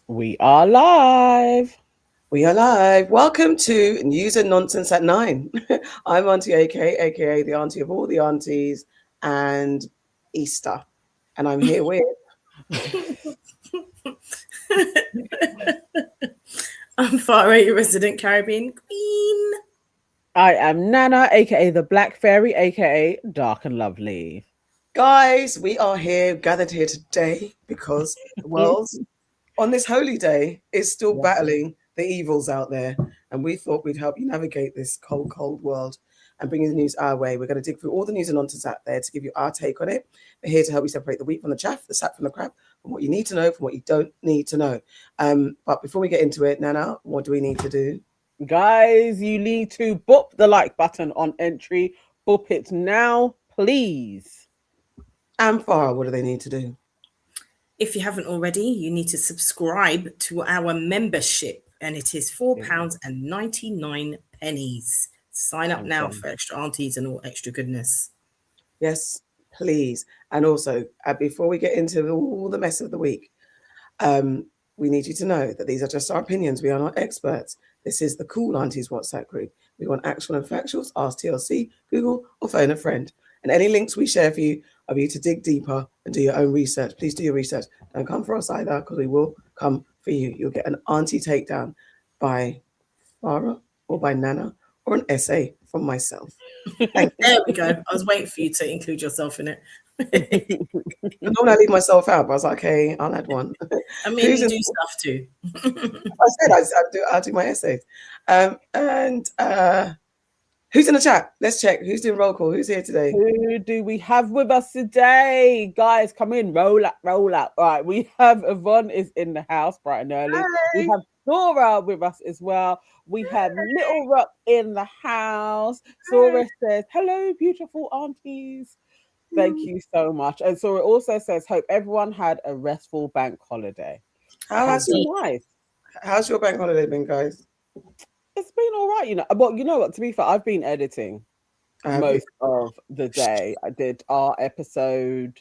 We are live. We are live. Welcome to News and Nonsense at 9. I'm Auntie AK, aka the auntie of all the aunties, and Easter. And I'm here with I'm Farrahs, resident Caribbean queen. I am Nana, aka the Black Fairy, aka Dark and Lovely. guys. We are here, gathered here today because the world on this holy day is still Yeah. battling the evils out there. And we thought we'd help you navigate this cold, cold world and bring you the news our way. We're going to dig through all the news and nonsense out there to give you our take on it. We're here to help you separate the wheat from the chaff, the sap from the crap, from what you need to know, from what you don't need to know. But before we get into it, Nana, what do we need to do? Guys, you need to boop the like button on entry. Boop it now, please. And Farah, what do they need to do? If you haven't already, you need to subscribe to our membership, and it is £4.99. Sign up now for extra aunties and all extra goodness. Yes, please. And also, before we get into all the mess of the week, we need you to know that these are just our opinions. We are not experts. This is the Cool Aunties WhatsApp group. We want actual and factuals. Ask TLC, Google, or phone a friend. And any links we share for you are for you to dig deeper and do your own research. Please do your research. Don't come for us either, because we will come for you. You'll get an auntie takedown by Farah or by Nana or an essay from myself. There we go. I was waiting for you to include yourself in it. Normally I leave myself out, but I was like, okay, I'll add one. I mean, you do stuff too. I said I'll do my essays. And who's in the chat? Let's check. Who's doing roll call? Who's here today? Who do we have with us today? Guys, come in. Roll up, roll up. All right, we have Yvonne is in the house bright and early. Hi. We have Dora with us as well. We have Little Rock in the house. Sora says, hello, beautiful aunties. Thank you so much. And Sora also says, hope everyone had a restful bank holiday. How's Nice. How's your bank holiday been, guys? It's been all right, you know. Well, you know what? To be fair, I've been editing most of the day. I did our episode.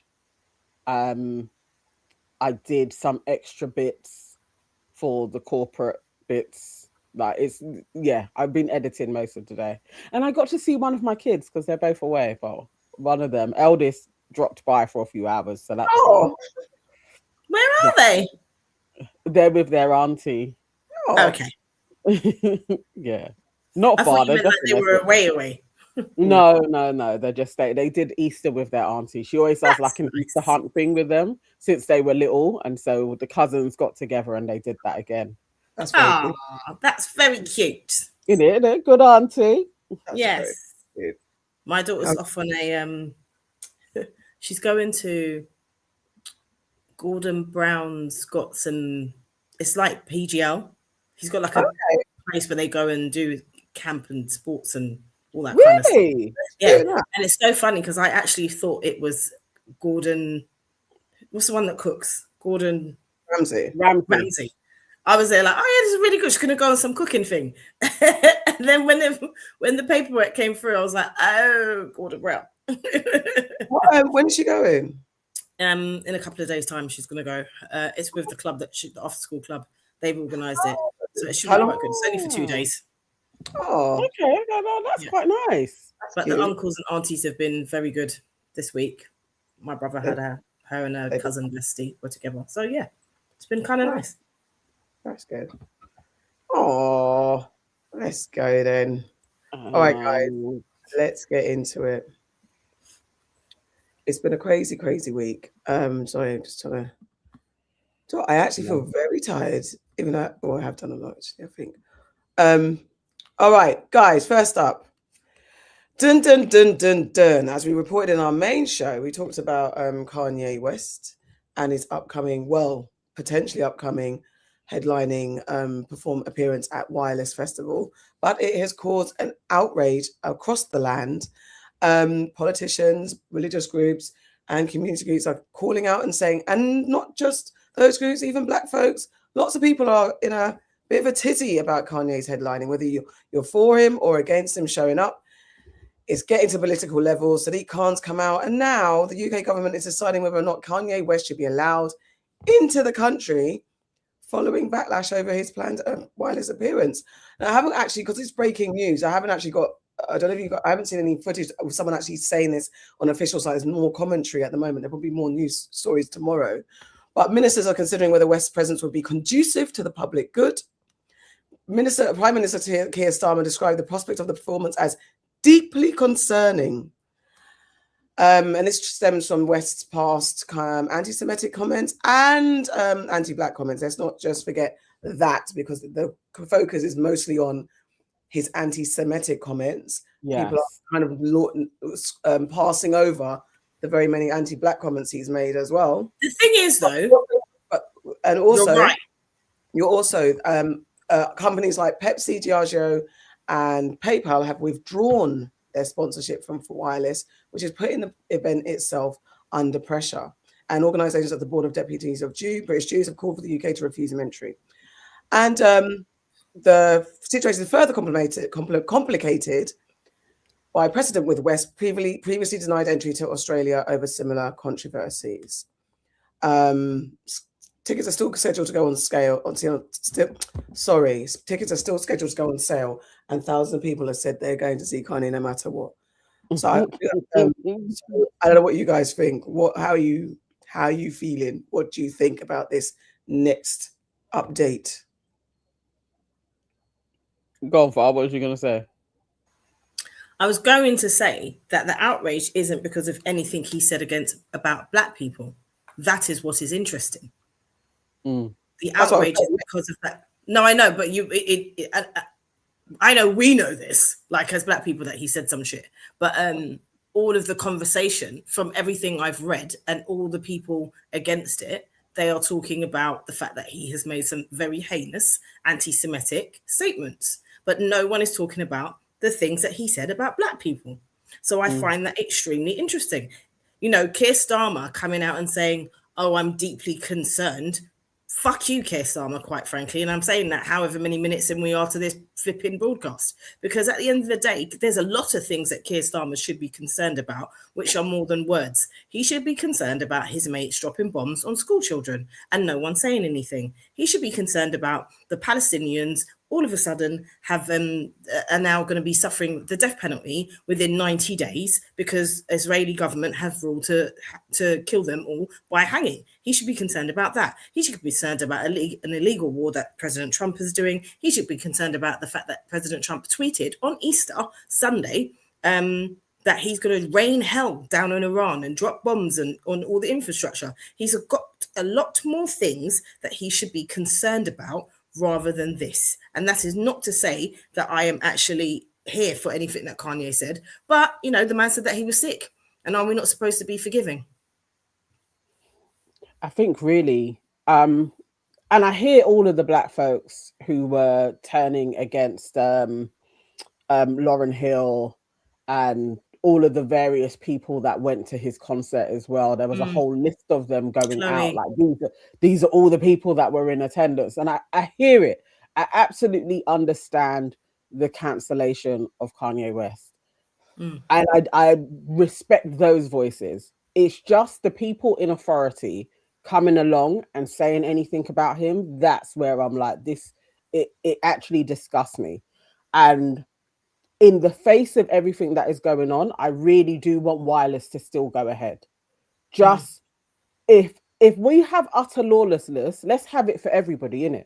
I did some extra bits for the corporate bits. Like I've been editing most of the day, and I got to see one of my kids because they're both away. Well, one of them, eldest, dropped by for a few hours, so that's Where are they? They're with their auntie. Okay. Yeah, not I far. thought you meant like they were away. No. They just they did Easter with their auntie. She always does like an Easter hunt thing with them since they were little, and so the cousins got together and they did that again. That's very cute. That's very cute. Isn't it? Good auntie. That's Yes. very cute. My daughter's off on a she's going to Gordon Brown's got some, it's like PGL. He's got like a place where they go and do camp and sports and all that kind of stuff. Yeah. And it's so funny because I actually thought it was Gordon, what's the one that cooks? Gordon Ramsay. I was there like, oh yeah, this is really good. She's gonna go on some cooking thing. And then when the paperwork came through, I was like, oh, Gordon Brown. When is she going? In a couple of days' time, she's gonna go. It's with the club the after school club. They've organised it, so it should be quite good. It's only for 2 days. Oh, okay, that's quite nice. But the uncles and aunties have been very good this week. My brother had her and her cousin Bestie were together, so yeah, it's been kind of nice. That's good. Oh, let's go then. All right, guys, let's get into it. It's been a crazy, crazy week. Sorry, I'm just trying to. So I actually feel very tired, even though I have done a lot. Actually, I think. All right, guys. First up, dun dun dun dun dun. As we reported in our main show, we talked about Kanye West and his potentially upcoming headlining appearance at Wireless Festival, but it has caused an outrage across the land. Politicians, religious groups, and community groups are calling out and saying, and not just those groups, even Black folks, lots of people are in a bit of a tizzy about Kanye's headlining, whether you're for him or against him showing up. It's getting to political levels. Sadiq Khan's come out, and now the UK government is deciding whether or not Kanye West should be allowed into the country following backlash over his planned wireless appearance. Now, I haven't actually, because it's breaking news, I haven't actually got, I don't know if you got, I haven't seen any footage of someone actually saying this on official side. There's more commentary at the moment. There will be more news stories tomorrow. But ministers are considering whether West's presence would be conducive to the public good. Prime Minister Keir Starmer described the prospect of the performance as deeply concerning. And this stems from West's past anti-Semitic comments and anti-Black comments. Let's not just forget that, because the focus is mostly on his anti-Semitic comments. Yes. People are kind of passing over the very many anti-Black comments he's made as well. The thing is, though, and also, you're right. Companies like Pepsi, Diageo, and PayPal have withdrawn their sponsorship from wireless, which is putting the event itself under pressure. And organisations at the Board of Deputies of British Jews have called for the UK to refuse him entry. And the situation is further complicated by precedent with West previously denied entry to Australia over similar controversies. Tickets are still scheduled to go on sale. Tickets are still scheduled to go on sale, and thousands of people have said they're going to see Kanye no matter what. So I don't know what you guys think. How are you feeling? What do you think about this next update? Go on, Farrah. What was you going to say? I was going to say that the outrage isn't because of anything he said about Black people. That is what is interesting. The outrage is because of that. No, I know, but I know we know this, like as Black people, that he said some shit. But all of the conversation from everything I've read and all the people against it, they are talking about the fact that he has made some very heinous anti-Semitic statements. But no one is talking about the things that he said about Black people. So I find that extremely interesting. You know, Keir Starmer coming out and saying, oh, I'm deeply concerned. Fuck you, Keir Starmer, quite frankly. And I'm saying that however many minutes in we are to this flipping broadcast. Because at the end of the day, there's a lot of things that Keir Starmer should be concerned about, which are more than words. He should be concerned about his mates dropping bombs on school children and no one saying anything. He should be concerned about the Palestinians all of a sudden are now going to be suffering the death penalty within 90 days because Israeli government have ruled to kill them all by hanging. He should be concerned about that. He should be concerned about an illegal war that President Trump is doing. He should be concerned about the fact that President Trump tweeted on Easter Sunday that he's going to rain hell down on Iran and drop bombs on all the infrastructure. He's got a lot more things that he should be concerned about rather than this. And that is not to say that I am actually here for anything that Kanye said, but, you know, the man said that he was sick. And are we not supposed to be forgiving? I think really, and I hear all of the Black folks who were turning against Lauryn Hill and all of the various people that went to his concert as well. There was a whole list of them going out. Like these are all the people that were in attendance. And I hear it. I absolutely understand the cancellation of Kanye West. And I respect those voices. It's just the people in authority coming along and saying anything about him. That's where I'm like, it actually disgusts me. And in the face of everything that is going on, I really do want wireless to still go ahead. Just if we have utter lawlessness, let's have it for everybody, innit?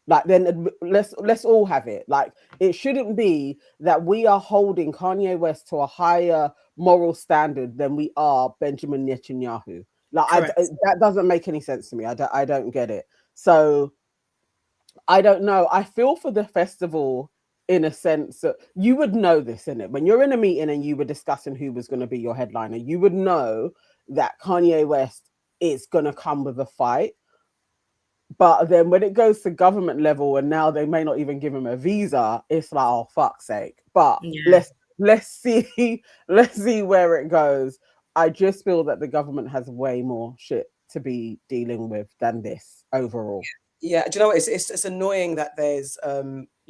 Like then let's all have it. Like it shouldn't be that we are holding Kanye West to a higher moral standard than we are Benjamin Netanyahu. Like that doesn't make any sense to me. I don't get it. So I don't know. I feel for the festival in a sense that you would know this, innit? When you're in a meeting and you were discussing who was going to be your headliner, you would know that Kanye West is going to come with a fight. But then when it goes to government level and now they may not even give him a visa, it's like, oh, fuck's sake. But let's see where it goes. I just feel that the government has way more shit to be dealing with than this overall. Yeah, do you know what? It's annoying that there's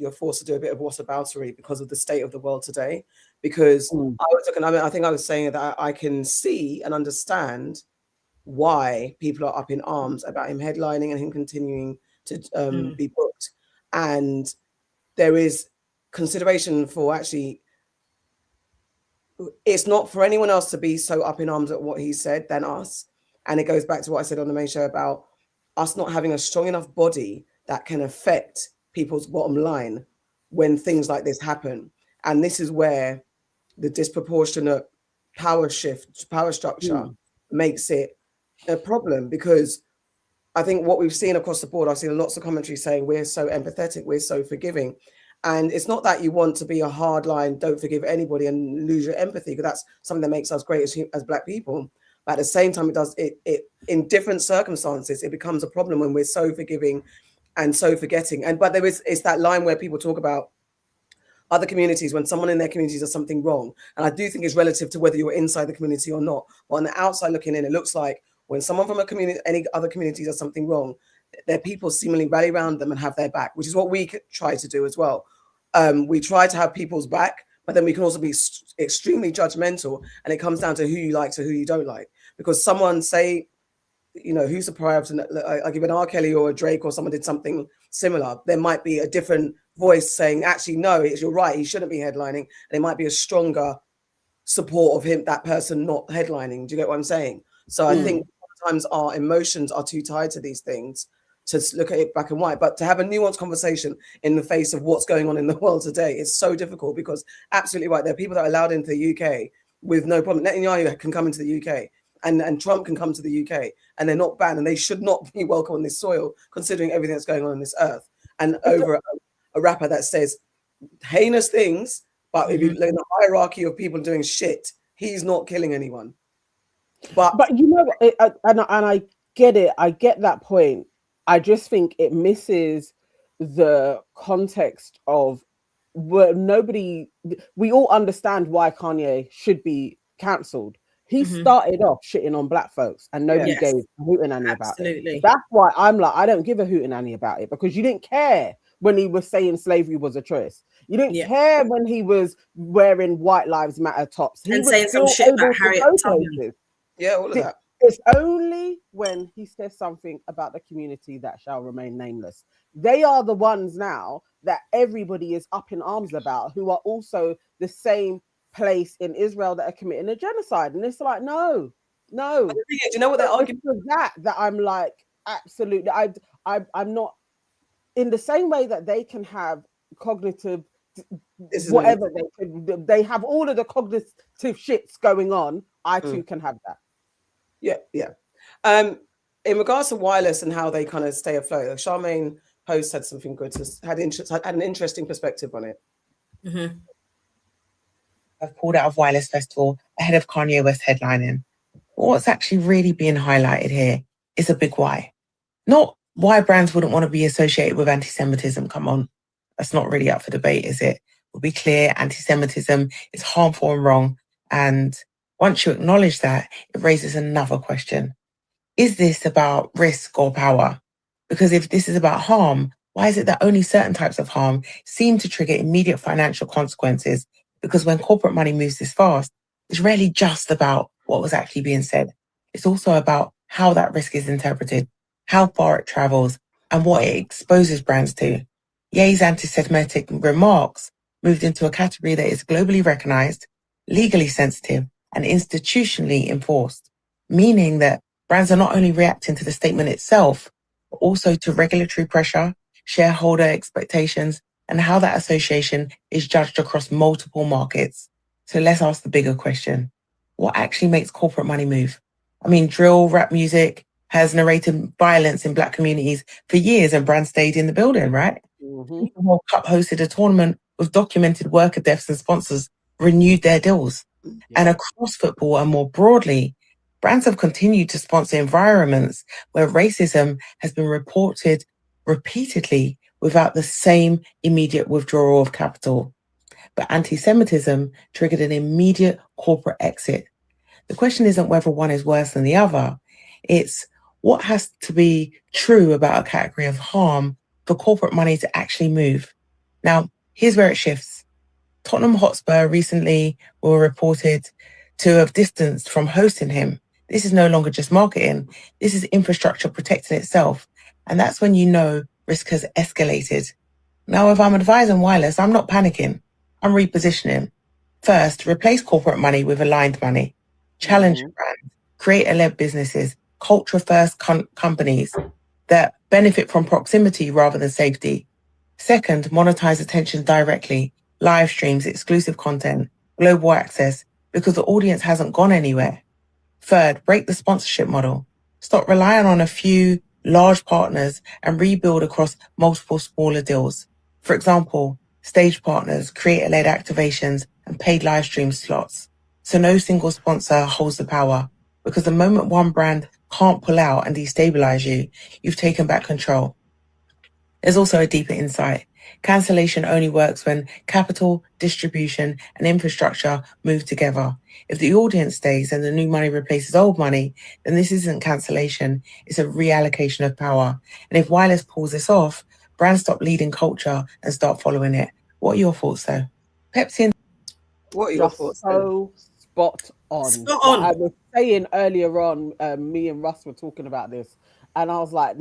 you're forced to do a bit of whataboutery because of the state of the world today. Because I think I was saying that I can see and understand why people are up in arms about him headlining and him continuing to be booked, and there is consideration for actually. It's not for anyone else to be so up in arms at what he said than us, and it goes back to what I said on the main show about us not having a strong enough body that can affect people's bottom line when things like this happen. And this is where the disproportionate power structure makes it a problem, because I think what we've seen across the board, I've seen lots of commentary saying we're so empathetic, we're so forgiving. And it's not that you want to be a hard line, don't forgive anybody and lose your empathy, because that's something that makes us great as Black people. But at the same time, it in different circumstances, it becomes a problem when we're so forgiving and so forgetting. But it's that line where people talk about other communities, when someone in their community does something wrong. And I do think it's relative to whether you're inside the community or not. But on the outside looking in, it looks like when someone from a community, any other community does something wrong, their people seemingly rally around them and have their back, which is what we try to do as well. We try to have people's back, but then we can also be extremely judgmental, and it comes down to who you like to who you don't like. Because someone say, who's the priority? I give an R. Kelly or a Drake or someone did something similar, there might be a different voice saying, actually, no, you're right, he shouldn't be headlining. And it might be a stronger support of him, that person not headlining. Do you get what I'm saying? So I think sometimes our emotions are too tied to these things to look at it black and white, but to have a nuanced conversation in the face of what's going on in the world today is so difficult, because absolutely right, there are people that are allowed into the UK with no problem. Netanyahu can come into the UK, and Trump can come to the UK, and they're not banned, and they should not be welcome on this soil, considering everything that's going on this earth. And over a rapper that says heinous things, but if you look in the hierarchy of people doing shit, he's not killing anyone. But and I get it. I get that point. I just think it misses the context of where we all understand why Kanye should be cancelled. He started off shitting on Black folks, and nobody gave a hootenanny about it. That's why I'm like, I don't give a hootenanny about it, because you didn't care when he was saying slavery was a choice. You didn't care when he was wearing White Lives Matter tops. He and was saying some shit about Harriet Tubman. Yeah, all of that. It's only when he says something about the community that shall remain nameless. They are the ones now that everybody is up in arms about, who are also the same place in Israel that are committing a genocide. And it's like, no. But the thing is, you know what they're arguing for? That I'm like, absolutely. I'm not in the same way that they can have cognitive whatever they have all of the cognitive shits going on. I too can have that. Yeah. In regards to wireless and how they kind of stay afloat, Charmaine Post had something good. Had an interesting perspective on it. I've pulled out of Wireless Festival ahead of Kanye West headlining. What's actually really being highlighted here is a big why. Not why brands wouldn't want to be associated with anti-Semitism. Come on, that's not really up for debate, is it? We'll be clear, anti-Semitism is harmful and wrong. And once you acknowledge that, it raises another question. Is this about risk or power? Because if this is about harm, why is it that only certain types of harm seem to trigger immediate financial consequences? Because when corporate money moves this fast, it's rarely just about what was actually being said. It's also about how that risk is interpreted, how far it travels, and what it exposes brands to. Ye's anti-Semitic remarks moved into a category that is globally recognized, legally sensitive, and institutionally enforced, meaning that brands are not only reacting to the statement itself, but also to regulatory pressure, shareholder expectations, and how that association is judged across multiple markets. So let's ask the bigger question. What actually makes corporate money move? I mean, drill rap music has narrated violence in Black communities for years, and brands stayed in the building, right? The World Cup hosted a tournament with documented worker deaths, and sponsors renewed their deals. And across football and more broadly, brands have continued to sponsor environments where racism has been reported repeatedly without the same immediate withdrawal of capital. But anti-Semitism triggered an immediate corporate exit. The question isn't whether one is worse than the other. It's what has to be true about a category of harm for corporate money to actually move. Now, here's where it shifts. Tottenham Hotspur recently were reported to have distanced from hosting him. This is no longer just marketing. This is infrastructure protecting itself. And that's when you know risk has escalated. Now, if I'm advising wireless, I'm not panicking. I'm repositioning. First, replace corporate money with aligned money. Challenge brands, creator-led businesses, culture-first companies that benefit from proximity rather than safety. Second, monetize attention directly. Live streams, exclusive content, global access, because the audience hasn't gone anywhere. Third, break the sponsorship model. Stop relying on a few large partners and rebuild across multiple smaller deals. For example, stage partners, creator-led activations, and paid live stream slots. So no single sponsor holds the power, because the moment one brand can't pull out and destabilize you, you've taken back control. There's also a deeper insight. Cancellation only works when capital, distribution, and infrastructure move together. If the audience stays and the new money replaces old money, then this isn't cancellation, it's a reallocation of power. And if wireless pulls this off, brands stop leading culture and start following it. What are your thoughts, though? Pepsi and... What are your thoughts? So spot on. Spot on. Like I was saying earlier on, me and Russ were talking about this, and I was like,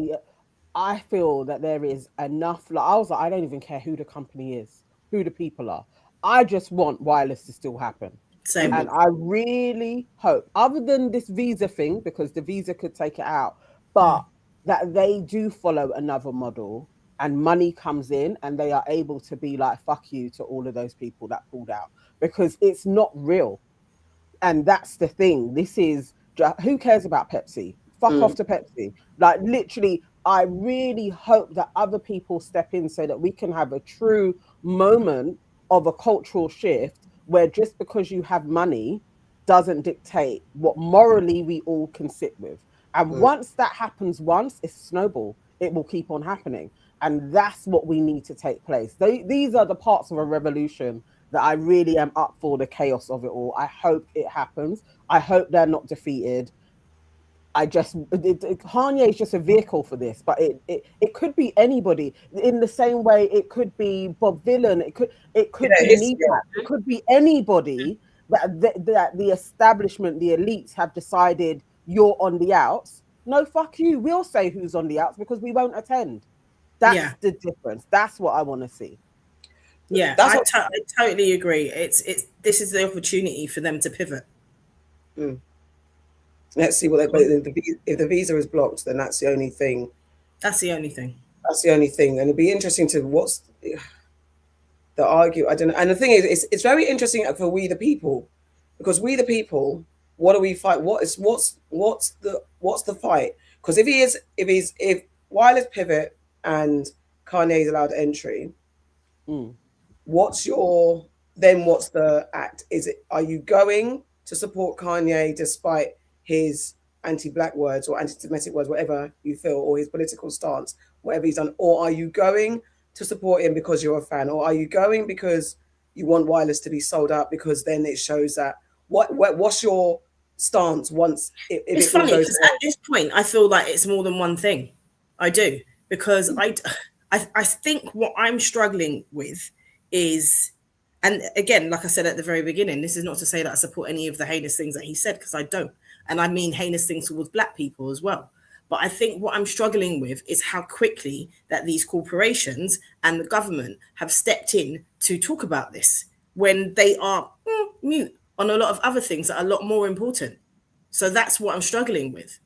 I feel that there is enough. Like I was like, I don't even care who the company is, who the people are. I just want wireless to still happen. Same. And I really hope, other than this visa thing, because the visa could take it out, but that they do follow another model and money comes in and they are able to be like, fuck you to all of those people that pulled out, because it's not real. And that's the thing. This is, who cares about Pepsi? Fuck off to Pepsi. Like literally, I really hope that other people step in so that we can have a true moment of a cultural shift where just because you have money doesn't dictate what morally we all can sit with. And once that happens once, it's a snowball. It will keep on happening. And that's what we need to take place. These are the parts of a revolution that I really am up for, the chaos of it all. I hope it happens. I hope they're not defeated. Kanye is just a vehicle for this, but it could be anybody. In the same way, it could be Bob Dylan. It could be Nika. It could be anybody that the establishment, the elites have decided you're on the outs. No, fuck you. We'll say who's on the outs because we won't attend. That's the difference. That's what I want to see. Yeah, I totally agree. It's this is the opportunity for them to pivot. Let's see what they. But if the visa is blocked, then that's the only thing. That's the only thing. That's the only thing, and it'd be interesting to what's the argue. I don't know. And the thing is, it's very interesting for we the people, because we the people, what do we fight? What's the fight? Because if wireless pivot and Kanye's allowed entry, what's the act? Are you going to support Kanye despite his anti-black words or anti-Semitic words, whatever you feel, or his political stance, whatever he's done? Or are you going to support him because you're a fan? Or are you going because you want wireless to be sold out, because then it shows that what's your stance once it's funny because at this point I feel like it's more than one thing. I do, because I think what I'm struggling with is, and again, like I said at the very beginning, this is not to say that I support any of the heinous things that he said, because I don't. And I mean heinous things towards black people as well. But I think what I'm struggling with is how quickly that these corporations and the government have stepped in to talk about this when they are mute on a lot of other things that are a lot more important. So that's what I'm struggling with.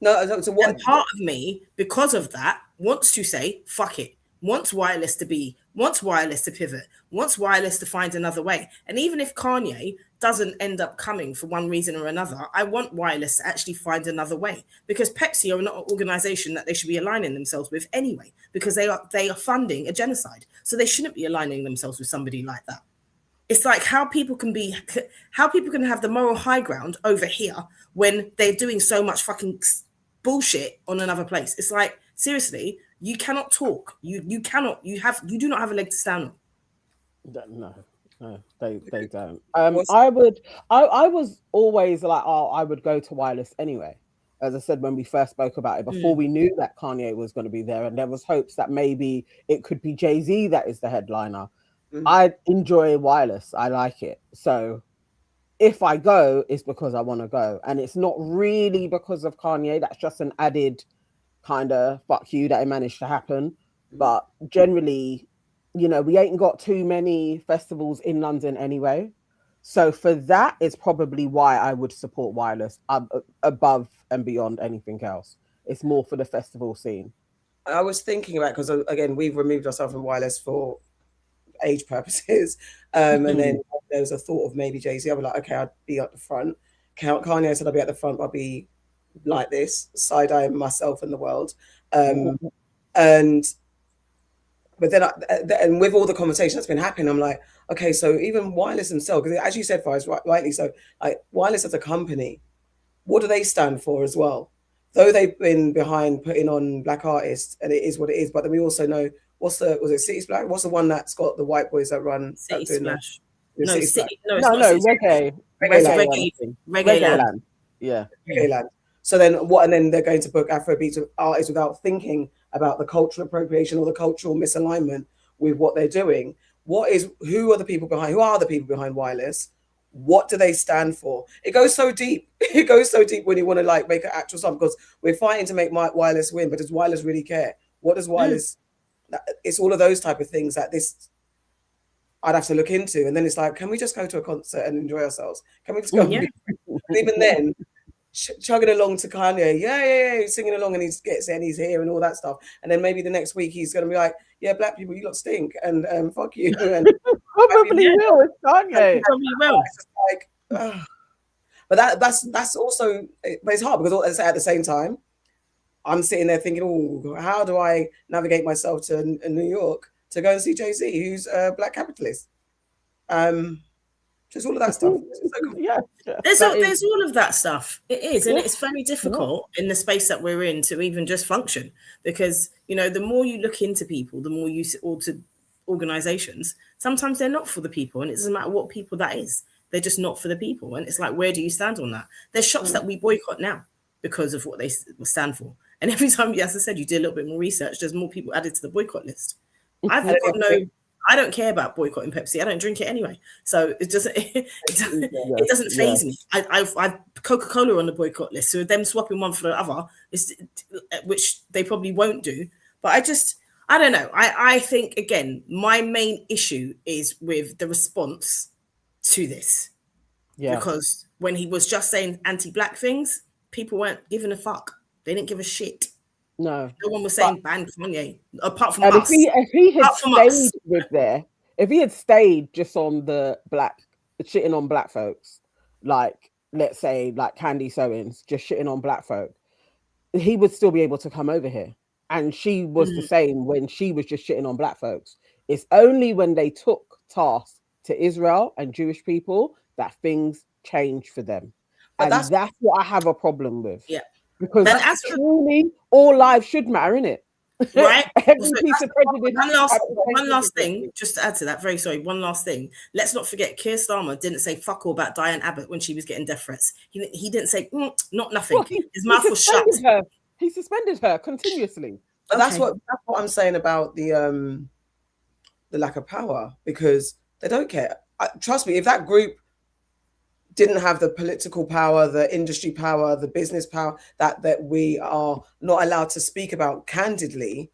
And part of me, because of that, wants to say, fuck it. Wants wireless to pivot, wants wireless to find another way. And even if Kanye doesn't end up coming for one reason or another, I want wireless to actually find another way, because Pepsi are not an organization that they should be aligning themselves with anyway, because they are funding a genocide. So they shouldn't be aligning themselves with somebody like that. It's like how people can have the moral high ground over here when they're doing so much fucking bullshit on another place. It's like, seriously, you cannot talk. You do not have a leg to stand on. No, they don't. I was always like, I would go to wireless anyway. As I said, when we first spoke about it, before we knew that Kanye was going to be there, and there was hopes that maybe it could be Jay-Z that is the headliner. I enjoy wireless. I like it. So if I go, it's because I want to go. And it's not really because of Kanye. That's just an added kind of fuck you that it managed to happen. But generally, you know, we ain't got too many festivals in London anyway. So for that is probably why I would support Wireless above and beyond anything else. It's more for the festival scene. I was thinking about, because again, we've removed ourselves from Wireless for age purposes. And then there was a thought of maybe Jay-Z. I was like, okay, I'd be at the front. Kanye said I'd be at the front, but I'd be like this, side-eyeing myself and the world. But then, and with all the conversation that's been happening, I'm like, okay, so even Wireless themselves, because as you said, Farrahs, rightly so, like Wireless as a company, what do they stand for as well? Though they've been behind putting on black artists, and it is what it is, but then we also know, was it City Splash? What's the one that's got the white boys that run? City Splash. No, reggae. Land. Yeah. Reggae Land. So then what, and then they're going to book Afrobeat artists without thinking about the cultural appropriation or the cultural misalignment with what they're doing. Who are the people behind Wireless? What do they stand for? It goes so deep. It goes so deep when you want to like make an actual song, because we're fighting to make Wireless win, but does Wireless really care? What does Wireless? It's all of those type of things that I'd have to look into. And then it's like, can we just go to a concert and enjoy ourselves? Can we just go? And even then, chugging along to Kanye, yeah, singing along, and he gets in, he's here and all that stuff. And then maybe the next week he's going to be like, yeah, black people, you lot stink, and fuck you. And probably will. It's Kanye. Probably will. Like, but that's also, but it's hard because at the same time, I'm sitting there thinking, oh, how do I navigate myself to New York to go and see Jay-Z, who's a black capitalist? Just all of that stuff. There's all of that stuff. It is, and it's very difficult in the space that we're in to even just function, because you know, the more you look into people, the more you or to organizations, sometimes they're not for the people, and it doesn't matter what people that is. They're just not for the people, and it's like, where do you stand on that? There's shops that we boycott now because of what they stand for, and every time, as I said, you do a little bit more research, there's more people added to the boycott list. I don't care about boycotting Pepsi. I don't drink it anyway, so it doesn't faze me. I've Coca-Cola on the boycott list, so them swapping one for the other is, which they probably won't do. But I don't know. I think, again, my main issue is with the response to this, because when he was just saying anti-black things, people weren't giving a fuck. They didn't give a shit. No one was saying ban Kanye, apart from us. If he had stayed with if he had stayed just on the shitting on black folks, like let's say like Candy Sowens, just shitting on black folk, he would still be able to come over here. And she was the same when she was just shitting on black folks. It's only when they took task to Israel and Jewish people that things changed for them. And that's what I have a problem with. Yeah. Because truly, all lives should matter, innit? Right. One last thing, just to add to that. One last thing. Let's not forget, Keir Starmer didn't say fuck all about Diane Abbott when she was getting death threats. He didn't say not nothing. Well, his mouth was shut. He suspended her continuously. But that's what I'm saying about the lack of power, because they don't care. Trust me, if that group didn't have the political power, the industry power, the business power that we are not allowed to speak about candidly,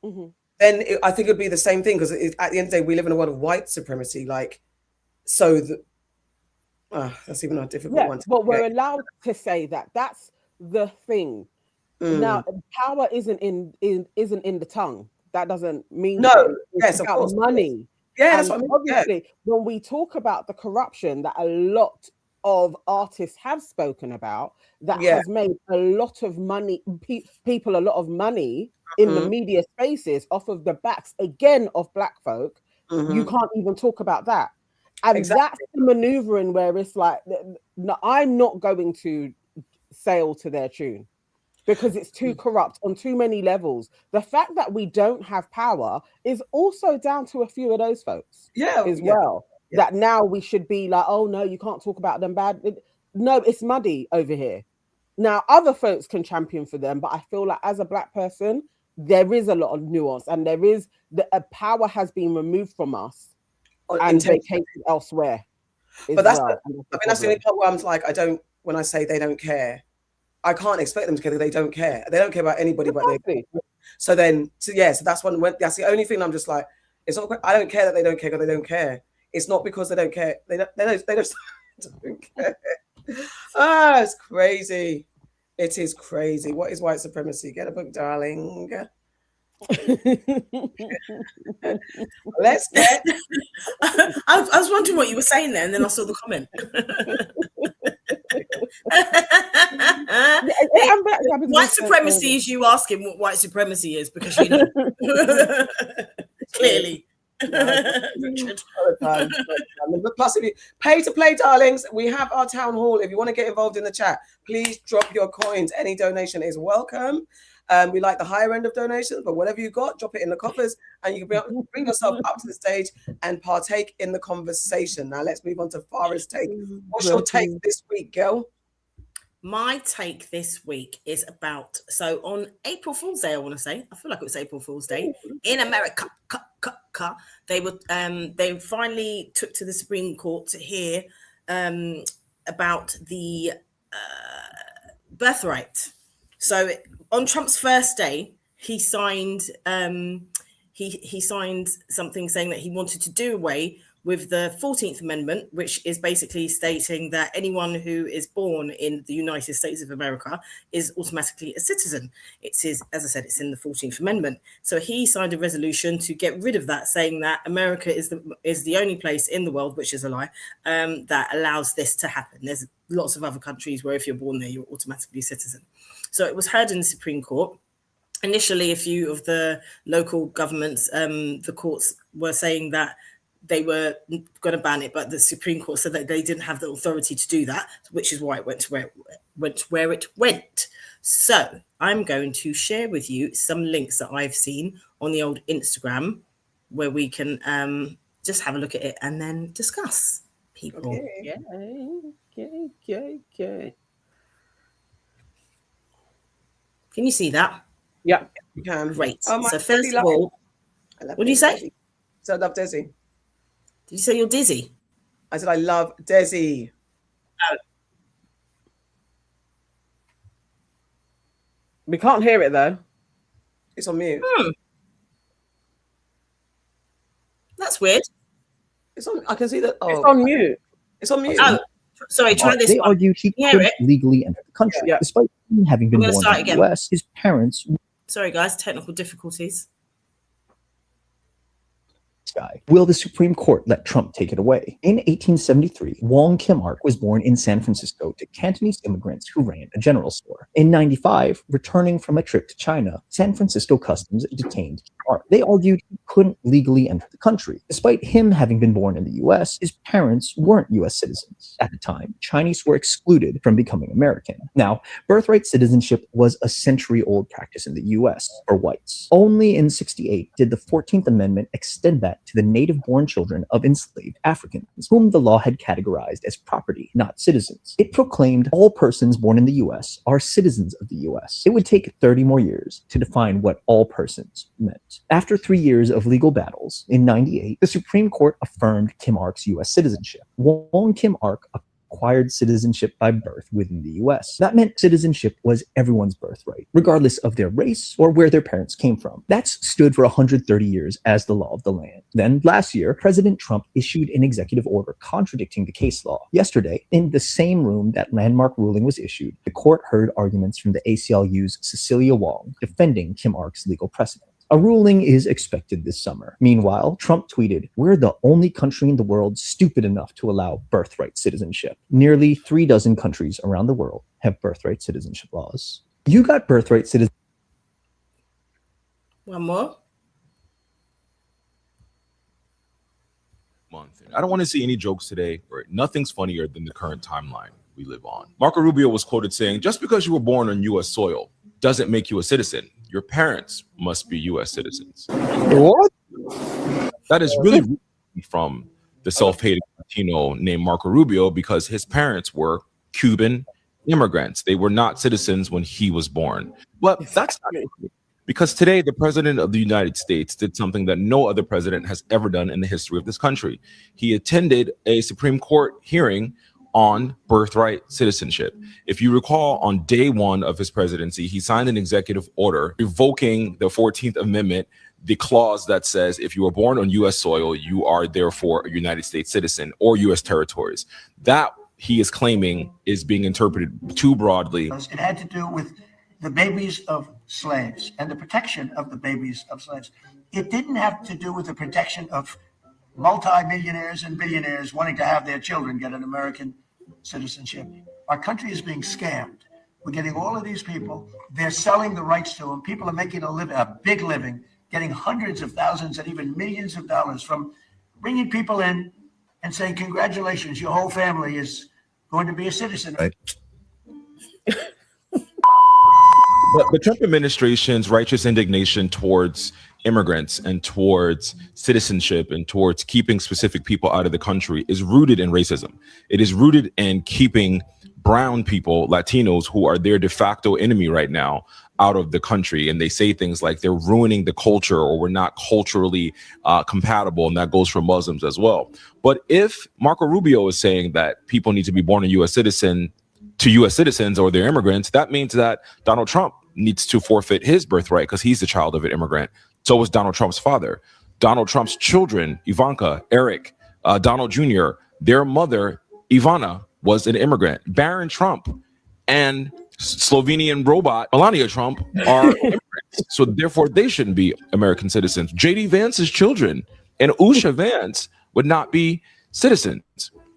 then I think it'd be the same thing, because at the end of the day, we live in a world of white supremacy. Like, so that's even a difficult one. But we're allowed to say that. That's the thing. Now, power isn't in the tongue. That doesn't mean it's about money. Yeah, that's what I mean. Obviously, when we talk about the corruption that a lot of artists have spoken about, that has made a lot of money, people a lot of money in the media spaces off of the backs, again, of black folk, you can't even talk about that. And that's the maneuvering where it's like, no, I'm not going to sail to their tune, because it's too corrupt on too many levels. The fact that we don't have power is also down to a few of those folks well. Yeah. That now we should be like, oh no, you can't talk about them bad. No, it's muddy over here. Now, other folks can champion for them, but I feel like as a black person, there is a lot of nuance, and there is a power has been removed from us and vacated elsewhere. But that's the only part where I'm like, when I say they don't care, I can't expect them to care. They don't care. They don't care about anybody but they. So that's that's the only thing I'm just like, it's not. I don't care that they don't care because they don't care. It's not because they don't care. They just don't care. It's crazy. It is crazy. What is white supremacy? Get a book, darling. Let's get. I was wondering what you were saying there, and then I saw the comment. White supremacy is you asking what white supremacy is because you know clearly. Richard. Plus, if you pay to play, darlings, we have our town hall. If you want to get involved in the chat, please drop your coins. Any donation is welcome. We like the higher end of donations, but whatever you got, drop it in the coffers, and you can bring yourself up to the stage and partake in the conversation. Now, let's move on to Farrah's take. What's your take this week, girl? My take this week is about, so on April Fool's Day, I want to say, I feel like it was April Fool's Day in America. They finally took to the Supreme Court to hear about the birthright. So on Trump's first day, he signed he signed something saying that he wanted to do away with the 14th Amendment, which is basically stating that anyone who is born in the United States of America is automatically a citizen. It's as I said, it's in the 14th Amendment. So he signed a resolution to get rid of that, saying that America is the only place in the world, which is a lie, that allows this to happen. There's lots of other countries where if you're born there, you're automatically a citizen. So it was heard in the Supreme Court. Initially, a few of the local governments, the courts were saying that they were going to ban it, but the Supreme Court said that they didn't have the authority to do that, which is why it went where it went. So I'm going to share with you some links that I've seen on the old Instagram where we can just have a look at it and then discuss people. Okay. Can you see that? Yeah, you can. Great. So first of all, what do you say? So I love Desi. Did you say you're dizzy? I said I love Desi. We can't hear it though. It's on mute. That's weird. It's on. I can see that. Oh, it's on mute. It's on mute. Oh, sorry. Try this. They argued he couldn't legally enter the country, despite having been born in the US. His parents. Sorry, guys. Technical difficulties. Will the Supreme Court let Trump take it away? In 1873, Wong Kim Ark was born in San Francisco to Cantonese immigrants who ran a general store. In 95, returning from a trip to China, San Francisco Customs detained Kim Ark. They argued he couldn't legally enter the country. Despite him having been born in the US, his parents weren't US citizens. At the time, Chinese were excluded from becoming American. Now, birthright citizenship was a century-old practice in the US for whites. Only in 1968 did the 14th Amendment extend that to the native-born children of enslaved Africans, whom the law had categorized as property, not citizens. It proclaimed all persons born in the U.S. are citizens of the U.S. It would take 30 more years to define what all persons meant. After 3 years of legal battles, in 1998, the Supreme Court affirmed Kim Ark's U.S. citizenship. Wong Kim Ark acquired citizenship by birth within the US. That meant citizenship was everyone's birthright, regardless of their race or where their parents came from. That's stood for 130 years as the law of the land. Then, last year, President Trump issued an executive order contradicting the case law. Yesterday, in the same room that landmark ruling was issued, the court heard arguments from the ACLU's Cecilia Wong defending Kim Ark's legal precedent. A ruling is expected this summer. Meanwhile, Trump tweeted, "We're the only country in the world stupid enough to allow birthright citizenship." Nearly 36 countries around the world have birthright citizenship laws. You got birthright citizenship. One more. I don't want to see any jokes today, or nothing's funnier than the current timeline we live on. Marco Rubio was quoted saying, "Just because you were born on U.S. soil doesn't make you a citizen. Your parents must be U.S. citizens." What? That is really from the self-hating Latino named Marco Rubio, because his parents were Cuban immigrants. They were not citizens when he was born. But that's not true, because today the president of the United States did something that no other president has ever done in the history of this country. He attended a Supreme Court hearing on birthright citizenship. If you recall, on day one of his presidency, he signed an executive order revoking the 14th Amendment, the clause that says if you were born on U.S. soil, you are therefore a United States citizen or U.S. territories. That, he is claiming, is being interpreted too broadly. It had to do with the babies of slaves and the protection of the babies of slaves. It didn't have to do with the protection of multi-millionaires and billionaires wanting to have their children get an American citizenship. Our country is being scammed. We're getting all of these people. They're selling the rights to them. People are making a big living, getting hundreds of thousands and even millions of dollars from bringing people in and saying, congratulations, your whole family is going to be a citizen. Right. But the Trump administration's righteous indignation towards immigrants and towards citizenship and towards keeping specific people out of the country is rooted in racism. It is rooted in keeping brown people, Latinos, who are their de facto enemy right now, out of the country. And they say things like they're ruining the culture, or we're not culturally compatible. And that goes for Muslims as well. But if Marco Rubio is saying that people need to be born a U.S. citizen to U.S. citizens or they're immigrants, that means that Donald Trump needs to forfeit his birthright because he's the child of an immigrant. So was Donald Trump's father. Donald Trump's children, Ivanka, Eric, Donald Jr., their mother, Ivana, was an immigrant. Barron Trump and Slovenian robot Melania Trump are immigrants. So therefore, they shouldn't be American citizens. J.D. Vance's children and Usha Vance would not be citizens.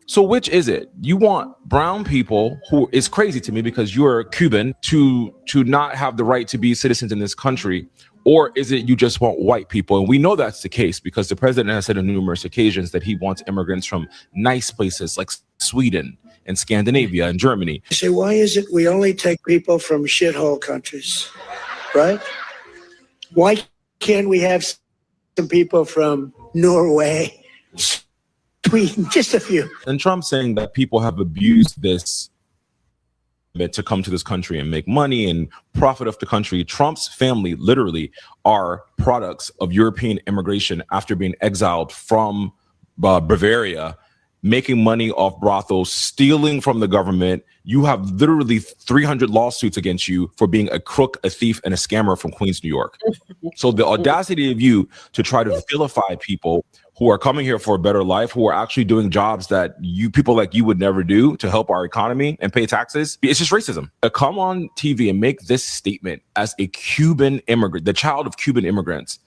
So which is it? You want brown people, who is crazy to me because you're Cuban, to not have the right to be citizens in this country? Or is it you just want white people? And we know that's the case because the president has said on numerous occasions that he wants immigrants from nice places like Sweden and Scandinavia and Germany. You say, why is it we only take people from shithole countries, right? Why can't we have some people from Norway, Sweden, just a few? And Trump saying that people have abused this to come to this country and make money and profit off the country. Trump's family literally are products of European immigration after being exiled from Bavaria, making money off brothels, stealing from the government. You have literally 300 lawsuits against you for being a crook, a thief, and a scammer from Queens, New York. So the audacity of you to try to vilify people who are coming here for a better life, who are actually doing jobs that people like you would never do to help our economy and pay taxes, it's just racism. To come on TV and make this statement as a Cuban immigrant, the child of Cuban immigrants,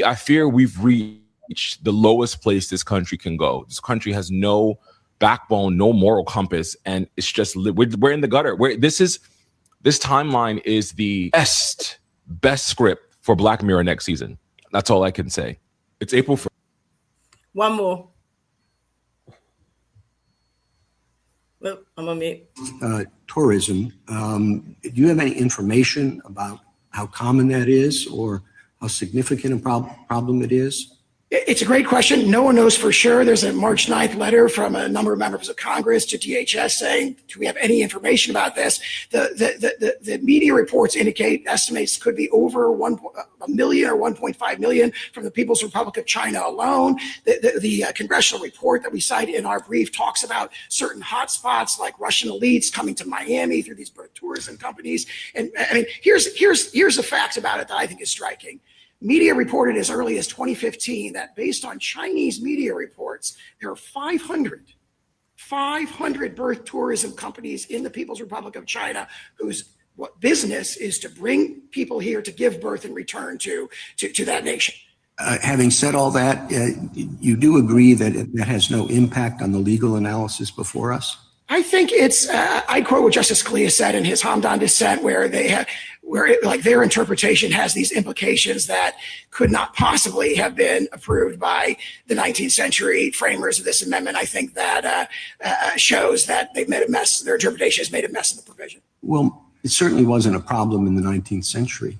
I fear we've reached the lowest place this country can go. This country has no backbone, no moral compass, and it's just we're in the gutter. This timeline is the best script for Black Mirror next season. That's all I can say. It's April 1st. One more. Oh, I'm on mute. Tourism. Do you have any information about how common that is or how significant a problem it is? It's a great question. No one knows for sure. There's a March 9th letter from a number of members of Congress to DHS saying, do we have any information about this? The media reports indicate estimates could be over 1 million or 1.5 million from the People's Republic of China alone. The congressional report that we cite in our brief talks about certain hotspots like Russian elites coming to Miami through these tourism companies. And I mean, here's the facts about it that I think is striking. Media reported as early as 2015 that based on Chinese media reports, there are 500 birth tourism companies in the People's Republic of China whose business is to bring people here to give birth and return to that nation. Having said all that, you do agree that that has no impact on the legal analysis before us? I think it's, I quote what Justice Scalia said in his Hamdan dissent, where their interpretation has these implications that could not possibly have been approved by the 19th century framers of this amendment. I think that shows that they've made a mess. Their interpretation has made a mess of the provision. Well, it certainly wasn't a problem in the 19th century.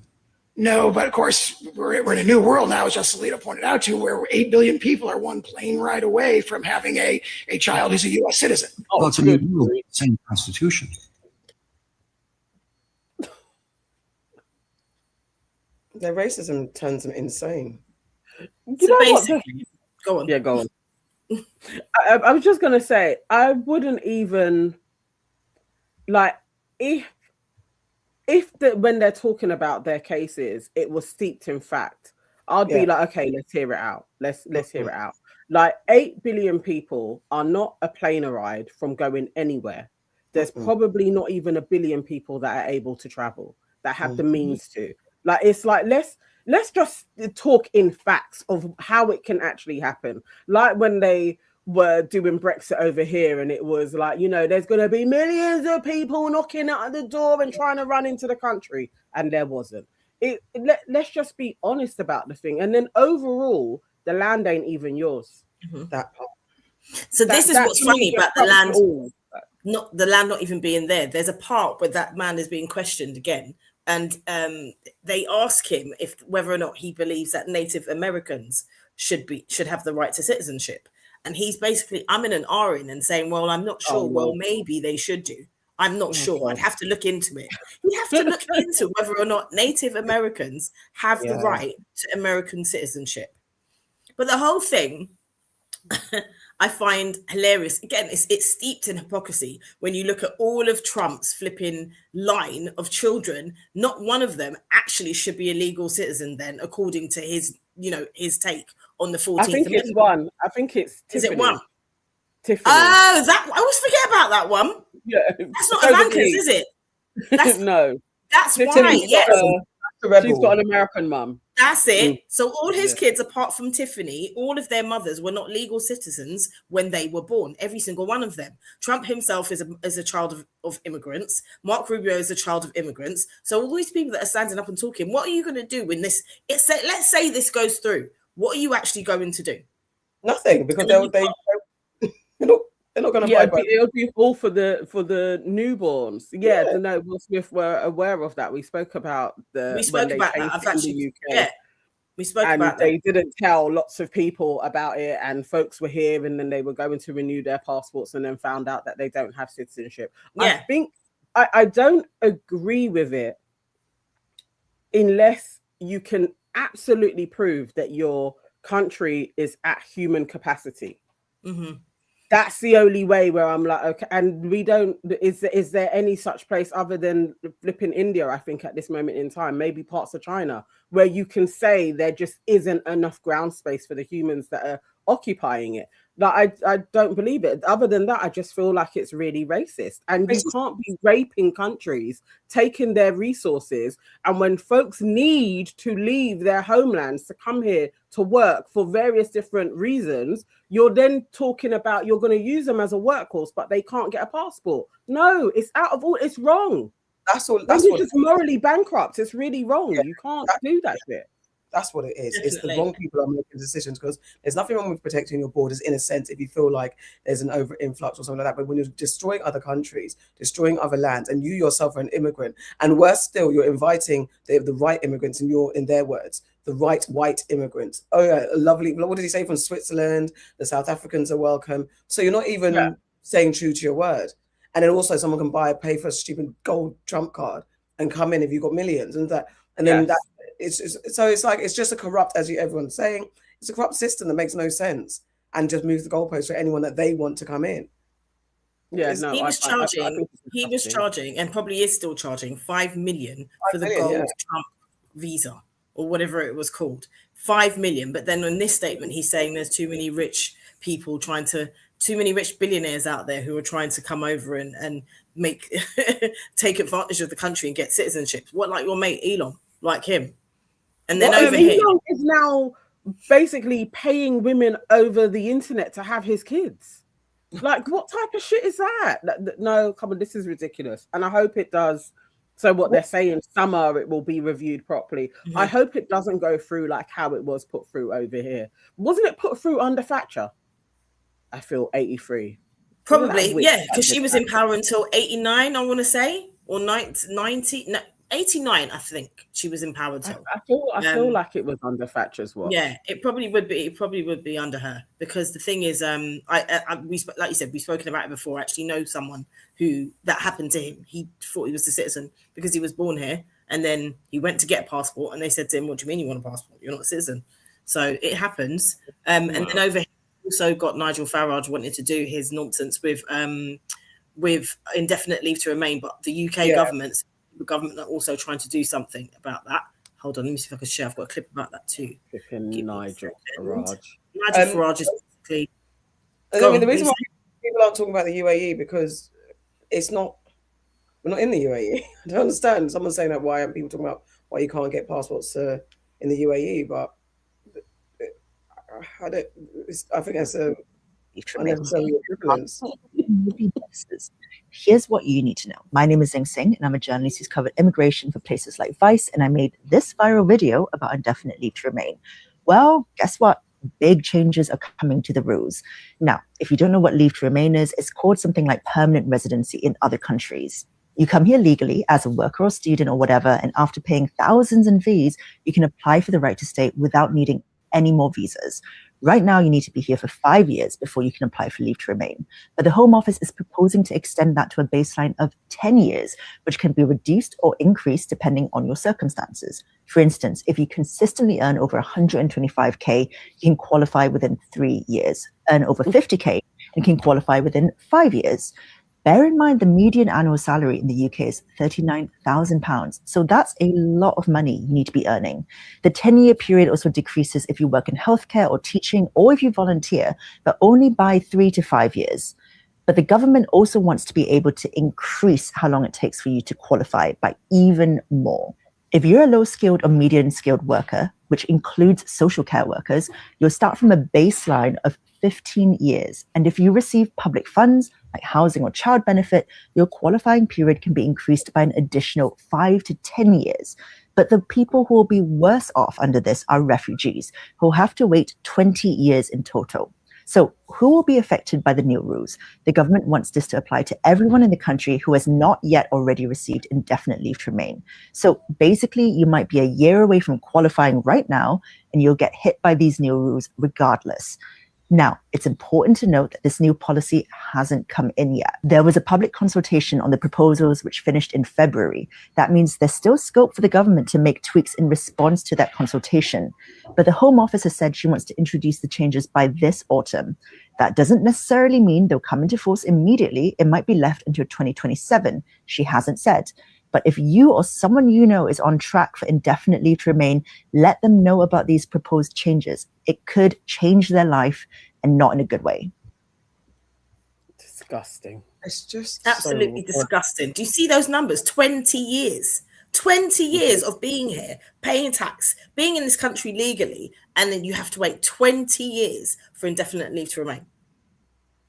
No, but of course, we're in a new world now, as Justice Alito pointed out to, where 8 billion people are one plane ride away from having a child who's a U.S. citizen. Well, it's a new world, same constitution. Their racism turns them insane. So basically, go on. Yeah, go on. I was just gonna say, I wouldn't even like if when they're talking about their cases, it was steeped in fact. I'd be like, okay, let's hear it out. Let's hear it out. Like 8 billion people are not a plane ride from going anywhere. There's probably not even 1 billion people that are able to travel, that have the means to. Like, it's like, let's just talk in facts of how it can actually happen. Like when they were doing Brexit over here, and it was like, you know, there's going to be millions of people knocking at the door and trying to run into the country, and there wasn't. Let's just be honest about the thing. And then overall, the land ain't even yours. That part. So this is what's funny about the land, not the land not even being there. There's a part where that man is being questioned again, and they ask him if whether or not he believes that Native Americans should have the right to citizenship, and he's basically I'm in an R in and saying, well, I'm not sure. Well, maybe they should do. I'm not sure. I'd have to look into it. You'd have to look into whether or not Native Americans have the right to American citizenship. But the whole thing I find hilarious. Again, it's steeped in hypocrisy when you look at all of Trump's flipping line of children. Not one of them actually should be a legal citizen then, according to his take on the 14th I think Amendment. it's one. I think it's Is Tiffany. it one? Tiffany. Oh, I always forget about that one. Yeah. That's not Ivanka's, is it? That's, no. That's Tiffany's why, yes. She's got an American mum. That's it. So all his kids, apart from Tiffany, all of their mothers were not legal citizens when they were born. Every single one of them. Trump himself is a child of immigrants. Mark Rubio is a child of immigrants. So all these people that are standing up and talking, what are you going to do when this? Let's say this goes through. What are you actually going to do? Nothing, because they're not going to fight. It'll be all for the newborns. No, Will Smith were aware of that. We spoke about that. Yeah, we spoke about that. They didn't tell lots of people about it, and folks were here, and then they were going to renew their passports, and then found out that they don't have citizenship. I think I don't agree with it unless you can absolutely prove that your country is at human capacity. That's the only way where I'm like, okay, and we don't, is there any such place other than flipping India, I think, at this moment in time, maybe parts of China, where you can say there just isn't enough ground space for the humans that are occupying it. Like, I don't believe it. Other than that, I just feel like it's really racist. And you can't be raping countries, taking their resources, and when folks need to leave their homelands to come here to work for various different reasons, you're then talking about you're going to use them as a workhorse, but they can't get a passport. No, it's out of all. It's wrong. That's all. That's just morally bankrupt. It's really wrong. You can't do that shit. That's what it is. Definitely. It's the wrong people are making decisions, because there's nothing wrong with protecting your borders in a sense if you feel like there's an over influx or something like that. But when you're destroying other countries, destroying other lands, and you yourself are an immigrant, and worse still, you're inviting the right immigrants, and you're, in their words, the right white immigrants. Oh yeah, lovely. What did he say, from Switzerland? The South Africans are welcome. So you're not even saying true to your word. And then also someone can pay for a stupid gold Trump card and come in if you've got millions and that. And then that. It's just a corrupt, as everyone's saying, it's a corrupt system that makes no sense, and just moves the goalposts for anyone that they want to come in. He was charging, and probably is still charging, 5 million for the gold Trump visa, or whatever it was called, 5 million. But then in this statement, he's saying there's too many rich people too many rich billionaires out there who are trying to come over and make take advantage of the country and get citizenship. What, like your mate Elon, like him? And then over here, Elon is now basically paying women over the internet to have his kids. Like, what type of shit is that? No, come on, this is ridiculous. And I hope it does. So what they're saying, summer, it will be reviewed properly. I hope it doesn't go through like how it was put through over here. Wasn't it put through under Thatcher? I feel 83. Probably, because she was in power until 89, I want to say, or 90. No, 89, I think she was in power till. I feel like it was under Thatcher's watch. Yeah, it probably would be. It probably would be under her, because the thing is, like you said, we've spoken about it before. I actually know someone who that happened to him. He thought he was a citizen because he was born here, and then he went to get a passport, and they said to him, "What do you mean you want a passport? You're not a citizen." So it happens. And then over here, also got Nigel Farage wanting to do his nonsense with indefinite leave to remain, but the UK government are also trying to do something about that. Hold on, let me see if I can share. I've got a clip about that too. Nigel Farage. Nigel Farage is basically. I mean, the reason why people aren't talking about the UAE because we're not in the UAE. I don't understand. Someone's saying that why aren't people talking about why you can't get passports in the UAE? But I think that's a unnecessary equivalence. Here's what you need to know. My name is Zing Singh, and I'm a journalist who's covered immigration for places like Vice, and I made this viral video about indefinite leave to remain. Well, guess what? Big changes are coming to the rules. Now, if you don't know what leave to remain is, it's called something like permanent residency in other countries. You come here legally as a worker or student or whatever, and after paying thousands in fees, you can apply for the right to stay without needing any more visas. Right now, you need to be here for 5 years before you can apply for leave to remain. But the Home Office is proposing to extend that to a baseline of 10 years, which can be reduced or increased depending on your circumstances. For instance, if you consistently earn over 125K, you can qualify within 3 years. Earn over 50K and can qualify within 5 years. Bear in mind the median annual salary in the UK is £39,000. So that's a lot of money you need to be earning. The 10-year period also decreases if you work in healthcare or teaching or if you volunteer, but only by 3 to 5 years. But the government also wants to be able to increase how long it takes for you to qualify by even more. If you're a low-skilled or medium-skilled worker, which includes social care workers, you'll start from a baseline of 15 years. And if you receive public funds, like housing or child benefit, your qualifying period can be increased by an additional 5 to 10 years. But the people who will be worse off under this are refugees, who will have to wait 20 years in total. So who will be affected by the new rules? The government wants this to apply to everyone in the country who has not yet already received indefinite leave to remain. So basically, you might be a year away from qualifying right now, and you'll get hit by these new rules regardless. Now, it's important to note that this new policy hasn't come in yet. There was a public consultation on the proposals which finished in February. That means there's still scope for the government to make tweaks in response to that consultation. But the Home Office has said she wants to introduce the changes by this autumn. That doesn't necessarily mean they'll come into force immediately. It might be left until 2027. She hasn't said. But if you or someone you know is on track for indefinite leave to remain, let them know about these proposed changes. It could change their life, and not in a good way. Disgusting. It's just absolutely disgusting. Do you see those numbers? 20 years. 20 years of being here, paying tax, being in this country legally, and then you have to wait 20 years for indefinite leave to remain.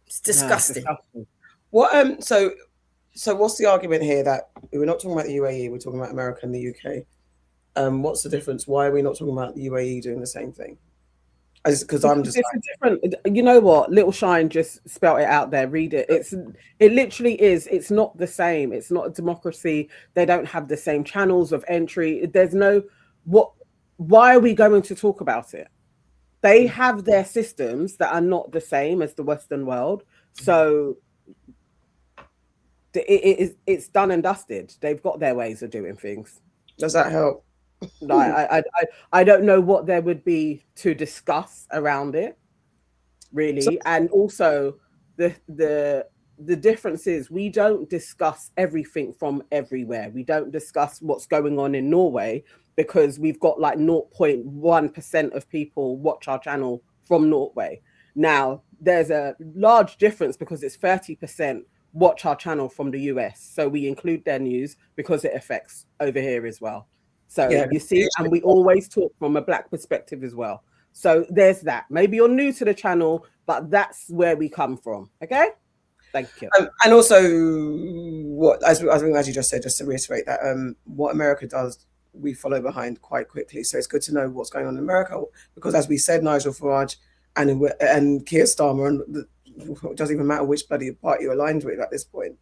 It's disgusting. No, it's disgusting. What So what's the argument here that we're not talking about the UAE, we're talking about America and the UK? What's the difference? Why are we not talking about the UAE doing the same thing? Because I'm just different. You know what? Little Shine just spelt it out there. Read it. It literally is. It's not the same. It's not a democracy. They don't have the same channels of entry. There's no what. Why are we going to talk about it? They have their systems that are not the same as the Western world. So it's done and dusted. They've got their ways of doing things. Does that help? I don't know what there would be to discuss around it, really. And also the difference is we don't discuss everything from everywhere. We don't discuss what's going on in Norway because we've got like 0.1% of people watch our channel from Norway. Now there's a large difference because it's 30% watch our channel from the US. So we include their news because it affects over here as well. So you see, and we always talk from a Black perspective as well. So there's that. Maybe you're new to the channel, but that's where we come from. Okay? Thank you. And also, what as you just said, just to reiterate that, what America does, we follow behind quite quickly. So it's good to know what's going on in America because, as we said, Nigel Farage and Keir Starmer, and it doesn't even matter which bloody party you're aligned with at this point.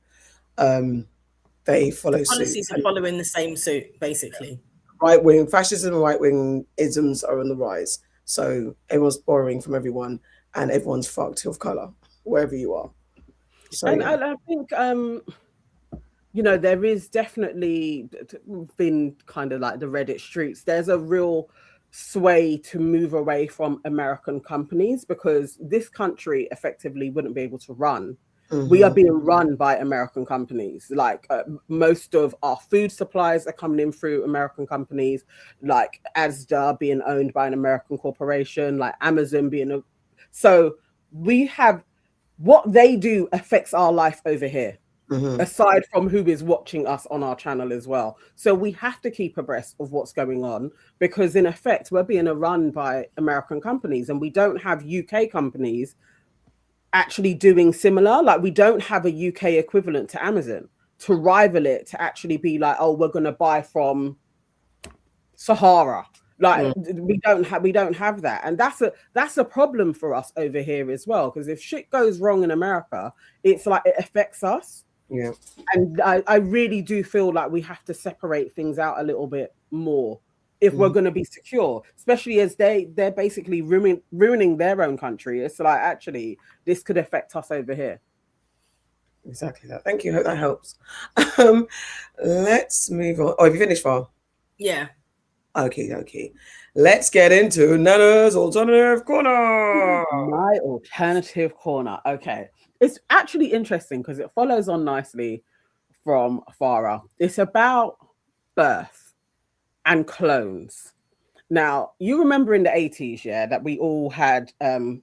They follow suit. Policies are following the same suit, basically. Right-wing fascism and right-wing isms are on the rise. So everyone's borrowing from everyone and everyone's fucked of colour, wherever you are. So, and I think, there is definitely been kind of like the Reddit streets. There's a real sway to move away from American companies, because this country effectively wouldn't be able to run. We are being run by American companies. Like most of our food supplies are coming in through American companies, like Asda being owned by an American corporation, like Amazon being so we have what they do affects our life over here. Aside from who is watching us on our channel as well. So we have to keep abreast of what's going on, because in effect, we're being run by American companies, and we don't have UK companies actually doing similar. Like we don't have a UK equivalent to Amazon to rival it, to actually be like, oh, we're going to buy from Sahara. Like we don't have that, and that's a problem for us over here as well, because if shit goes wrong in America, it's like it affects us. Yeah. And I really do feel like we have to separate things out a little bit more if we're going to be secure, especially as they're basically ruining their own country. It's like, actually, this could affect us over here. Exactly that. Thank you. Hope that helps. Let's move on. Oh, have you finished, Farrah? Yeah. Okay. Let's get into Nana's Alternative Corner. My alternative corner. Okay. It's actually interesting because it follows on nicely from Farrah. It's about birth and clones. Now, you remember in the 80s, yeah, that we all had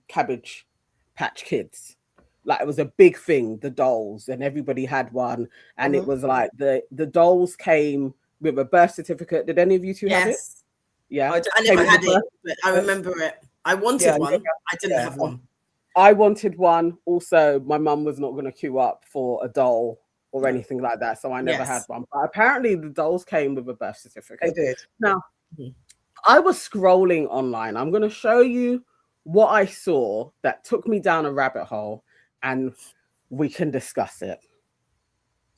Cabbage Patch Kids. Like it was a big thing, the dolls, and everybody had one. And it was like the dolls came with a birth certificate. Did any of you two have it? Yeah. I never had it, but I remember it. I wanted one. I didn't have one. I wanted one. Also, my mum was not going to queue up for a doll or anything like that, so I never had one. But apparently the dolls came with a birth certificate. They did. Now, I was scrolling online. I'm going to show you what I saw that took me down a rabbit hole, and we can discuss it.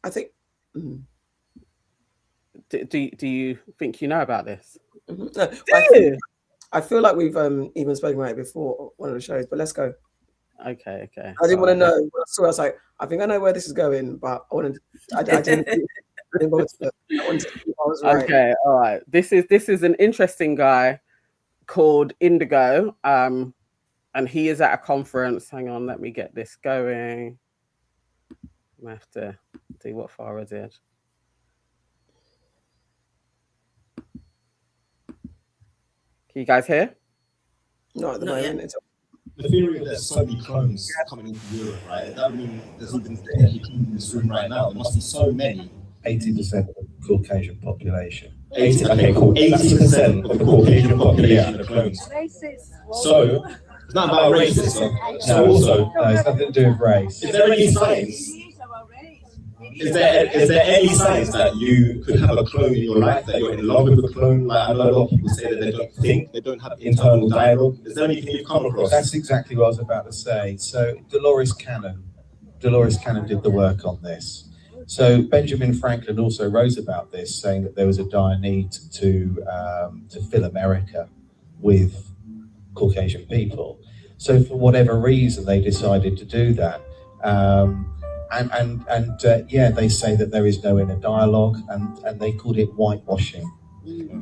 I think... Do you think you know about this? No, I feel like we've even spoken about it before on one of the shows, but let's go. Okay. I didn't want to know. So I was like, I think I know where this is going, but I wanted. I didn't want to. I wanted to see if I was right. Okay, all right. This is an interesting guy called Indigo, and he is at a conference. Hang on, let me get this going. I have to see what Farrah did. Can you guys hear? Not at the moment. The theory that there's so many clones coming into Europe, right? That would mean there's even any clones in this room right now. There must be so many. 80% of the Caucasian population. 80% of the Caucasian population are clones. So it's not about racism. So also, it's nothing to do with race. Is there any signs? Is there any signs that you could have a clone in your life, that you're in love with a clone? Like I know a lot of people say that they don't think, they don't have internal dialogue. Is there anything you've come across? That's exactly what I was about to say. So Dolores Cannon did the work on this. So Benjamin Franklin also wrote about this, saying that there was a dire need to fill America with Caucasian people. So for whatever reason, they decided to do that. They say that there is no inner dialogue, and they called it whitewashing.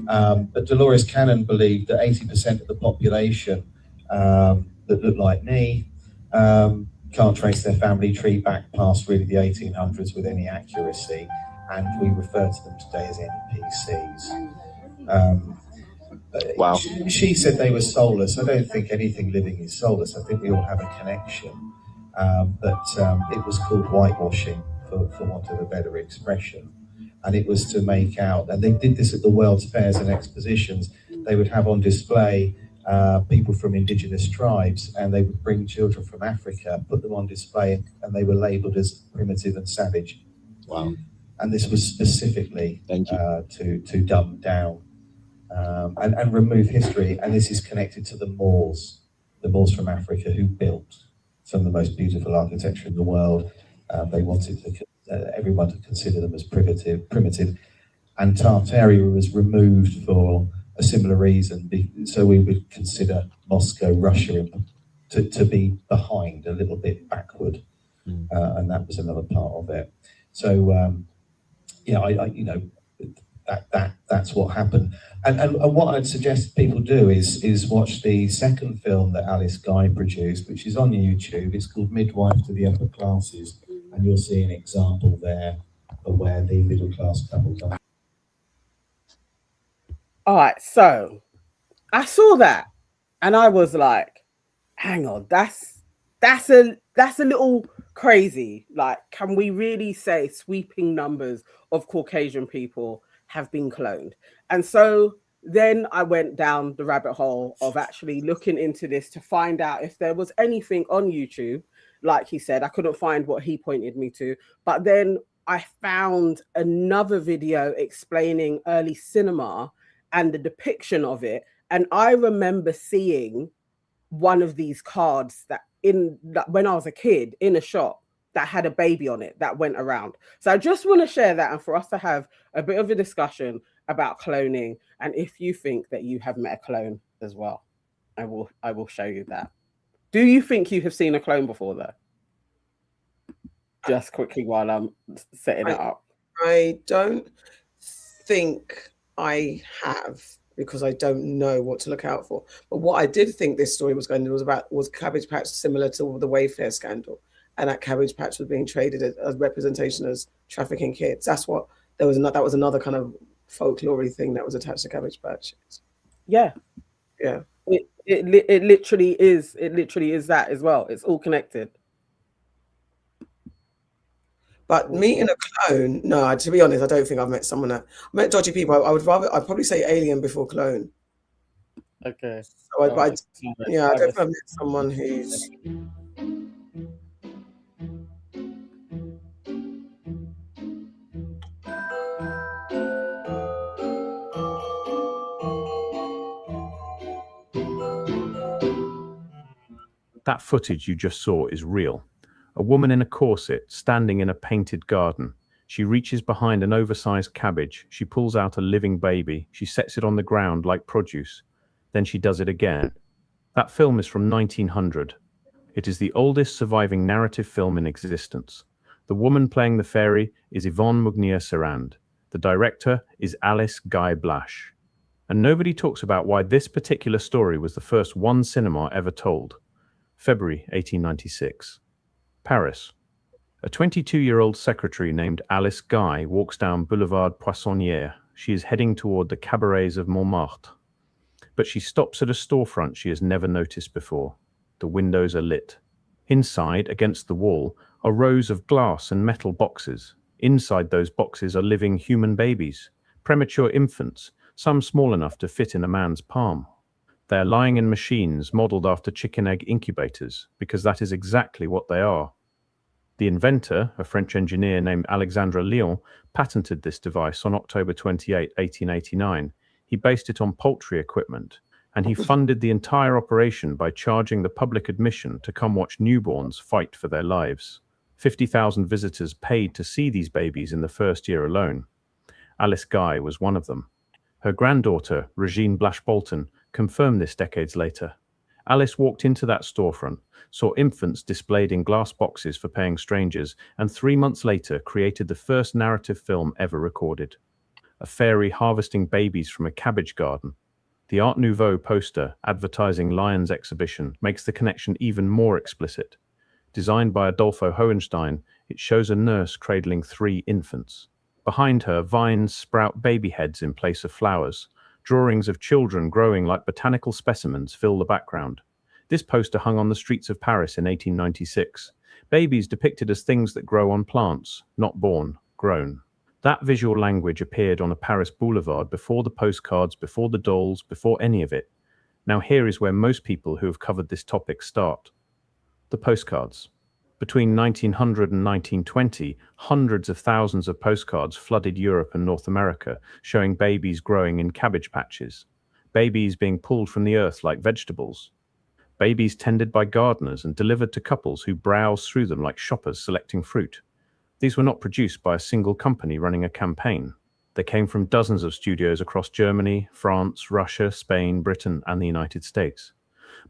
But Dolores Cannon believed that 80% of the population that look like me can't trace their family tree back past really the 1800s with any accuracy, and we refer to them today as NPCs. Wow. She said they were soulless. I don't think anything living is soulless. I think we all have a connection. But it was called whitewashing, for want of a better expression. And it was to make out, and they did this at the World's Fairs and Expositions, they would have on display people from indigenous tribes, and they would bring children from Africa, put them on display, and they were labelled as primitive and savage. Wow. And this was specifically to dumb down and remove history. And this is connected to the Moors from Africa, who built some of the most beautiful architecture in the world. They wanted everyone to consider them as primitive, and Tartaria was removed for a similar reason. So we would consider Moscow, Russia, to be behind, a little bit backward, and that was another part of it. So that's what happened. And what I'd suggest people do is watch the second film that Alice Guy produced, which is on YouTube. It's called Midwife to the Upper Classes, and you'll see an example there of where the middle class couple come. All right, so I saw that and I was like, hang on, that's a little crazy. Like, can we really say sweeping numbers of Caucasian people have been cloned? And so then I went down the rabbit hole of actually looking into this to find out if there was anything on YouTube. Like he said, I couldn't find what he pointed me to, but then I found another video explaining early cinema and the depiction of it. And I remember seeing one of these cards that when I was a kid in a shop that had a baby on it that went around. So I just want to share that, and for us to have a bit of a discussion about cloning, and if you think that you have met a clone as well, I will show you that. Do you think you have seen a clone before, though? Just quickly while I'm setting it up. I don't think I have, because I don't know what to look out for. But what I did think this story was going to was Cabbage Patch, similar to the Wayfair scandal, and that Cabbage Patch was being traded as representation as trafficking kids. That was another kind of folklore thing that was attached to Cabbage Patch. Yeah. It literally is. It literally is that as well. It's all connected. But meeting a clone, no, to be honest, I don't think I've met someone I met dodgy people. I'd probably say alien before clone. Okay. So I don't think I've met someone who's... That footage you just saw is real. A woman in a corset standing in a painted garden. She reaches behind an oversized cabbage. She pulls out a living baby. She sets it on the ground like produce. Then she does it again. That film is from 1900. It is the oldest surviving narrative film in existence. The woman playing the fairy is Yvonne Mugnier-Serand. The director is Alice Guy Blash. And nobody talks about why this particular story was the first one cinema ever told. February 1896. Paris. A 22-year-old secretary named Alice Guy walks down Boulevard Poissonnière. She is heading toward the cabarets of Montmartre. But she stops at a storefront she has never noticed before. The windows are lit. Inside, against the wall, are rows of glass and metal boxes. Inside those boxes are living human babies, premature infants, some small enough to fit in a man's palm. They are lying in machines modeled after chicken egg incubators, because that is exactly what they are. The inventor, a French engineer named Alexandre Lyon, patented this device on October 28, 1889. He based it on poultry equipment, and he funded the entire operation by charging the public admission to come watch newborns fight for their lives. 50,000 visitors paid to see these babies in the first year alone. Alice Guy was one of them. Her granddaughter, Regine Blash-Bolton, confirmed this decades later. Alice walked into that storefront, saw infants displayed in glass boxes for paying strangers, and 3 months later created the first narrative film ever recorded. A fairy harvesting babies from a cabbage garden. The Art Nouveau poster advertising Lyon's exhibition makes the connection even more explicit. Designed by Adolfo Hohenstein, it shows a nurse cradling 3 infants. Behind her, vines sprout baby heads in place of flowers. Drawings of children growing like botanical specimens fill the background. This poster hung on the streets of Paris in 1896. Babies depicted as things that grow on plants, not born, grown. That visual language appeared on a Paris boulevard before the postcards, before the dolls, before any of it. Now here is where most people who have covered this topic start. The postcards. Between 1900 and 1920, hundreds of thousands of postcards flooded Europe and North America, showing babies growing in cabbage patches, babies being pulled from the earth like vegetables, babies tended by gardeners and delivered to couples who browse through them like shoppers selecting fruit. These were not produced by a single company running a campaign. They came from dozens of studios across Germany, France, Russia, Spain, Britain, and the United States.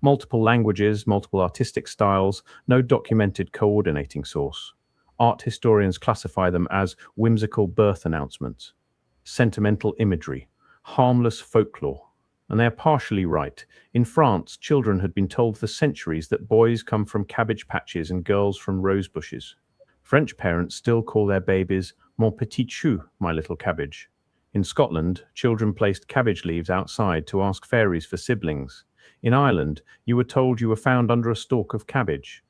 Multiple languages, multiple artistic styles, no documented coordinating source. Art historians classify them as whimsical birth announcements. sentimental imagery, harmless folklore. And they are partially right. In France, children had been told for centuries that boys come from cabbage patches and girls from rose bushes. French parents still call their babies mon petit chou, my little cabbage. In Scotland, children placed cabbage leaves outside to ask fairies for siblings. In Ireland, you were told you were found under a stalk of cabbage.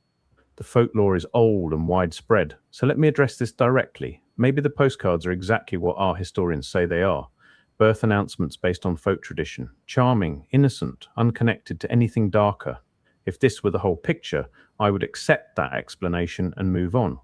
The folklore is old and widespread, so let me address this directly. Maybe the postcards are exactly what our historians say they are. Birth announcements based on folk tradition, charming, innocent, unconnected to anything darker. If this were the whole picture, I would accept that explanation and move on.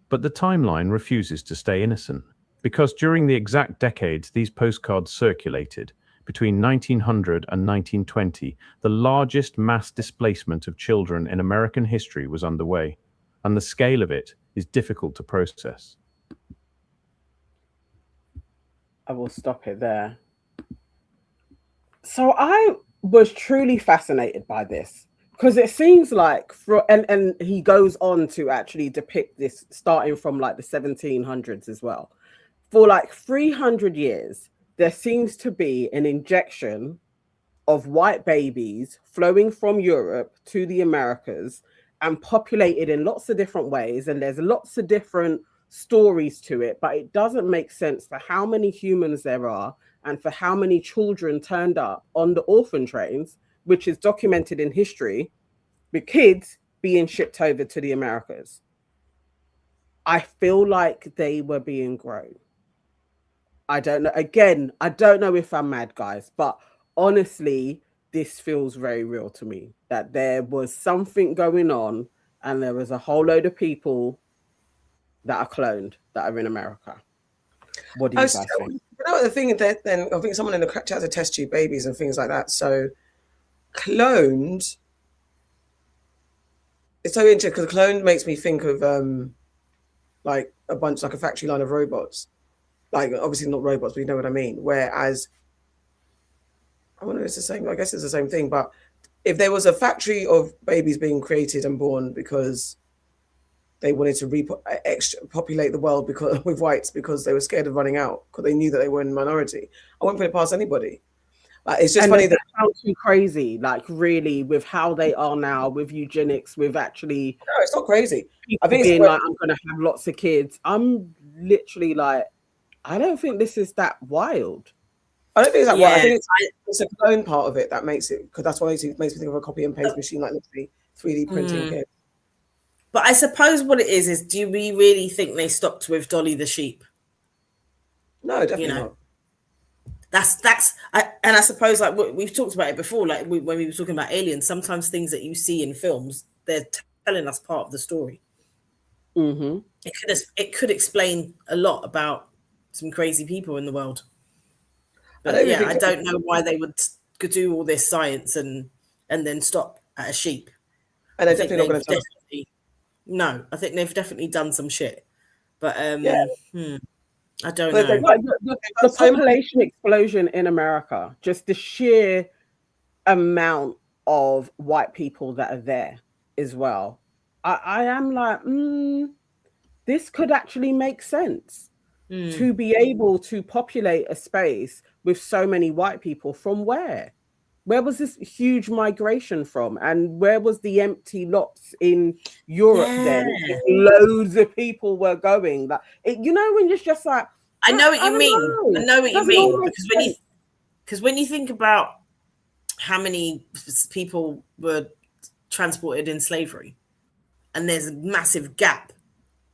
But the timeline refuses to stay innocent, because during the exact decades these postcards circulated, between 1900 and 1920, the largest mass displacement of children in American history was underway, and the scale of it is difficult to process. I will stop it there. So I was truly fascinated by this, because it seems like, and he goes on to actually depict this starting from like the 1700s as well. For like 300 years, there seems to be an injection of white babies flowing from Europe to the Americas and populated in lots of different ways. And there's lots of different stories to it, but it doesn't make sense for how many humans there are and for how many children turned up on the orphan trains, which is documented in history, with kids being shipped over to the Americas. I feel like they were being grown. I don't know. Again, I don't know if I'm mad, guys, but honestly, this feels very real to me, that there was something going on and there was a whole load of people that are cloned that are in America. What do you guys think? You know, the thing that then I think someone in the chat has a test tube babies and things like that. So cloned, it's so interesting because cloned makes me think of like a bunch, like a factory line of robots. Like obviously not robots, but you know what I mean. Whereas I wonder if it's the same. I guess it's the same thing. But if there was a factory of babies being created and born because they wanted to populate the world with whites because they were scared of running out because they knew that they were in minority, I wouldn't put it past anybody. It's just funny that sounds too crazy. Like really, with how they are now, with eugenics, with actually no, it's not crazy. I think being like, I'm going to have lots of kids. I'm literally like, I don't think this is that wild. I don't think it's that wild. I think it's a clone part of it that makes it, because that's why it makes me think of a copy and paste machine, like literally 3D printing kids. But I suppose what it is do we really think they stopped with Dolly the sheep? No, definitely not. And I suppose like we've talked about it before, like when we were talking about aliens, sometimes things that you see in films, they're telling us part of the story. Mm-hmm. It could explain a lot about some crazy people in the world. But I don't know why they would do all this science and then stop at a sheep. And they're definitely not going to no, I think they've definitely done some shit. But I don't know. The population explosion in America, just the sheer amount of white people that are there as well. I am like, this could actually make sense. To be able to populate a space with so many white people. From where? Where was this huge migration from? And where was the empty lots in Europe then? Loads of people were going. Like, you know, when you're just like, I know what you mean. I know what you mean. Because when you think about how many people were transported in slavery, and there's a massive gap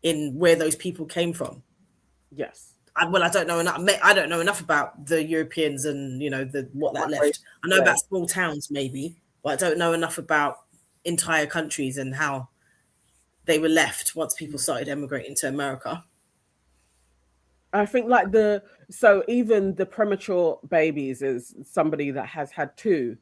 in where those people came from. Yes. I don't know enough. I don't know enough about the Europeans and what that left. I know about small towns maybe, but I don't know enough about entire countries and how they were left once people started emigrating to America. I think like even the premature babies, as somebody that has had two,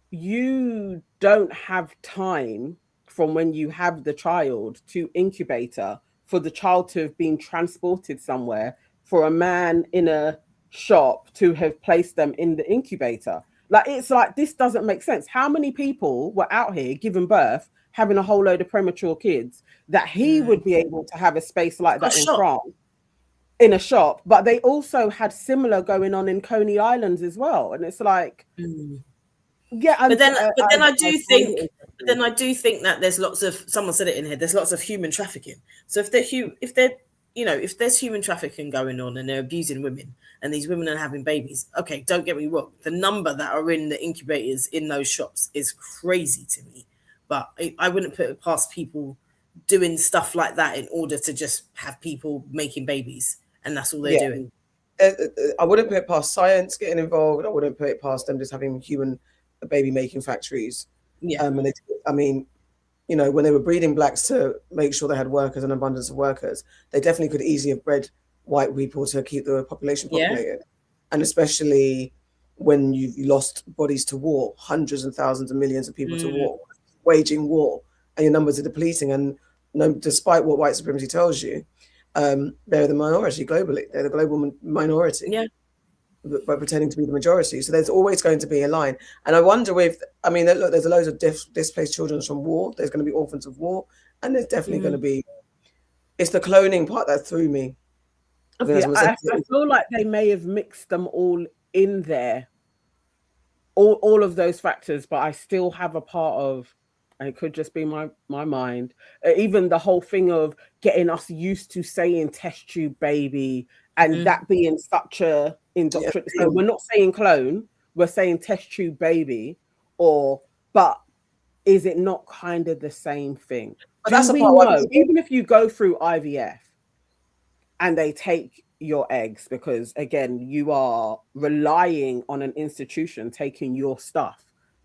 you don't have time from when you have the child to incubator for the child to have been transported somewhere, for a man in a shop to have placed them in the incubator. Like, it's like, this doesn't make sense. How many people were out here giving birth, having a whole load of premature kids, that he would be able to have a space like that in France? in a shop, but they also had similar going on in Coney Islands as well. And it's like, yeah, but then I do think that there's lots of, someone said it in here, there's lots of human trafficking. So if there's human trafficking going on and they're abusing women and these women are having babies, okay, don't get me wrong, the number that are in the incubators in those shops is crazy to me. But I wouldn't put it past people doing stuff like that in order to just have people making babies, and that's all they're doing. I wouldn't put it past science getting involved. I wouldn't put it past them just having human baby making factories. Yeah. I mean, you know, when they were breeding blacks to make sure they had workers, an abundance of workers, they definitely could easily have bred white people to keep the population populated. And especially when you've lost bodies to war, hundreds and thousands of millions of people to war, waging war, and your numbers are depleting. And despite what white supremacy tells you, they're the minority globally. They're the global minority, by pretending to be the majority. So there's always going to be a line. And I wonder if, I mean, look, there's a loads of displaced children from war. There's going to be orphans of war, and there's definitely going to be. It's the cloning part that threw me. I feel like they may have mixed them all in there, all of those factors, but I still have a part of, and it could just be my mind, even the whole thing of getting us used to saying test tube baby, and that being such a indoctrination. So we're not saying clone, we're saying test tube baby, but is it not kind of the same thing? But that's the part. Even if you go through IVF and they take your eggs, because again, you are relying on an institution taking your stuff,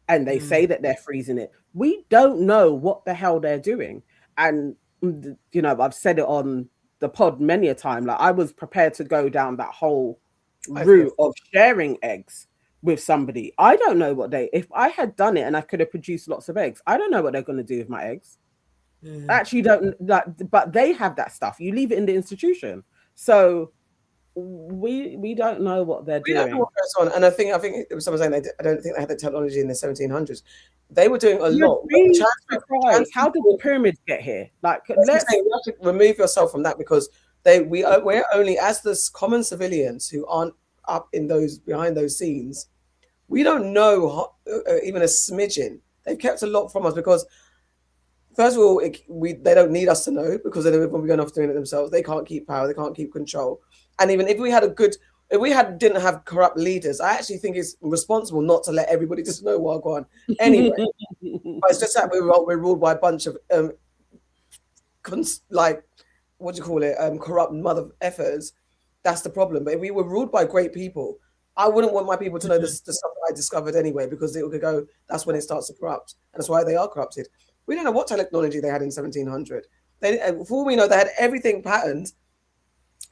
and they say that they're freezing it. We don't know what the hell they're doing. And, you know, I've said it on the pod many a time, like I was prepared to go down that whole route of sharing eggs with somebody. I don't know if I had done it and I could have produced lots of eggs, I don't know what they're going to do with my eggs. Actually don't, but they have that stuff. You leave it in the institution. So we don't know what they're doing. Don't know what goes on. And I think it was someone saying I don't think they had the technology in the 1700s. They were doing a lot. How did the pyramids get here? Like, you have to remove yourself from that, because we're only, as the common civilians who aren't up in those, behind those scenes, we don't know even a smidgen. They've kept a lot from us, because first of all, they don't need us to know, because they're going off doing it themselves. They can't keep power. They can't keep control. And even if we had didn't have corrupt leaders, I actually think it's responsible not to let everybody just know what going on. Anyway, but it's just that we're ruled by a bunch of corrupt mother effers. That's the problem. But if we were ruled by great people, I wouldn't want my people to know the stuff that I discovered anyway, because it could go. That's when it starts to corrupt, and that's why they are corrupted. We don't know what technology they had in 1700. Before we know, they had everything patterned.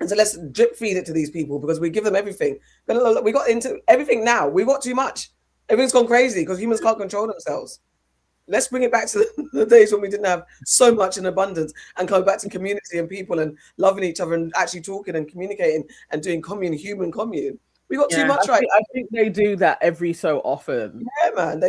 And so let's drip feed it to these people, because we give them everything. We got into everything now. We got too much. Everything's gone crazy because humans can't control themselves. Let's bring it back to the days when we didn't have so much in abundance, and come back to community and people and loving each other and actually talking and communicating and doing human commune. We got too much, right? I think they do that every so often. Yeah, man.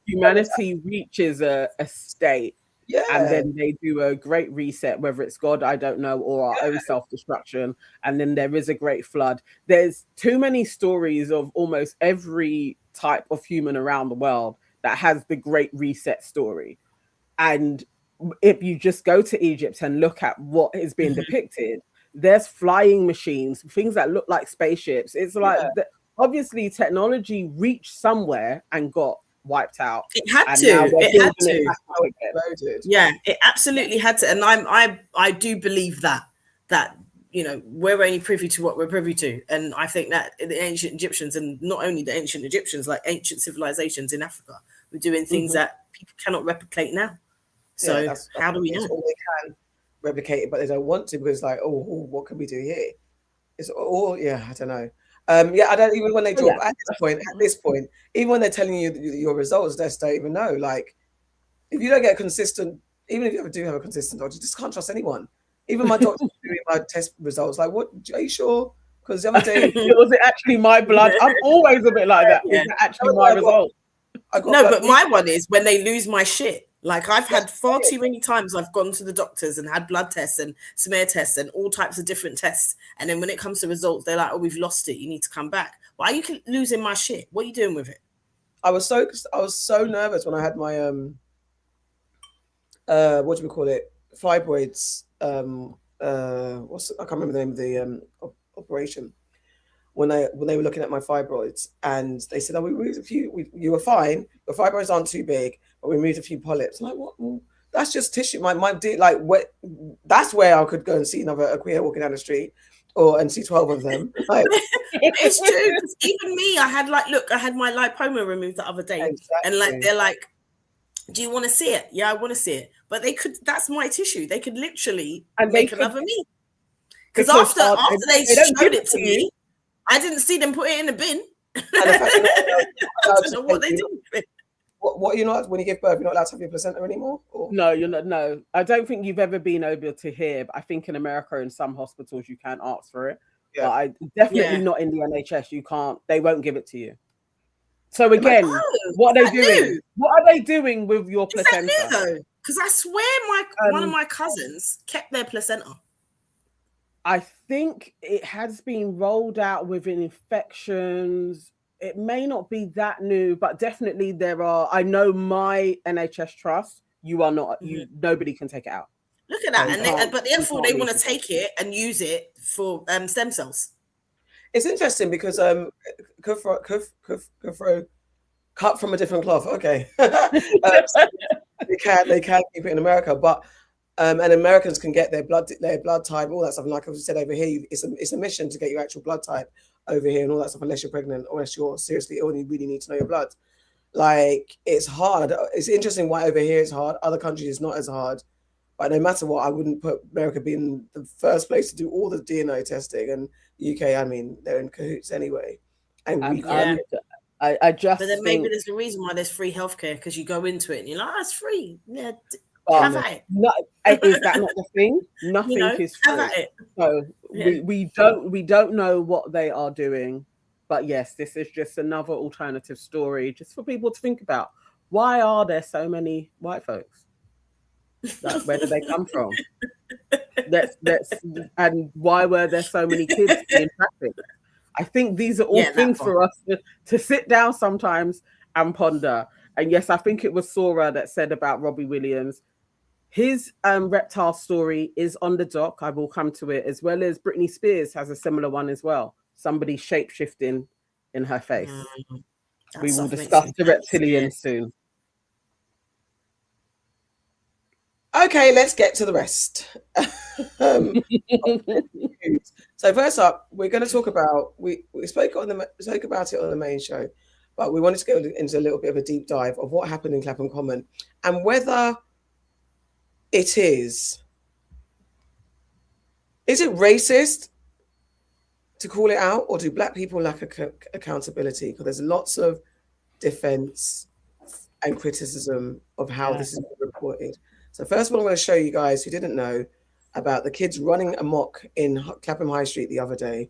Humanity reaches a state. Yeah. And then they do a great reset, whether it's God, I don't know, or our own self-destruction. And then there is a great flood. There's too many stories of almost every type of human around the world that has the great reset story. And if you just go to Egypt and look at what is being depicted, there's flying machines, things that look like spaceships. It's like, obviously technology reached somewhere and got wiped out. It had to. Yeah, it absolutely had to. And I do believe that you know, we're only privy to what we're privy to. And I think that the ancient Egyptians, and not only the ancient Egyptians, like ancient civilizations in Africa, were doing things that people cannot replicate now. So how do we know? They can replicate it, but they don't want to, because like, what can we do here? It's all, I don't know. I don't even, when they drop at this point, even when they're telling you your results, they don't even know. Like, if you don't get consistent, even if you do have a consistent doctor, you just can't trust anyone. Even my doctor doing my test results, like, what? Are you sure? Because the other day, was it actually my blood? I'm always a bit like that. Is it actually my result? But my one is when they lose my shit. Like I've had far too many times I've gone to the doctors and had blood tests and smear tests and all types of different tests. And then when it comes to results, they're like, oh, we've lost it. You need to come back. Why are you losing my shit? What are you doing with it? I was so nervous when I had my what do we call it? Fibroids. I can't remember the name of the operation. When they were looking at my fibroids, and they said, "Oh, we moved a few. You were fine. Your fibroids aren't too big, but we moved a few polyps." I'm like, what? Well, that's just tissue. That's where I could go and see a queer walking down the street, and see 12 of them. Like, it's true. Even me, I had my lipoma removed the other day, and they're like, "Do you want to see it?" Yeah, I want to see it. But they could. That's my tissue. They could literally make another me. Because after they showed it to me, I didn't see them put it in a bin. I don't know what they did with it. What you're not, when you give birth, you're not allowed to have your placenta anymore? Or? No, you're not. No, I don't think you've ever been able to hear, but I think in America, in some hospitals, you can ask for it. Yeah. But I definitely not in the NHS. You can't. They won't give it to you. So again, what are they doing? New? What are they doing with your placenta? Is that new though? Because I swear one of my cousins kept their placenta. I think it has been rolled out within infections. It may not be that new, but definitely there are. I know my NHS trust. You are not. Nobody can take it out. Look at that, but therefore they want to take it and use it for stem cells. It's interesting because Kufro cut from a different cloth. Okay, they can keep it in America, but. And Americans can get their blood type, all that stuff. And like I said over here, it's a mission to get your actual blood type over here and all that stuff, unless you're pregnant or unless you're seriously ill and you really need to know your blood. Like, it's hard. It's interesting why over here it's hard. Other countries it's not as hard. But no matter what, I wouldn't put America being the first place to do all the DNA testing. And UK, I mean, they're in cahoots anyway. And I just But then maybe there's a reason why there's free healthcare, because you go into it and you're like, it's free. Yeah. Have at it. No, is that not the thing? Nothing is free. Have at it. So we don't know what they are doing, but yes, this is just another alternative story, just for people to think about. Why are there so many white folks? Like, where do they come from? And why were there so many kids being trafficked? I think these are all things for us to sit down sometimes and ponder. And yes, I think it was Sora that said about Robbie Williams. His reptile story is on the doc. I will come to it, as well as Britney Spears has a similar one as well. Somebody shape-shifting in her face. We will discuss the reptilian soon. Okay, let's get to the rest. So first up, we're going to talk about, we spoke about it on the main show, but we wanted to go into a little bit of a deep dive of what happened in Clapham Common and whether it is it racist to call it out, or do Black people lack accountability? Because there's lots of defense and criticism of how this is reported. So first of all, I'm going to show you guys who didn't know about the kids running amok in Clapham High Street the other day.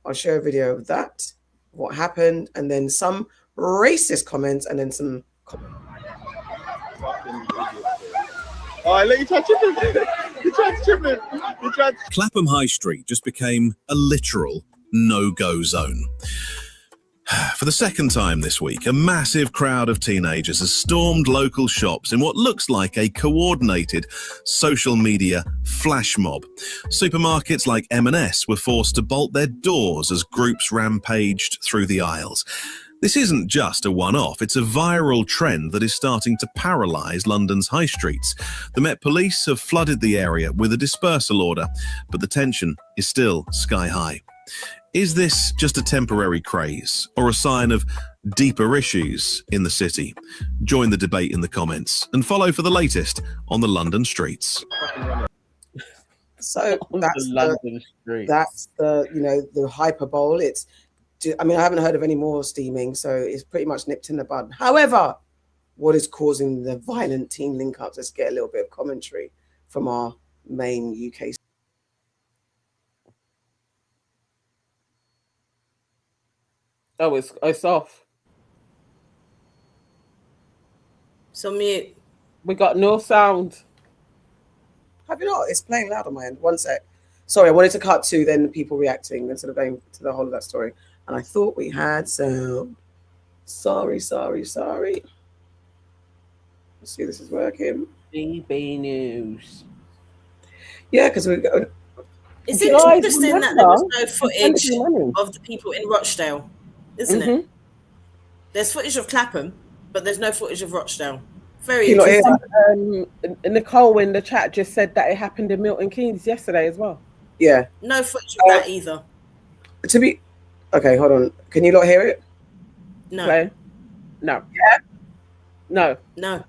I'll share a video of that, what happened, and then some racist comments, and then some comments. Oh, I let you touch it. You tried to chip it. Clapham High Street just became a literal no-go zone. For the second time this week, a massive crowd of teenagers has stormed local shops in what looks like a coordinated social media flash mob. Supermarkets like M&S were forced to bolt their doors as groups rampaged through the aisles. This isn't just a one-off, it's a viral trend that is starting to paralyse London's high streets. The Met Police have flooded the area with a dispersal order, but the tension is still sky high. Is this just a temporary craze or a sign of deeper issues in the city? Join the debate in the comments and follow for the latest on the London streets. So that's the hyperbole. I haven't heard of any more steaming, so it's pretty much nipped in the bud. However, what is causing the violent teen link-ups? Let's get a little bit of commentary from our main UK. Oh, it's off. So mute. We got no sound. Have you not? It's playing loud on my end. One sec. Sorry, I wanted to cut to then the people reacting instead of going to the whole of that story. And I thought we had sound. Sorry. Let's see if this is working. BB News. Yeah, because we got. Is it interesting that there was no footage of the people in Rochdale, isn't it? There's footage of Clapham, but there's no footage of Rochdale. Very interesting. Nicole in the chat just said that it happened in Milton Keynes yesterday as well. Yeah. No footage of that either. Okay, hold on. Can you not hear it? No. Play? No. Yeah? No.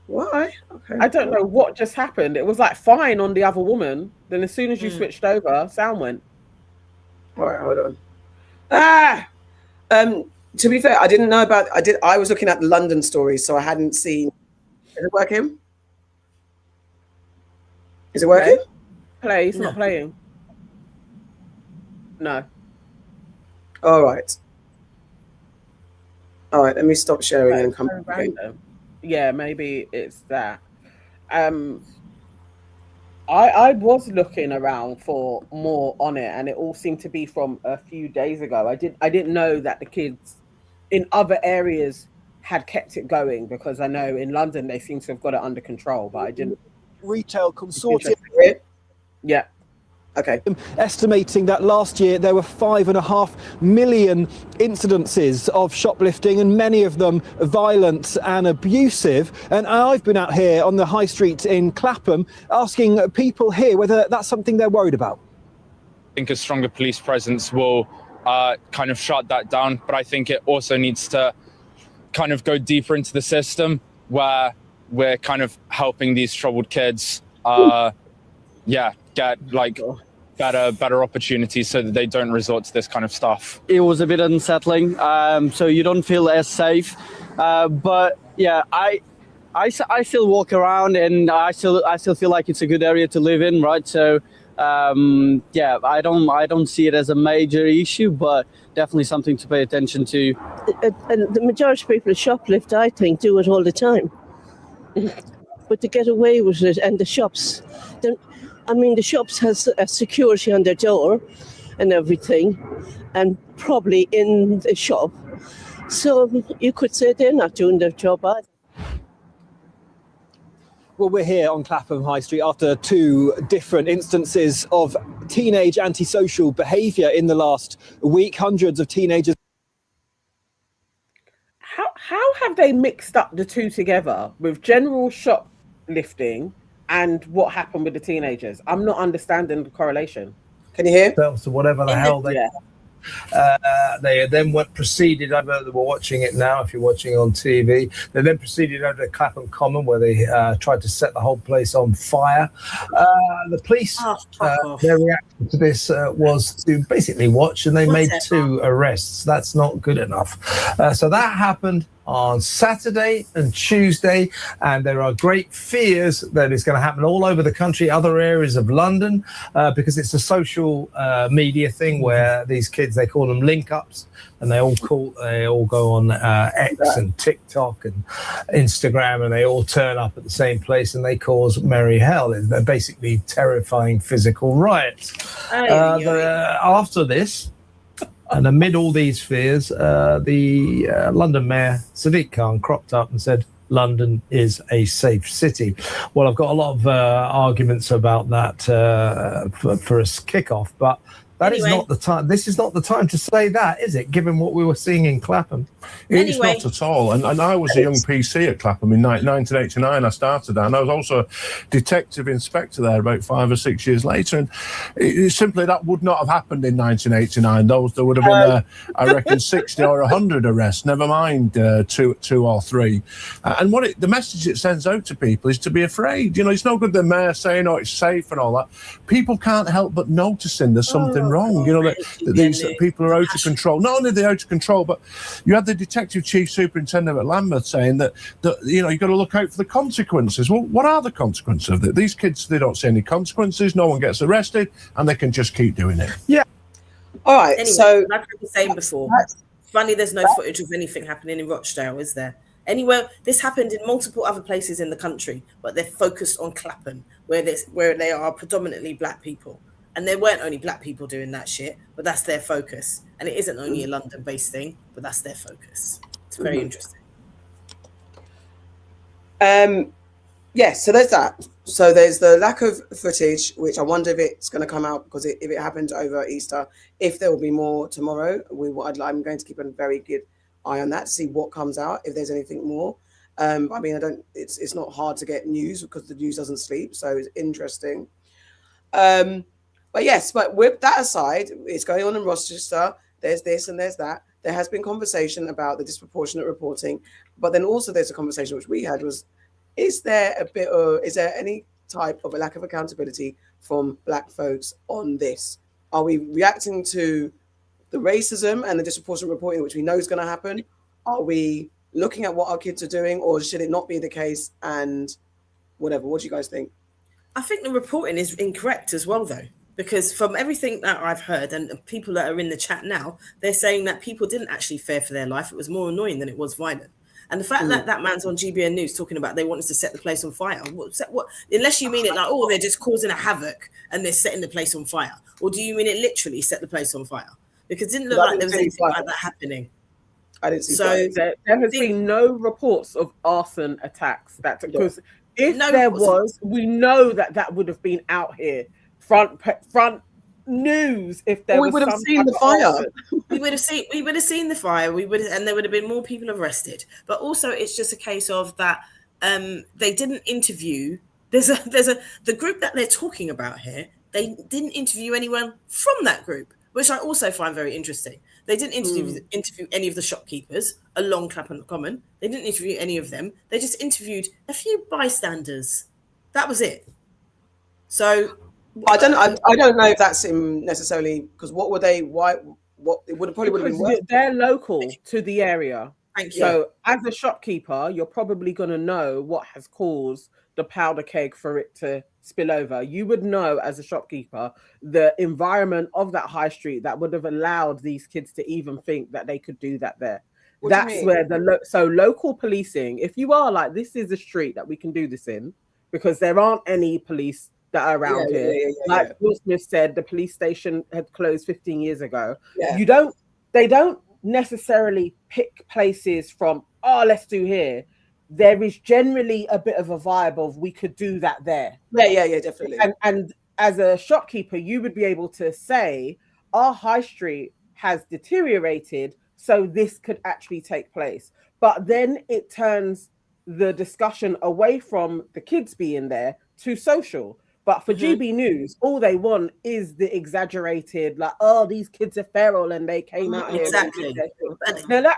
Why? Okay. I don't know what just happened. It was like fine on the other woman. Then as soon as you switched over, sound went. All right, hold on. To be fair, I didn't know about. I was looking at the London stories, so I hadn't seen. Is it working? Is it working? Play. It's not playing. No. All right. Let me stop sharing and come back again. Yeah, maybe it's that. I was looking around for more on it, and it all seemed to be from a few days ago. I didn't know that the kids in other areas had kept it going, because I know in London they seem to have got it under control, but I didn't. Retail consortium. Yeah. Okay. Estimating that last year there were 5.5 million incidences of shoplifting, and many of them violent and abusive. And I've been out here on the high street in Clapham asking people here whether that's something they're worried about. I think a stronger police presence will kind of shut that down, but I think it also needs to kind of go deeper into the system, where we're kind of helping these troubled kids get like better opportunities so that they don't resort to this kind of stuff. It was a bit unsettling, so you don't feel as safe, but yeah, I still walk around, and I still feel like it's a good area to live in, right? So yeah, I don't see it as a major issue, but definitely something to pay attention to. And the majority of people who shoplift, I think, do it all the time. But to get away with it, and the shops, the shops has a security on their door and everything, and probably in the shop. So you could say they're not doing their job either. Well, we're here on Clapham High Street after 2 different instances of teenage antisocial behaviour in the last week. Hundreds of teenagers. How have they mixed up the two together with general shoplifting and what happened with the teenagers? I'm not understanding the correlation. Can you hear? So whatever the hell they... Yeah. They then proceeded over. We're watching it now. If you're watching on TV, they then proceeded over to Clapham Common, where they tried to set the whole place on fire. The police, their reaction to this was to basically watch, and they made 2 arrests. That's not good enough. So that happened on Saturday and Tuesday, and there are great fears that it's going to happen all over the country, other areas of London, because it's a social media thing where these kids, they call them linkups, and they all go on X and TikTok and Instagram, and they all turn up at the same place, and they cause merry hell. They're basically terrifying physical riots. After this, and amid all these fears, the London Mayor, Sadiq Khan, cropped up and said, London is a safe city. Well, I've got a lot of arguments about that for a kickoff, but that is not the time. This is not the time to say that, is it? Given what we were seeing in Clapham. It's not at all. And I was a young PC at Clapham in 1989. I started there, and I was also a detective inspector there about 5 or 6 years later. And it simply, that would not have happened in 1989. There would have been, I reckon, 60 or 100 arrests. Never mind 2 or 3. And the message it sends out to people is to be afraid. You know, it's no good the mayor saying, "Oh, it's safe" and all that. People can't help but noticing there's something wrong. You know, that these people are out of control. Not only are they out of control, but you had the detective chief superintendent at Lambeth saying that you know, you've got to look out for the consequences. Well, what are the consequences of it? These kids, they don't see any consequences. No one gets arrested, and they can just keep doing it. Yeah. All right. Anyway, so, like I was saying before, funny, there's no footage of anything happening in Rochdale, is there? Anywhere, this happened in multiple other places in the country, but they're focused on Clapham, where they are predominantly black people. And there weren't only black people doing that shit, but that's their focus. And it isn't only a London-based thing, but that's their focus. It's very interesting. Yes, so there's that. So there's the lack of footage, which I wonder if it's going to come out, because if it happened over Easter, if there will be more tomorrow. I'm going to keep a very good eye on that to see what comes out, if there's anything more. I mean, it's not hard to get news because the news doesn't sleep, so it's interesting. But yes, but with that aside, it's going on in Rochester. There's this and there's that. There has been conversation about the disproportionate reporting, but then also there's a conversation which we had was, is there any type of a lack of accountability from black folks on this? Are we reacting to the racism and the disproportionate reporting, which we know is going to happen? Are we looking at what our kids are doing, or should it not be the case? And whatever, what do you guys think? I think the reporting is incorrect as well, though, because from everything that I've heard and people that are in the chat now, they're saying that people didn't actually fear for their life. It was more annoying than it was violent. And the fact that that man's on GBN News talking about they want us to set the place on fire, what? Unless you mean it like, oh, they're just causing a havoc and they're setting the place on fire, or do you mean it literally set the place on fire? Because it didn't look like there was anything like that happening. I didn't see. So there has been no reports of arson attacks. Because if there was, we know that would have been out here front news. If there was, we would have seen the fire. we would have seen the fire. And there would have been more people arrested. But also, it's just a case of that they didn't interview. The group that they're talking about here. They didn't interview anyone from that group, which I also find very interesting. They didn't interview any of the shopkeepers along Clapham Common. They didn't interview any of them. They just interviewed a few bystanders. That was it. So I don't know if that's necessarily, because what would they? Why? What it would have been worse. They're local to the area. Thank you. So as a shopkeeper, you're probably going to know what has caused the powder keg for it to spill over. You would know as a shopkeeper the environment of that high street that would have allowed these kids to even think that they could do that there. That's where local policing, if you are like, this is a street that we can do this in, because there aren't any police that are around here. Like Will Smith said, the police station had closed 15 years ago. They don't necessarily pick places from, let's do here. There is generally a bit of a vibe of we could do that there. Yeah, definitely. And as a shopkeeper, you would be able to say, our high street has deteriorated, so this could actually take place. But then it turns the discussion away from the kids being there to social. But for GB News, all they want is the exaggerated, like, these kids are feral and they came out here. Exactly. Now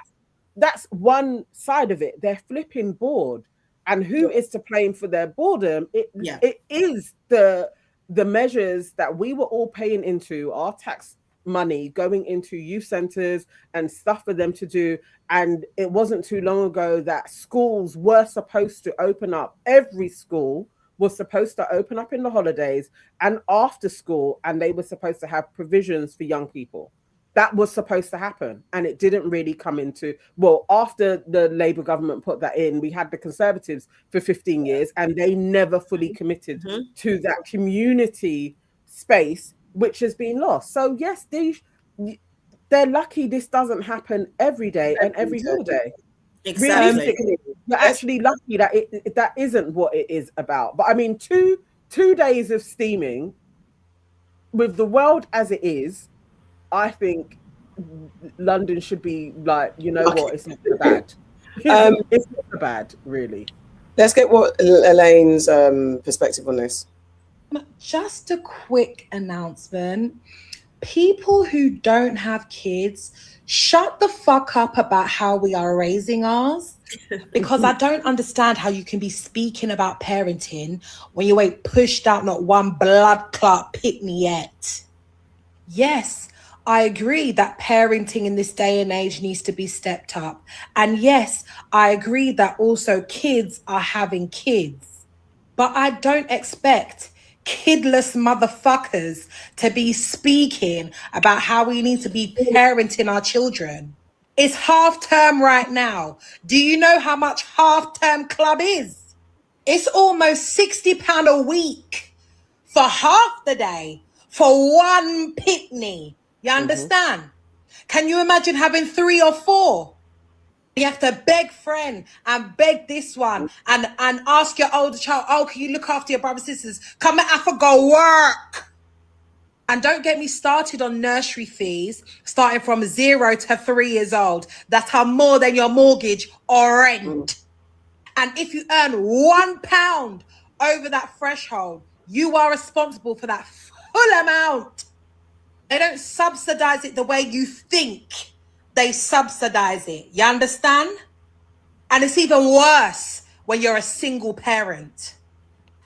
that's one side of it. They're flipping bored. And who is to blame for their boredom? It is the measures that we were all paying into, our tax money going into youth centers and stuff for them to do. And it wasn't too long ago that schools were supposed to open up. Every school was supposed to open up in the holidays and after school, and they were supposed to have provisions for young people. That was supposed to happen, and it didn't really come into, after the Labour government put that in, we had the Conservatives for 15 years, and they never fully committed to that community space, which has been lost. So yes, they're lucky this doesn't happen every day and every single day. Exactly. Realistically, you're actually lucky that that isn't what it is about. But I mean, two days of steaming with the world as it is, I think London should be like, you know what, it's not so bad. It's not so bad, really. Let's get what Elaine's perspective on this. Just a quick announcement. People who don't have kids, shut the fuck up about how we are raising ours, because I don't understand how you can be speaking about parenting when you ain't pushed out not one blood clot pick me yet. Yes, I agree that parenting in this day and age needs to be stepped up. And yes, I agree that also kids are having kids. But I don't expect kidless motherfuckers to be speaking about how we need to be parenting our children. It's half term right now. Do you know how much half term club is? It's almost £60 a week for half the day for one pitney. You understand? Can you imagine having 3 or 4? You have to beg friend and beg this one and ask your older child, oh, can you look after your brothers and sisters? Come and have to go work. And don't get me started on nursery fees, starting from 0 to 3 years old, that are more than your mortgage or rent. And if you earn £1 over that threshold, you are responsible for that full amount. They don't subsidize it the way you think they subsidize it. You understand? And it's even worse when you're a single parent.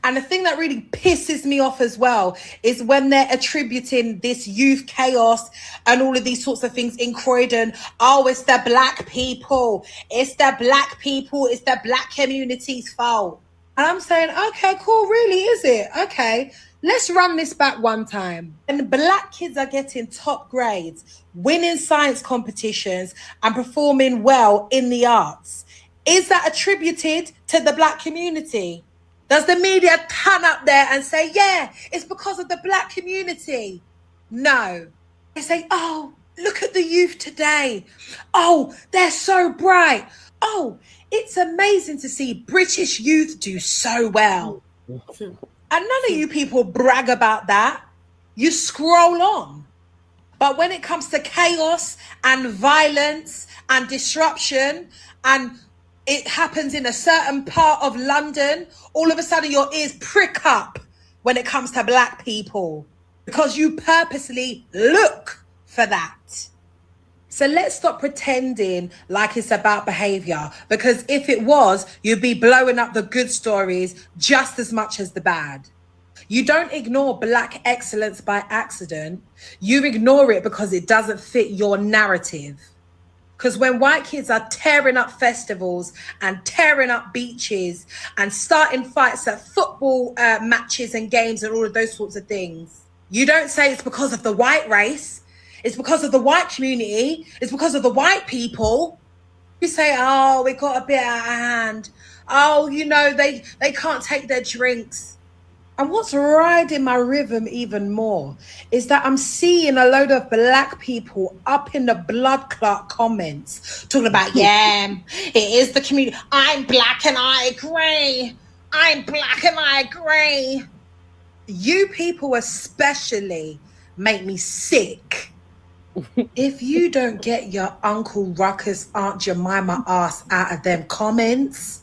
And the thing that really pisses me off as well is when they're attributing this youth chaos and all of these sorts of things in Croydon. Oh, it's the black people. It's the black people. It's the black community's fault. And I'm saying, okay, cool. Really, is it? Okay, let's run this back one time. And black kids are getting top grades, winning science competitions and performing well in the arts. Is that attributed to the black community? Does the media turn up there and say, yeah, it's because of the black community? No. They say, oh, look at the youth today. Oh, they're so bright. Oh, it's amazing to see British youth do so well. And none of you people brag about that. You scroll on. But when it comes to chaos and violence and disruption, and it happens in a certain part of London, all of a sudden your ears prick up when it comes to black people because you purposely look for that. So let's stop pretending like it's about behavior, because if it was, you'd be blowing up the good stories just as much as the bad. You don't ignore black excellence by accident. You ignore it because it doesn't fit your narrative. Because when white kids are tearing up festivals and tearing up beaches and starting fights at football matches and games and all of those sorts of things, you don't say it's because of the white race. It's because of the white community. It's because of the white people. You say, oh, we got a bit out of hand. Oh, you know, they can't take their drinks. And what's riding my rhythm even more is that I'm seeing a load of black people up in the blood clot comments talking about, yeah, it is the community. I'm black and I agree. I'm black and I agree. You people especially make me sick. If you don't get your Uncle Ruckus, Aunt Jemima ass out of them comments,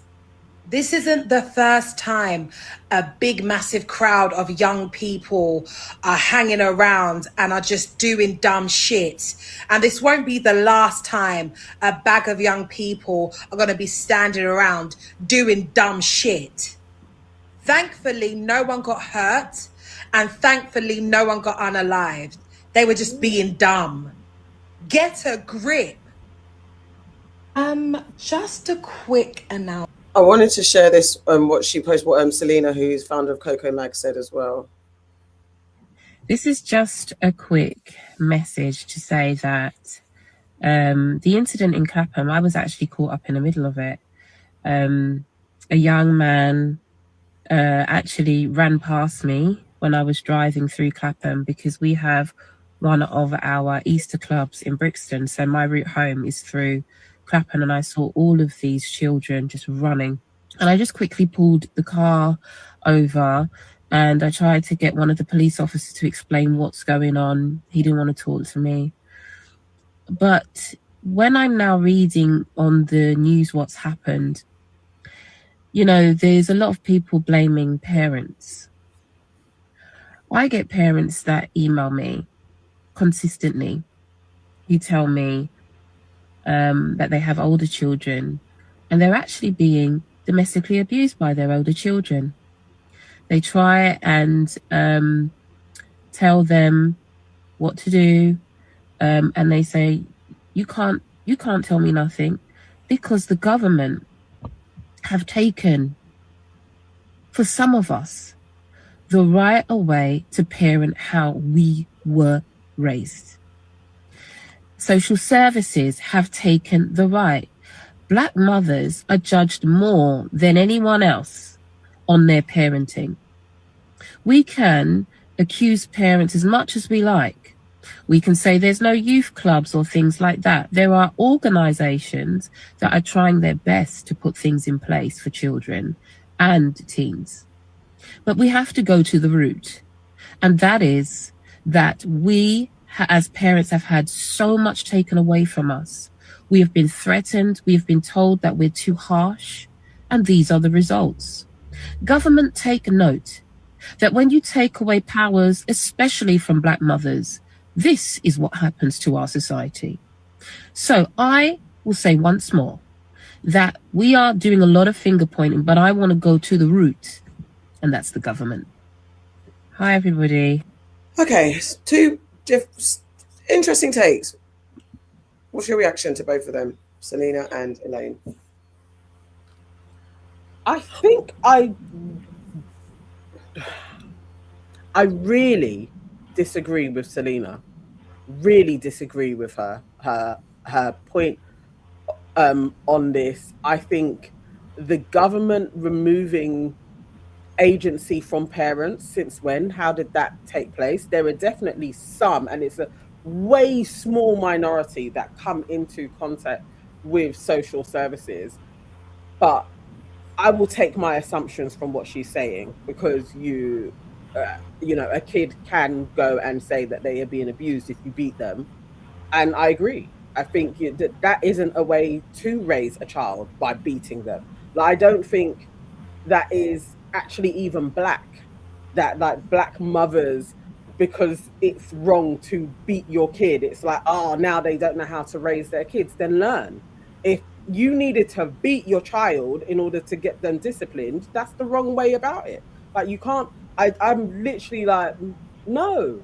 this isn't the first time a big, massive crowd of young people are hanging around and are just doing dumb shit. And this won't be the last time a bag of young people are going to be standing around doing dumb shit. Thankfully, no one got hurt. And thankfully, no one got unalived. They were just being dumb. Get a grip. Just a quick announcement. I wanted to share this, what she posted, what Selena, who's founder of Coco Mag, said as well. This is just a quick message to say that the incident in Clapham, I was actually caught up in the middle of it. A young man actually ran past me when I was driving through Clapham, because we have one of our Easter clubs in Brixton. So my route home is through Clapham, and I saw all of these children just running. And I just quickly pulled the car over and I tried to get one of the police officers to explain what's going on. He didn't want to talk to me. But when I'm now reading on the news what's happened, you know, there's a lot of people blaming parents. I get parents that email me consistently who tell me that they have older children and they're actually being domestically abused by their older children. They try and tell them what to do, and they say, you can't tell me nothing, because the government have taken, for some of us, the right away to parent how we were raised. Social services have taken the right. Black mothers are judged more than anyone else on their parenting. We can accuse parents as much as we like. We can say there's no youth clubs or things like that. There are organizations that are trying their best to put things in place for children and teens. But we have to go to the root. And that is that we, as parents, have had so much taken away from us. We have been threatened. We have been told that we're too harsh. And these are the results. Government, take note that when you take away powers, especially from Black mothers, this is what happens to our society. So I will say once more that we are doing a lot of finger pointing, but I want to go to the root, and that's the government. Hi, everybody. Okay, two interesting takes. What's your reaction to both of them, Selena and Elaine? I think I really disagree with Selena. Really disagree with her point on this. I think the government removing agency from parents, since when? How did that take place? There are definitely some, and it's a way small minority that come into contact with social services. But I will take my assumptions from what she's saying, because you know, a kid can go and say that they are being abused if you beat them. And I agree. I think that isn't a way to raise a child, by beating them. Like, I don't think that is actually even Black, that like Black mothers, because it's wrong to beat your kid, it's like, oh, now they don't know how to raise their kids. Then learn. If you needed to beat your child in order to get them disciplined, that's the wrong way about it. Like, you can't. I'm literally like, no.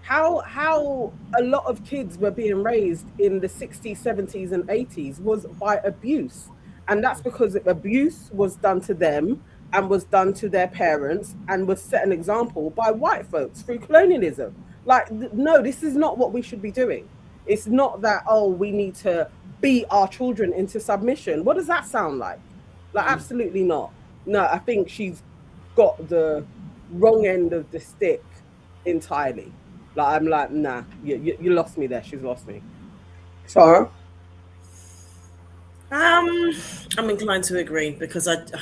How a lot of kids were being raised in the 60s, 70s, and 80s was by abuse. And that's because abuse was done to them and was done to their parents and was set an example by white folks through colonialism. Like, no, this is not what we should be doing. It's not that, oh, we need to beat our children into submission. What does that sound like? Like, absolutely not. No, I think she's got the wrong end of the stick entirely. Like, I'm like, nah, you lost me there. She's lost me. Farrah? I'm inclined to agree, because the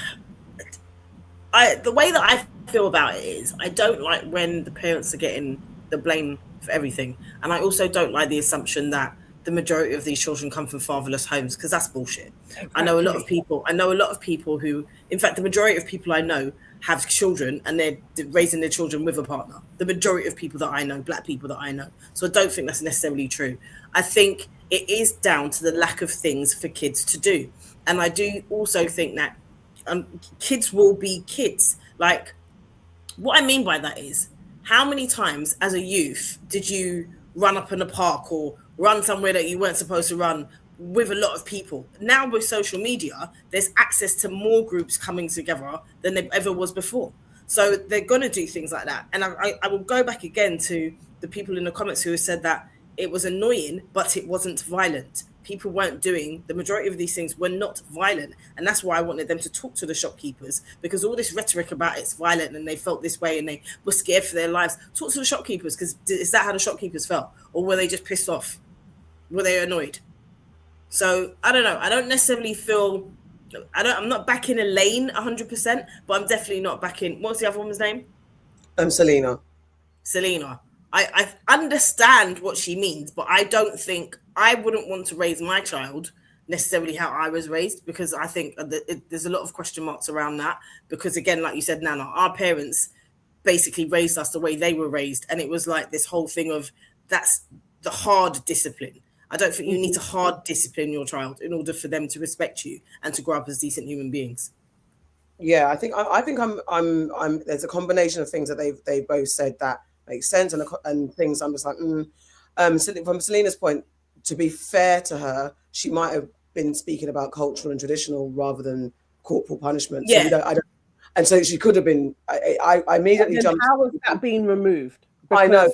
way that I feel about it is, I don't like when the parents are getting the blame for everything, and I also don't like the assumption that the majority of these children come from fatherless homes, because that's bullshit. Exactly. I know a lot of people who, in fact, the majority of people I know have children and they're raising their children with a partner. The majority of people that I know, Black people that I know. So I don't think that's necessarily true. I think it is down to the lack of things for kids to do. And I do also think that kids will be kids. Like, what I mean by that is, how many times as a youth did you run up in a park or run somewhere that you weren't supposed to run with a lot of people? Now with social media, there's access to more groups coming together than there ever was before. So they're going to do things like that. And I will go back again to the people in the comments who have said that it was annoying, but it wasn't violent. People weren't doing, the majority of these things were not violent. And that's why I wanted them to talk to the shopkeepers, because all this rhetoric about it's violent and they felt this way and they were scared for their lives. Talk to the shopkeepers, because is that how the shopkeepers felt? Or were they just pissed off? Were they annoyed? So I don't know. I don't necessarily feel, I'm not backing Elaine 100%, but I'm definitely not backing, what's the other woman's name? Selena. I understand what she means, but I don't think, I wouldn't want to raise my child necessarily how I was raised, because I think there's a lot of question marks around that. Because again, like you said, Nana, our parents basically raised us the way they were raised. And it was like this whole thing of, that's the hard discipline. I don't think you need to hard discipline your child in order for them to respect you and to grow up as decent human beings. Yeah, I think I'm there's a combination of things that they both said that makes sense, and things I'm just like, from Selena's point, to be fair to her, she might have been speaking about cultural and traditional rather than corporal punishment. Yeah. So and so she could have been. I immediately jumped. How was that being removed I know.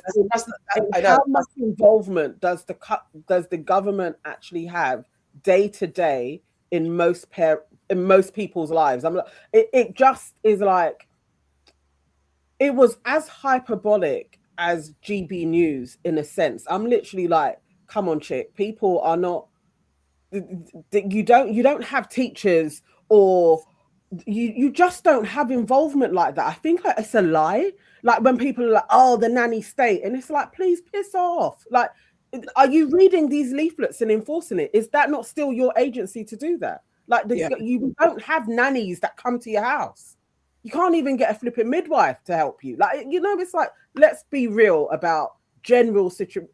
How much involvement does the government actually have day to day in most people's lives? It just is like, it was as hyperbolic as GB News in a sense. I'm literally like, come on, chick. People are not. You don't have teachers, or you just don't have involvement like that. I think like it's a lie. Like when people are like, oh, the nanny state, and it's like, please piss off. Like, are you reading these leaflets and enforcing it? Is that not still your agency to do that? Like, you don't have nannies that come to your house. You can't even get a flipping midwife to help you. Like, it's like, let's be real about general situation.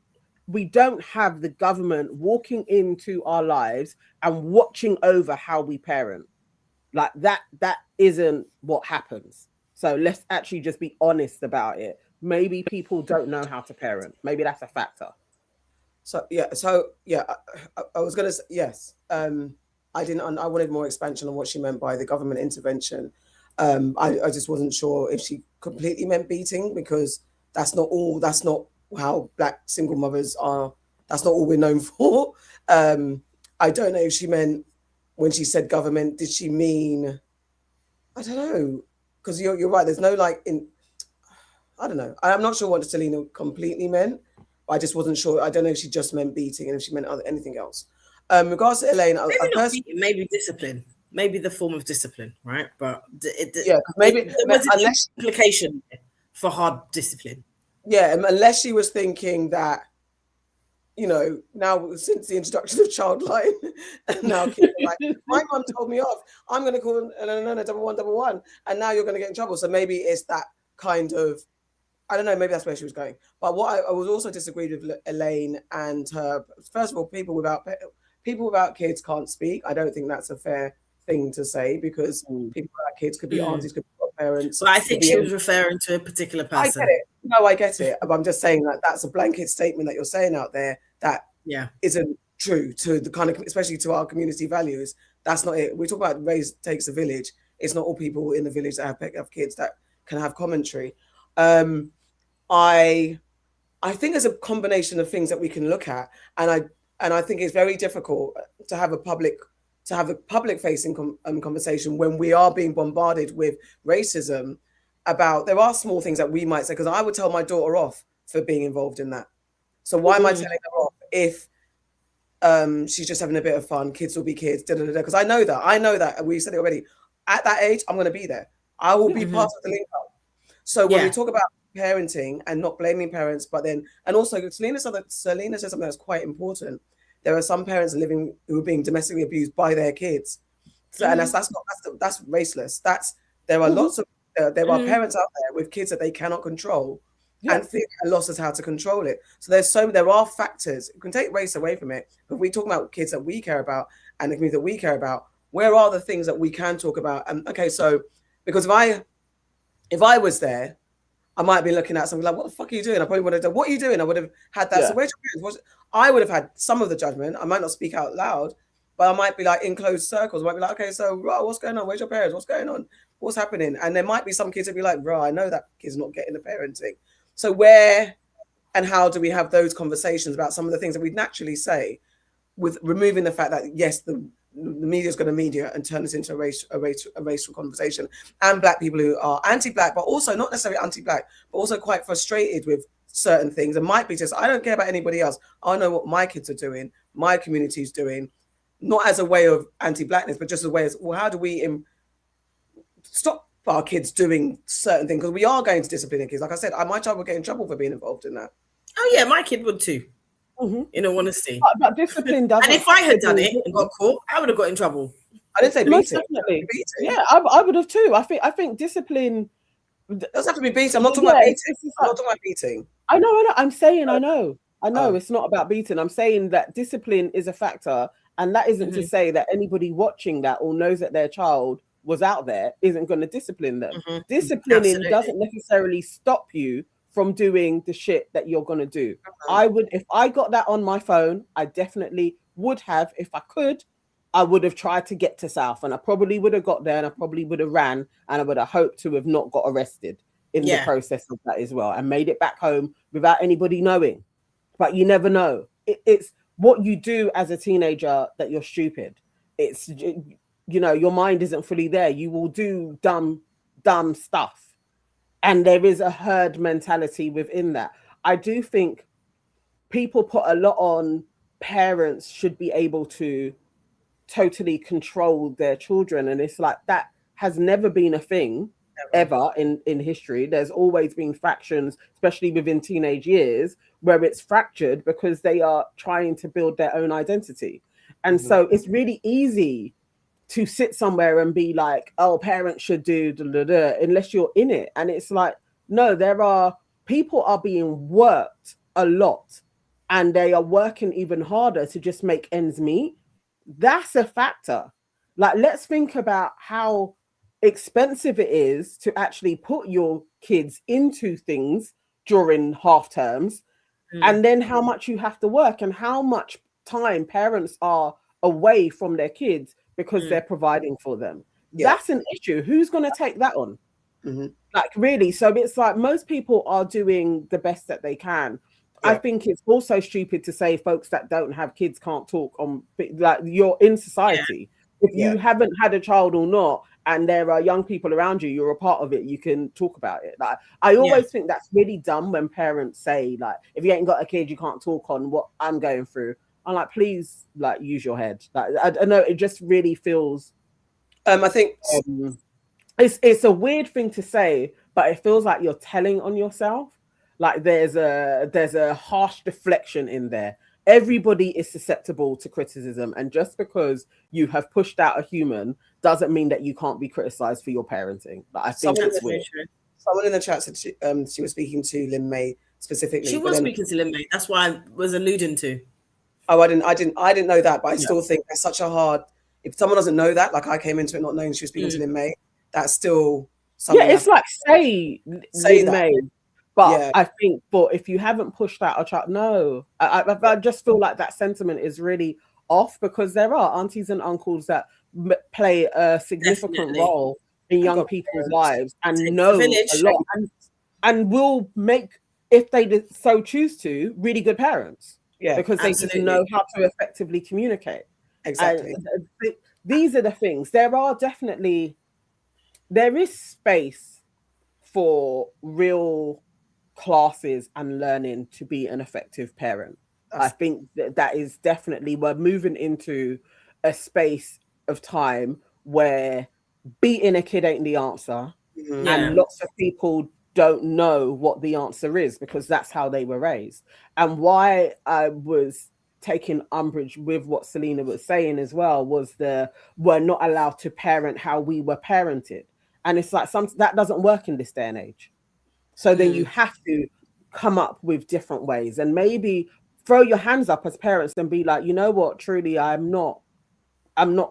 We don't have the government walking into our lives and watching over how we parent. Like that isn't what happens. So let's actually just be honest about it. Maybe people don't know how to parent. Maybe that's a factor. I was gonna say yes. I wanted more expansion on what she meant by the government intervention. I just wasn't sure if she completely meant beating, because that's not how Black single mothers are. That's not all we're known for. I don't know if she meant, when she said government, did she mean, I don't know, because you're right, there's no I don't know. I'm not sure what Selena completely meant, but I just wasn't sure. I don't know if she just meant beating and if she meant anything else. In regards to Elaine, maybe discipline, maybe the form of discipline, right? But maybe there was an implication for hard discipline. Yeah, unless she was thinking that, now since the introduction of Childline, and now kids are like, my mum told me off, I'm going to call 111, and now you're going to get in trouble. So maybe it's that kind of, I don't know, maybe that's where she was going. But what I was also disagreed with Elaine and her, first of all, people without kids can't speak. I don't think that's a fair thing to say, because people without kids could be aunties, could be parents. But I think she was referring to a particular person. I get it. No, I get it. But I'm just saying that that's a blanket statement that you're saying out there that isn't true to the kind of, especially to our community values. That's not it. We talk about raise takes a village. It's not all people in the village that have kids that can have commentary. I think there's a combination of things that we can look at, and I think it's very difficult to have a public facing conversation when we are being bombarded with racism. There are small things that we might say, because I would tell my daughter off for being involved in that. So why am I telling her off if she's just having a bit of fun? Kids will be kids, because I know that we said it already. At that age, I'm going to be there. I will be part of the link up. So when we talk about parenting and not blaming parents, but then, and also Selena said something that's quite important. There are some parents living who are being domestically abused by their kids, so, and that's raceless. There are lots of there are parents out there with kids that they cannot control, and think and lost as how to control it. So there are factors. You can take race away from it, but we talk about kids that we care about and the community that we care about. Where are the things that we can talk about? And okay, so because if I was there, I might be looking at something like, what the fuck are you doing? I probably would have done, what are you doing? I would have had that. So where's your parents? I would have had some of the judgment. I might not speak out loud, but I might be like in closed circles. I might be like, okay, so what's going on? Where's your parents? What's going on? What's happening? And there might be some kids that be like, I know that kid's not getting the parenting. So where and how do we have those conversations about some of the things that we naturally say, with removing the fact that, yes, the media is going to media and turn this into a racial conversation, and Black people who are anti-Black, but also not necessarily anti-Black, but also quite frustrated with certain things, and might be just, I don't care about anybody else. I know what my kids are doing, my community is doing, not as a way of anti-Blackness, but just as a way of, well, how do we stop our kids doing certain things? Because we are going to discipline kids. Like I said, my child would get in trouble for being involved in that. Oh yeah, my kid would too. In all honesty, but discipline doesn't. And if I had done it and got caught, I would have got in trouble. I didn't say beating. Yeah, I would have too. I think discipline doesn't have to be beating. I'm not talking about beating. I'm not talking about beating. I know. I'm saying I know. It's not about beating. I'm saying that discipline is a factor, and that isn't to say that anybody watching that or knows that their child was out there isn't going to discipline them. Disciplining doesn't necessarily stop you from doing the shit that you're going to do. I would, if I got that on my phone, I definitely would have, if I could, I would have tried to get to South, and I probably would have got there, and I probably would have ran, and I would have hoped to have not got arrested. in the process of that as well, and made it back home without anybody knowing. But you never know. It's what you do as a teenager that you're stupid. It's, you know, your mind isn't fully there. You will do dumb stuff. And there is a herd mentality within that. I do think people put a lot on parents should be able to totally control their children. And it's like, that has never been a thing ever in history. There's always been fractions, especially within teenage years, where it's fractured because they are trying to build their own identity. And so it's really easy to sit somewhere and be like, oh, parents should do unless you're in it. And it's like, no, people are being worked a lot, and they are working even harder to just make ends meet. That's a factor. Like, let's think about how expensive it is to actually put your kids into things during half terms, and then how much you have to work and how much time parents are away from their kids because they're providing for them. That's an issue. Who's going to take that on? Like, really? So it's like most people are doing the best that they can. I think it's also stupid to say folks that don't have kids can't talk on, like, you're in society. If you haven't had a child or not, and there are young people around you, you're a part of it, you can talk about it. Like, I always think that's really dumb when parents say, like, if you ain't got a kid, you can't talk on what I'm going through. I'm like, please, like, use your head. Like, I know it just really feels. I think it's a weird thing to say, but it feels like you're telling on yourself. Like, there's a harsh deflection in there. Everybody is susceptible to criticism, and just because you have pushed out a human doesn't mean that you can't be criticized for your parenting. But I think it's weird. Someone in the chat said she was speaking to Lin May specifically. She was speaking to Lin May. That's what I was alluding to. Oh, I didn't know that, but I still think that's such a hard. If someone doesn't know that, like I came into it not knowing she was speaking to Lin May, that's still something. Yeah, it's like say Lin May. But I think, if you haven't pushed out a child, no, I just feel like that sentiment is really off, because there are aunties and uncles that play a significant role in young people's lives and know a lot, and will make, if they so choose to, really good parents. Yeah, because they just know how to effectively communicate. Exactly. And these are the things. There is space for real classes and learning to be an effective parent. I think that is definitely, we're moving into a space of time where beating a kid ain't the answer, and lots of people don't know what the answer is because that's how they were raised. And why I was taking umbrage with what Selena was saying as well was we're not allowed to parent how we were parented, and it's like that doesn't work in this day and age. So then you have to come up with different ways, and maybe throw your hands up as parents and be like, you know what, truly, I'm not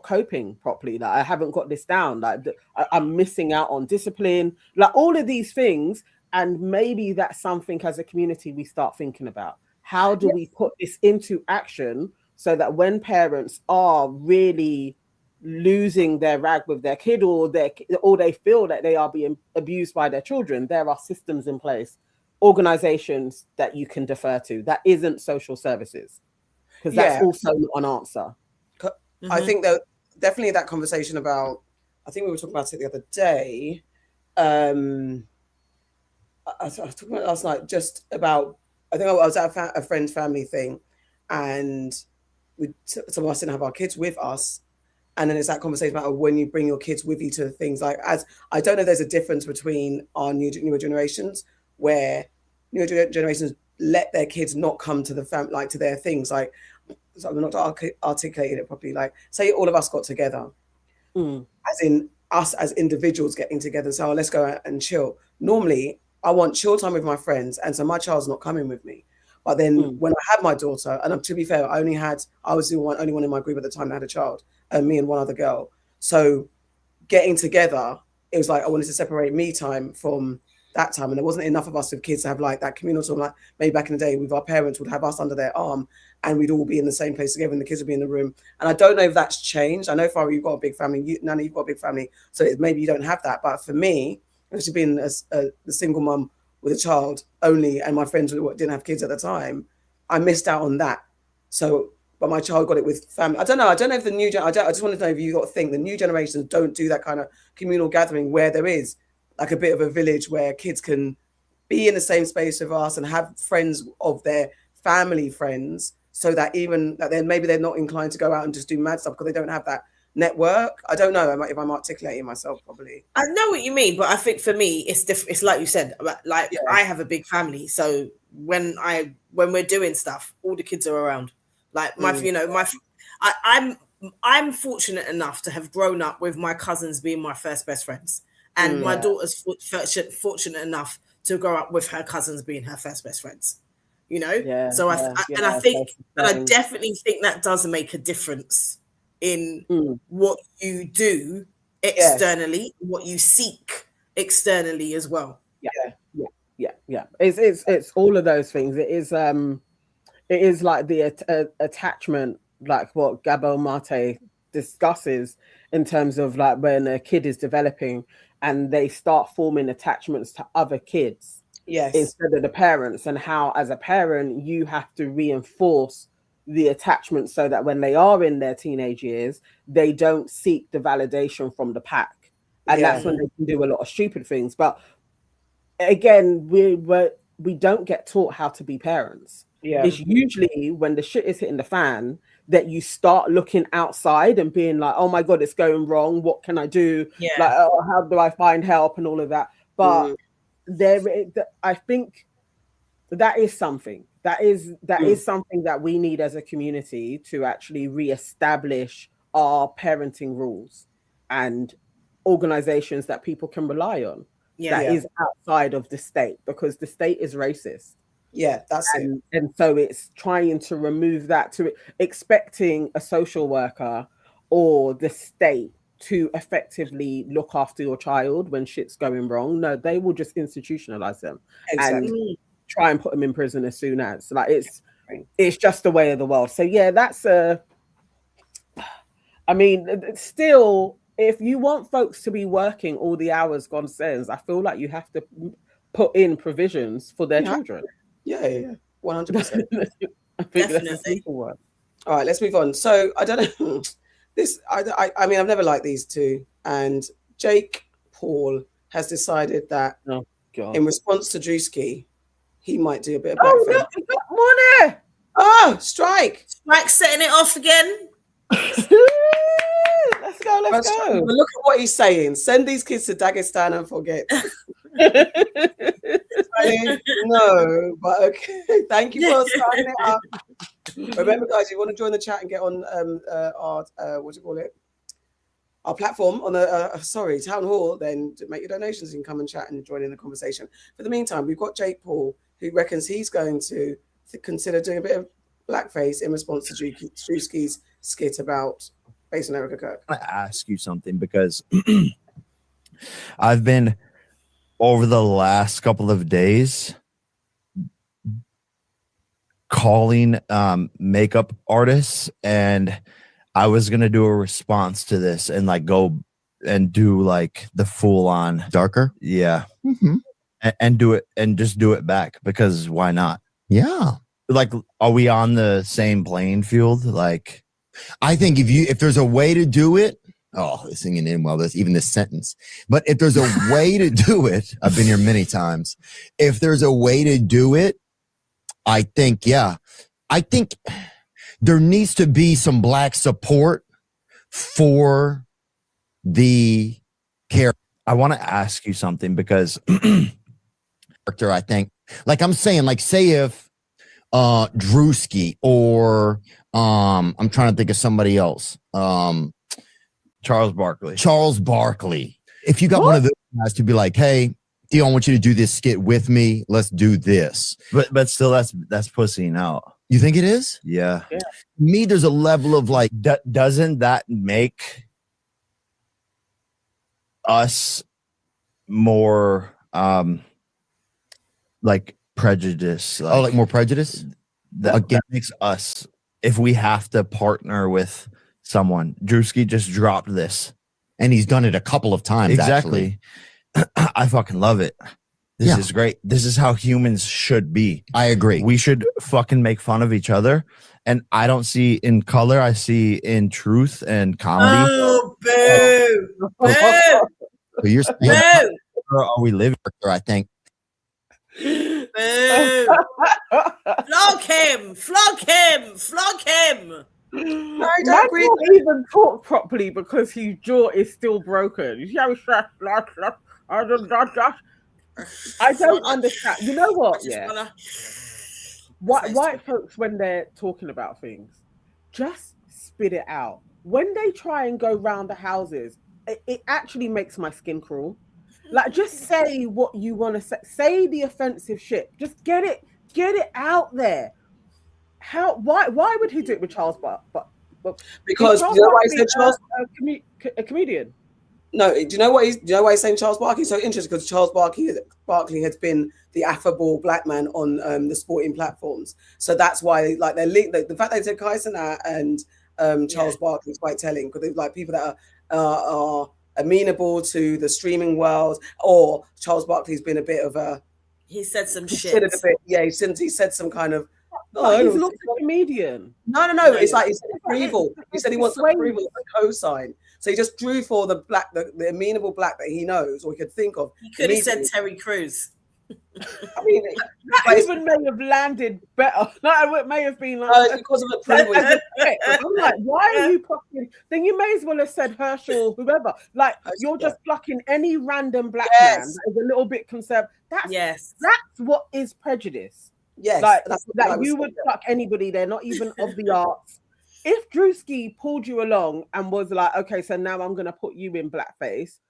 coping properly. Like, I haven't got this down. Like, I'm missing out on discipline, like all of these things. And maybe that's something as a community we start thinking about. How do we put this into action so that when parents are really losing their rag with their kid, or they feel that they are being abused by their children, there are systems in place, organizations that you can defer to. That isn't social services, because that's also not an answer. I think that definitely that conversation about, I think we were talking about it the other day. I was talking about it last night, just about, I think I was at a friend's family thing, and some of us didn't have our kids with us. And then it's that conversation about when you bring your kids with you to things, like, as I don't know if there's a difference between our newer generations, where newer generations let their kids not come to the like to their things, like, so I'm not articulating it properly. Like, say all of us got together, as in us as individuals getting together. So let's go out and chill. Normally, I want chill time with my friends, and so my child's not coming with me. But then when I had my daughter, and to be fair, I was the only one in my group at the time that had a child, and me and one other girl. So getting together, it was like I wanted to separate me time from that time, and there wasn't enough of us with kids to have like that communal time. Like maybe back in the day, with our parents would have us under their arm, and we'd all be in the same place together, and the kids would be in the room. And I don't know if that's changed. I know, Farrah, you've got a big family. Nana, you've got a big family, so maybe you don't have that. But for me, Especially being a single mum with a child only, and my friends who didn't have kids at the time, I missed out on that. So, but my child got it with family. I don't know if the new I just wanted to know if you got to think the new generations don't do that kind of communal gathering where there is like a bit of a village where kids can be in the same space with us and have friends of their family friends, so that even that then maybe they're not inclined to go out and just do mad stuff because they don't have that network. I don't know if I'm articulating myself properly. I know what you mean, but I think for me it's different. It's like you said, like I have a big family, so when we're doing stuff, all the kids are around. Like I'm fortunate enough to have grown up with my cousins being my first best friends, and my daughter's fortunate enough to grow up with her cousins being her first best friends. You know, so I definitely think that does make a difference in what you do externally, what you seek externally as well. Yeah. It's all of those things. It is like the attachment, like what Gabor Mate discusses in terms of like when a kid is developing and they start forming attachments to other kids instead of the parents, and how as a parent you have to reinforce the attachment so that when they are in their teenage years they don't seek the validation from the pack, and that's when they can do a lot of stupid things. But again, we don't get taught how to be parents. It's usually when the shit is hitting the fan that you start looking outside and being like, oh my god, it's going wrong, what can I do? Like, oh, how do I find help and all of that? But I think that is something something that we need as a community to actually reestablish our parenting rules and organizations that people can rely on. Is outside of the state, because the state is racist. And so it's trying to remove that, to expecting a social worker or the state to effectively look after your child when shit's going wrong. No, they will just institutionalize them and try and put them in prison as soon as. Like, it's just the way of the world. So yeah, that's I mean, still, if you want folks to be working all the hours God sends, I feel like you have to put in provisions for their children. 100%. I think that's a simple one. All right, let's move on. So I don't know this. I mean, I've never liked these two, and Jake Paul has decided that in response to Drewski, he might do a bit of blackface. Look, he got money. Oh, Strike setting it off again. Let's go. But look at what he's saying. Send these kids to Dagestan and forget. No, but okay. Thank you for starting it up. Remember, guys, if you want to join the chat and get on our our platform on the Town Hall, then to make your donations, you can come and chat and join in the conversation. For the meantime, we've got Jake Paul, who reckons he's going to consider doing a bit of blackface in response to Drewski's skit about Bass and Erica Kirk. I want to ask you something, because I've been, over the last couple of days, calling makeup artists, and I was gonna do a response to this and like go and do like the full on darker, and do it and just do it back, because why not? Yeah, like, are we on the same playing field? Like, I think if there's a way to do it, singing in well, there's even this sentence. But if there's a way to do it, I've been here many times. If there's a way to do it, I think there needs to be some Black support for the character. I want to ask you something, because I think, like I'm saying, like say if Drewski or I'm trying to think of somebody else. Charles Barkley. If you got one of those guys to be like, hey, Theo, I want you to do this skit with me. Let's do this. But still, that's pussying out. You think it is? Yeah. Me, there's a level of like, doesn't that make us more like prejudice? Like more prejudice? That makes us, if we have to partner with someone. Drewski just dropped this, and he's done it a couple of times. Exactly. Actually. I fucking love it. This is great. This is how humans should be. I agree. We should fucking make fun of each other. And I don't see in color, I see in truth and comedy. Oh, boo. Boo. You're Boo. are we living here, I think. Boo. Flog him. Flog him. Flog him. I don't even talk properly because his jaw is still broken. You see how he's I don't understand. You know what? Yeah. White folks, when they're talking about things, just spit it out. When they try and go round the houses, it actually makes my skin crawl. Like, just say what you want to say. Say the offensive shit. Just get it out there. Why would he do it with Charles Barkley? Because you know why he said Charles a comedian. No, do you know why he's saying Charles Barkley? So interesting, because Charles Barkley has been the affable black man on the sporting platforms. So that's why, like, they're linked. The fact they said Kai Cenat and Charles Barkley is quite telling, because they're like people that are amenable to the streaming world. Or Charles Barkley's been a bit of a. He said some shit. He said some kind of. He's not a comedian. No. It's like he said approval. He said he wants approval as a cosign. So he just drew for the amenable black that he knows or he could think of. He could have said Terry Crews. I mean, that even may have landed better. No, it may have been like because of approval. I'm like, why are you plucking? Then you may as well have said Herschel, whoever. Like, you're just plucking any random black man that is a little bit conservative. That's what is prejudice. Yes, like that you would pluck anybody. They're not even of the arts. If Drewski pulled you along and was like, okay, so now I'm going to put you in blackface,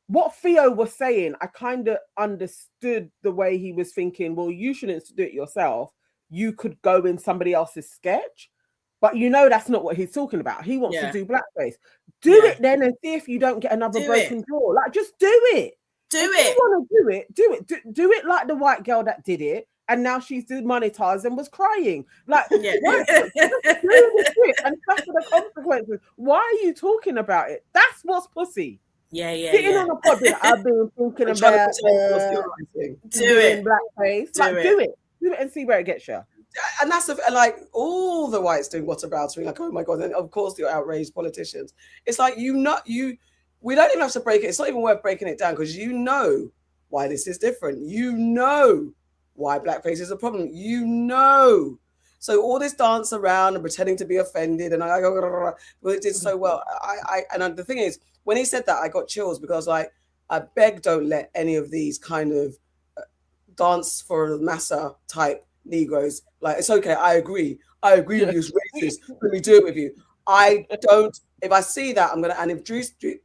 what Theo was saying, I kind of understood the way he was thinking, well, you shouldn't do it yourself. You could go in somebody else's sketch. But you know that's not what he's talking about. He wants to do blackface. Do it then and see if you don't get another broken jaw. Like, just do it. If you want to do it. Do it like the white girl that did it. And now she's demonetized and was crying. Like, do the shit and suffer the consequences. Why are you talking about it? That's what's pussy. Sitting on a pod, I've been thinking about doing blackface. Do it and see where it gets you. And that's like all the whites doing whataboutery. Like, oh my god! And of course, the outraged politicians. It's like we don't even have to break it. It's not even worth breaking it down because you know why this is different. You know why blackface is a problem. You know. So all this dance around and pretending to be offended and well, it did so well. And the thing is, when he said that, I got chills because I beg don't let any of these kind of dance for massa type Negroes. Like, it's okay. I agree with you. It's racist. Let me do it with you. I don't. If I see that, I'm gonna. And if Drewski,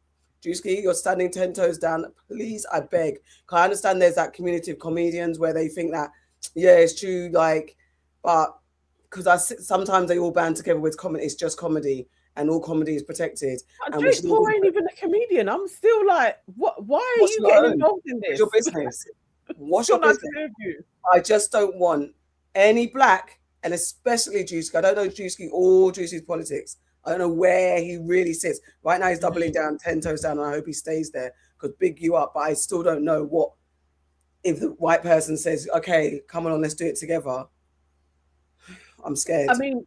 you're standing 10 toes down, please, I beg. Cause I understand there's that community of comedians where they think that, it's true, like, but because sometimes they all band together with comedy. It's just comedy, and all comedy is protected. Jake Paul ain't even a comedian. I'm still like, what? Why are you getting involved in this? What's your business? What's your business? I just don't want any black, and especially Drewski. I don't know Drewski or Drewski's politics. I don't know where he really sits. Right now, he's doubling down, 10 toes down, and I hope he stays there because big you up. But I still don't know what if the white person says, okay, come on, let's do it together. I'm scared. I mean,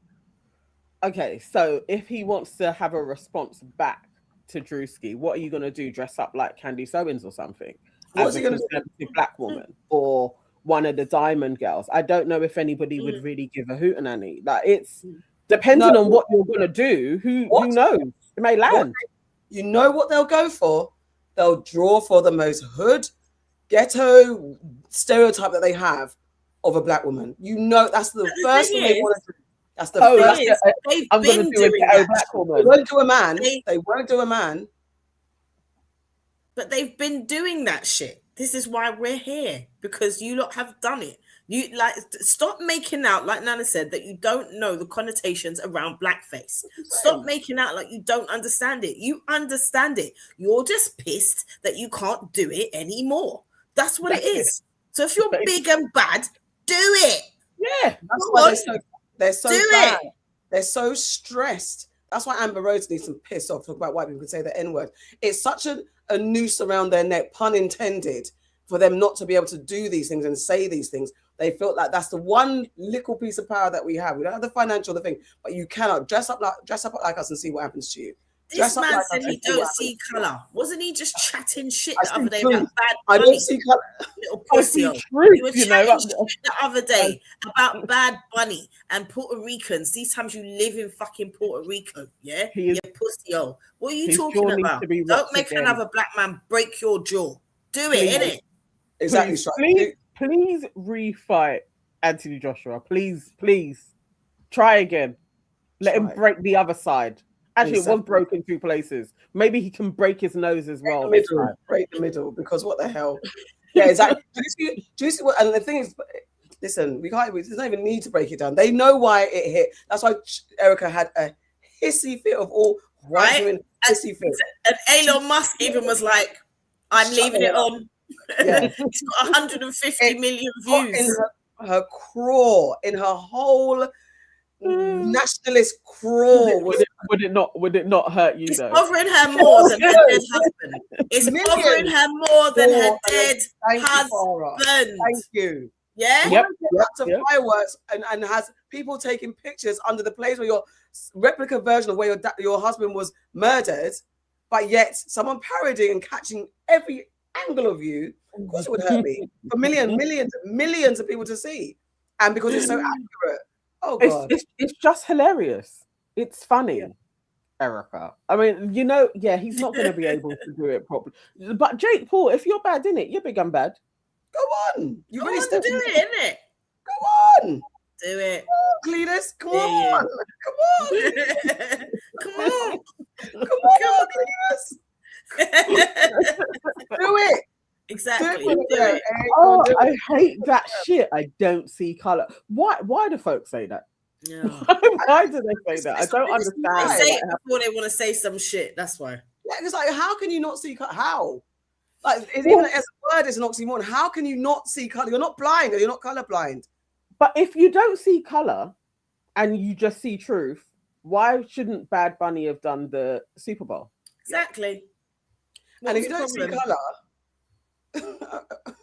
okay, so if he wants to have a response back to Drewski, what are you going to do? Dress up like Candice Owens or something? What's he going to do? Black woman or one of the Diamond Girls? I don't know if anybody would really give a hootenanny. Like, it's depending on what you're going to do. Who knows? It may land. You know what they'll go for? They'll draw for the most hood, ghetto stereotype that they have of a black woman. You know, that's the first thing they want to do. That's the first thing. I'm going to do a ghetto black woman. They won't do a man. They won't do a man. But they've been doing that shit. This is why we're here, because you lot have done it. You stop making out, like Nana said, that you don't know the connotations around blackface. Stop making out like you don't understand it. You understand it. You're just pissed that you can't do it anymore. That's what it is. So if you're big and bad, do it. Yeah. That's why they're so bad. They're so stressed. That's why Amber Rhodes needs some piss off. Talk about white people can say the N-word. It's such a a noose around their neck, pun intended, for them not to be able to do these things and say these things. They felt like that's the one little piece of power that we have. We don't have the financial thing, but you cannot dress up like us and see what happens to you. This man said he don't see colour. Wasn't he just chatting shit the other day truth. about Bad I Bunny? don't see colour. Little pussy. He was chatting shit the other day about Bad Bunny and Puerto Ricans. These times you live in fucking Puerto Rico, yeah? You pussy. What are you talking about? Don't make another black man break your jaw. Do it, innit? Exactly. Please refight Anthony Joshua. Please try again. Let him break the other side. Actually, it was broken 2 places. Maybe he can break his nose as well. Break the middle, because what the hell? Yeah, exactly. Do you see what? And the thing is, listen, there's not even need to break it down. They know why it hit. That's why Erica had a hissy fit of all right. Hissy fit. And Elon Musk even was like, "I'm leaving it on." Yeah. It's got 150 million views. In her craw, in her whole nationalist crawl. Would it not hurt you though? It's bothering her more than her dead husband. It's bothering her more than her dead husband. Thank you. Yeah. Yep. Lots of fireworks and has people taking pictures under the place where your replica version of where your husband was murdered, but yet someone parodying and catching every angle of you. Of course, it would hurt me for millions of people to see, and because it's so accurate. Oh God, it's just hilarious. It's funny, Erica. I mean, he's not going to be able to do it properly. But Jake Paul, if you're bad in it, you're big and bad. Go on, you really do it, innit? Go on, do it, Cletus. Come on, Cletus. Do it. Exactly. Do it. Oh, I hate that shit. I don't see color. Why do folks say that? Yeah. Why do they say that? I don't understand. They say it before they want to say some shit. That's why. Yeah, it's like, how can you not see color? How? Like, even as a word, it's an oxymoron. How can you not see color? You're not blind, or you're not colorblind. But if you don't see color and you just see truth, why shouldn't Bad Bunny have done the Super Bowl? Exactly. And if you don't see color.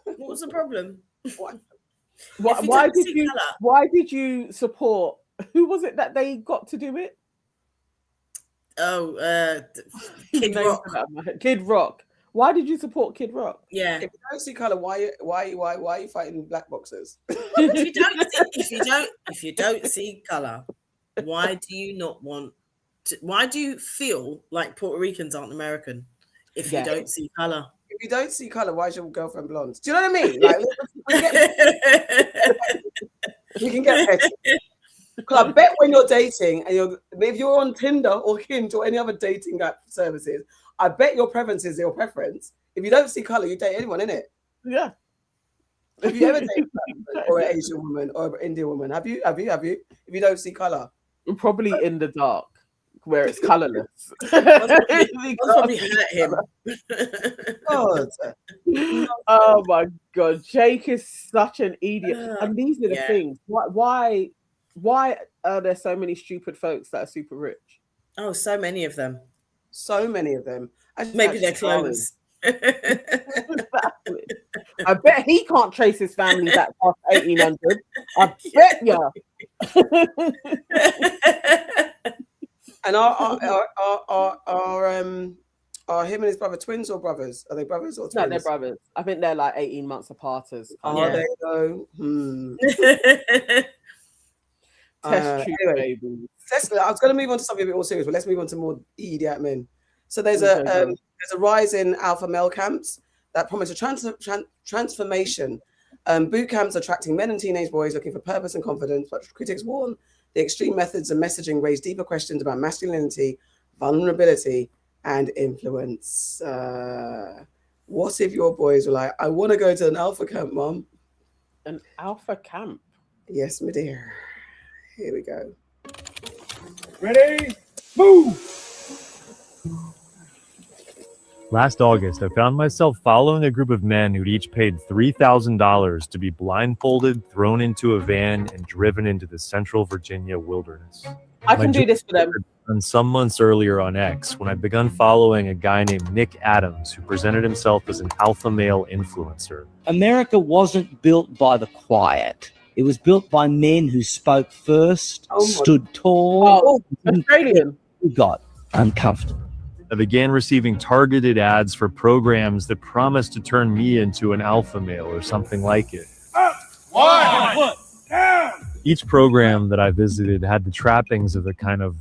What was the problem? Why did you support? Who was it that they got to do it? Oh, Kid Rock. Kid Rock. Why did you support Kid Rock? Yeah. If you don't see color, why are you fighting black boxers? if you don't see color, why do you not want to? Why do you feel like Puerto Ricans aren't American? If you don't see color. If you don't see color, why is your girlfriend blonde? Do you know what I mean? Like, we can get petty. Because I bet when you're dating and if you're on Tinder or Hinge or any other dating app services, I bet your preference is your preference. If you don't see color, you date anyone, innit? Yeah. If you ever date or an Asian woman or an Indian woman, have you? If you don't see color, probably in the dark. Where it's colorless. Probably hurt him. Oh my God, Jake is such an idiot. And these are the things. Why are there so many stupid folks that are super rich? Oh, so many of them. So many of them. Maybe they're clones. Exactly. I bet he can't trace his family back past 1800. I bet you. And are him and his brother twins or brothers? Are they brothers or twins? No, they're brothers. I think they're like 18 months apart. Are they though? Anyway, I was going to move on to something a bit more serious, but let's move on to more idiot men. So there's a rise in alpha male camps that promise a transformation. Boot camps attracting men and teenage boys looking for purpose and confidence, but critics warn the extreme methods and messaging raise deeper questions about masculinity, vulnerability, and influence. What if your boys were like, I want to go to an alpha camp, Mom? An alpha camp? Yes, my dear. Here we go. Ready? Move! Last August, I found myself following a group of men who'd each paid $3,000 to be blindfolded, thrown into a van, and driven into the central Virginia wilderness. I can do this for them. And some months earlier on X, when I'd begun following a guy named Nick Adams, who presented himself as an alpha male influencer. America wasn't built by the quiet. It was built by men who spoke first, stood tall, Australian. who got uncomfortable. I began receiving targeted ads for programs that promised to turn me into an alpha male or something like it. Each program that I visited had the trappings of a kind of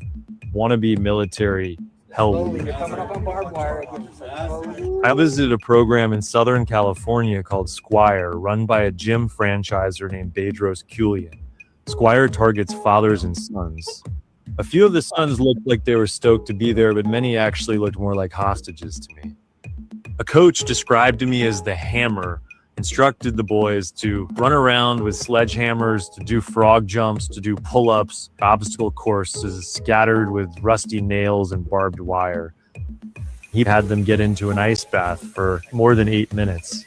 wannabe military hell. I visited a program in Southern California called Squire, run by a gym franchisor named Bedros Keuilian. Squire targets fathers and sons. A few of the sons looked like they were stoked to be there, but many actually looked more like hostages to me. A coach described to me as the Hammer, instructed the boys to run around with sledgehammers, to do frog jumps, to do pull-ups, obstacle courses scattered with rusty nails and barbed wire. He had them get into an ice bath for more than 8 minutes.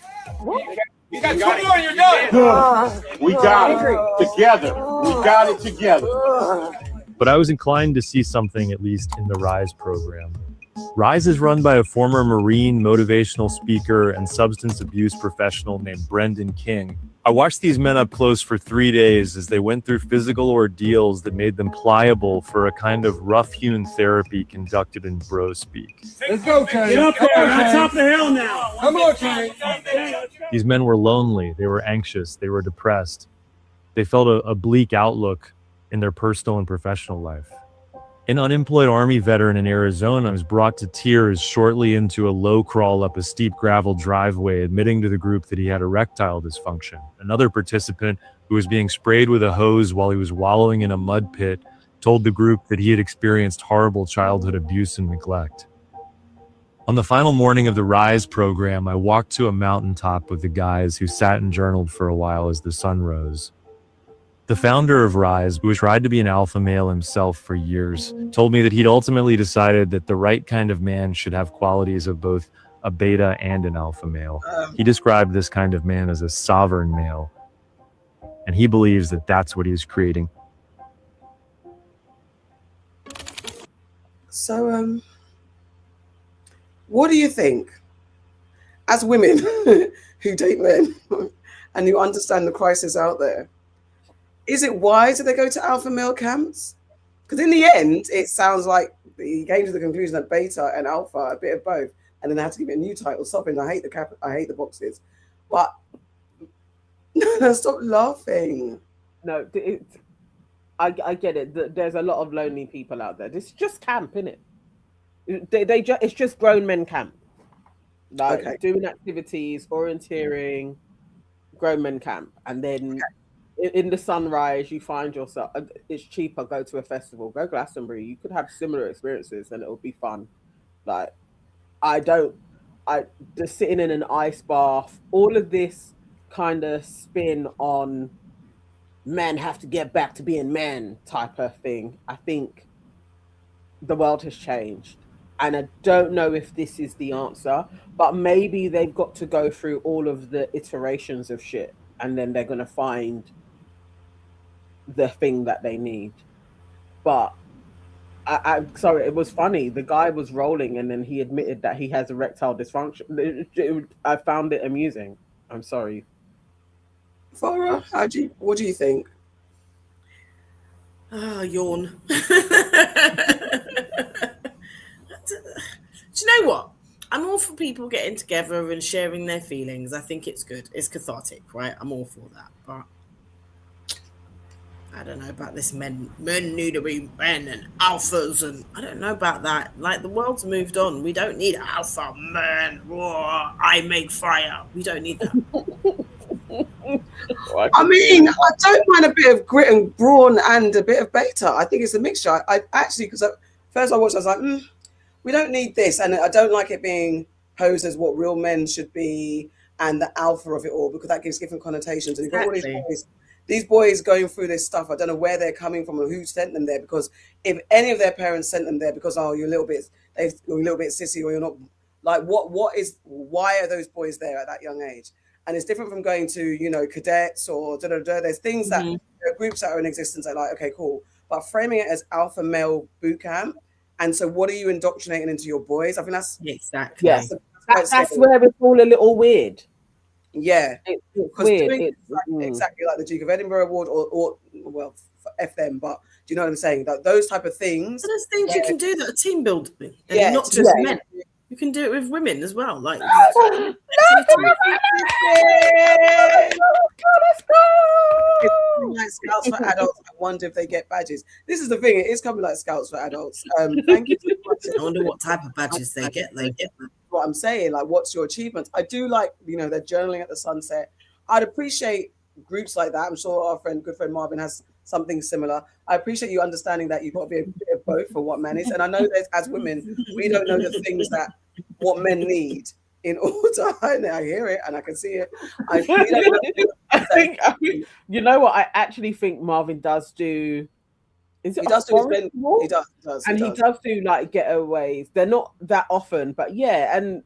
You got 2 more and you're done. We got it together. We got it together. But I was inclined to see something, at least in the RISE program. RISE is run by a former Marine motivational speaker and substance abuse professional named Brendan King. I watched these men up close for 3 days as they went through physical ordeals that made them pliable for a kind of rough-hewn therapy conducted in bro speak. Let's go, Kane. Get up there. We're on top of the hill now. Come on, Kane. These men were lonely, they were anxious, they were depressed. They felt a bleak outlook in their personal and professional life. An unemployed Army veteran in Arizona was brought to tears shortly into a low crawl up a steep gravel driveway, admitting to the group that he had erectile dysfunction. Another participant, who was being sprayed with a hose while he was wallowing in a mud pit, told the group that he had experienced horrible childhood abuse and neglect. On the final morning of the RISE program, I walked to a mountaintop with the guys who sat and journaled for a while as the sun rose. The founder of RISE, who has tried to be an alpha male himself for years, told me that he'd ultimately decided that the right kind of man should have qualities of both a beta and an alpha male. He described this kind of man as a sovereign male, and he believes that that's what he's creating. So, what do you think, as women who date men and who understand the crisis out there? Is it wise that they go to alpha male camps? Because in the end, it sounds like he came to the conclusion that beta and alpha are a bit of both, and then they had to give it a new title. Something I hate the boxes, but stop laughing. No, I get it. There's a lot of lonely people out there. It's just camp, innit? It's just grown men camp, like doing activities, orienteering, grown men camp, and then. In the sunrise, you find yourself, it's cheaper, go to a festival, go Glastonbury. You could have similar experiences and it'll be fun. Like, just sitting in an ice bath, all of this kind of spin on men have to get back to being men type of thing. I think the world has changed. And I don't know if this is the answer, but maybe they've got to go through all of the iterations of shit and then they're going to find the thing that they need. But I'm sorry, it was funny. The guy was rolling and then he admitted that he has erectile dysfunction. I found it amusing. I'm sorry. Farrah, what do you think? Yawn. Do you know what? I'm all for people getting together and sharing their feelings. I think it's good. It's cathartic, right? I'm all for that. But I don't know about this men need to be men and alphas, and I don't know about that. Like, the world's moved on. We don't need alpha men. Whoa, I make fire. We don't need that. I mean, I don't mind a bit of grit and brawn and a bit of beta. I think it's a mixture. I actually, because first I watched, I was like, we don't need this, and I don't like it being posed as what real men should be and the alpha of it all, because that gives different connotations. And you've got all these boys going through this stuff. I don't know where they're coming from or who sent them there, because if any of their parents sent them there because, you're a little bit sissy, or you're not, like, why are those boys there at that young age? And it's different from going to, cadets or there's things that there are groups that are in existence that are like, okay, cool. But framing it as alpha male boot camp And so what are you indoctrinating into your boys? I think that's exactly. Yeah. That's where it's all a little weird. Yeah, it's weird. weird. Exactly like the Duke of Edinburgh Award, or well, F them. But do you know what I'm saying? That those type of things. There's things you can do that are team building, and Yeah, not just yeah. men. You can do it with women as well. Like, like Scouts for Adults. I wonder if they get badges. This is the thing. It is coming like Scouts for Adults. Thank you so much. I wonder what type of badges they get. What I'm saying, like, what's your achievements? I do like, they're journaling at the sunset. I'd appreciate groups like that. I'm sure our good friend Marvin has something similar. I appreciate you understanding that you've got to be a bit of both for what man is. And I know that as women, we don't know the things that what men need in order. I hear it and I can see it. I think, you know what? I actually think Marvin does do. He does do like getaways. They're not that often, but yeah, and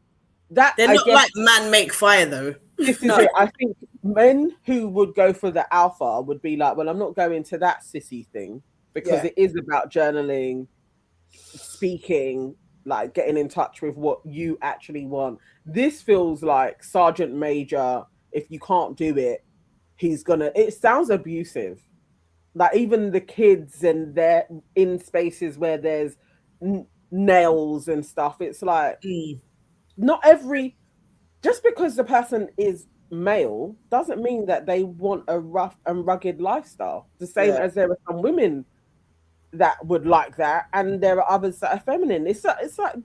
that they're not like man make fire though. This is it. I think men who would go for the alpha would be like, well, I'm not going to that sissy thing because it is about journaling, speaking, like getting in touch with what you actually want. This feels like Sergeant Major. If you can't do it, he's gonna. It sounds abusive. Like even the kids and they're in spaces where there's nails and stuff. It's like not every, just because the person is male doesn't mean that they want a rough and rugged lifestyle. The same as there are some women that would like that, and there are others that are feminine. It's like,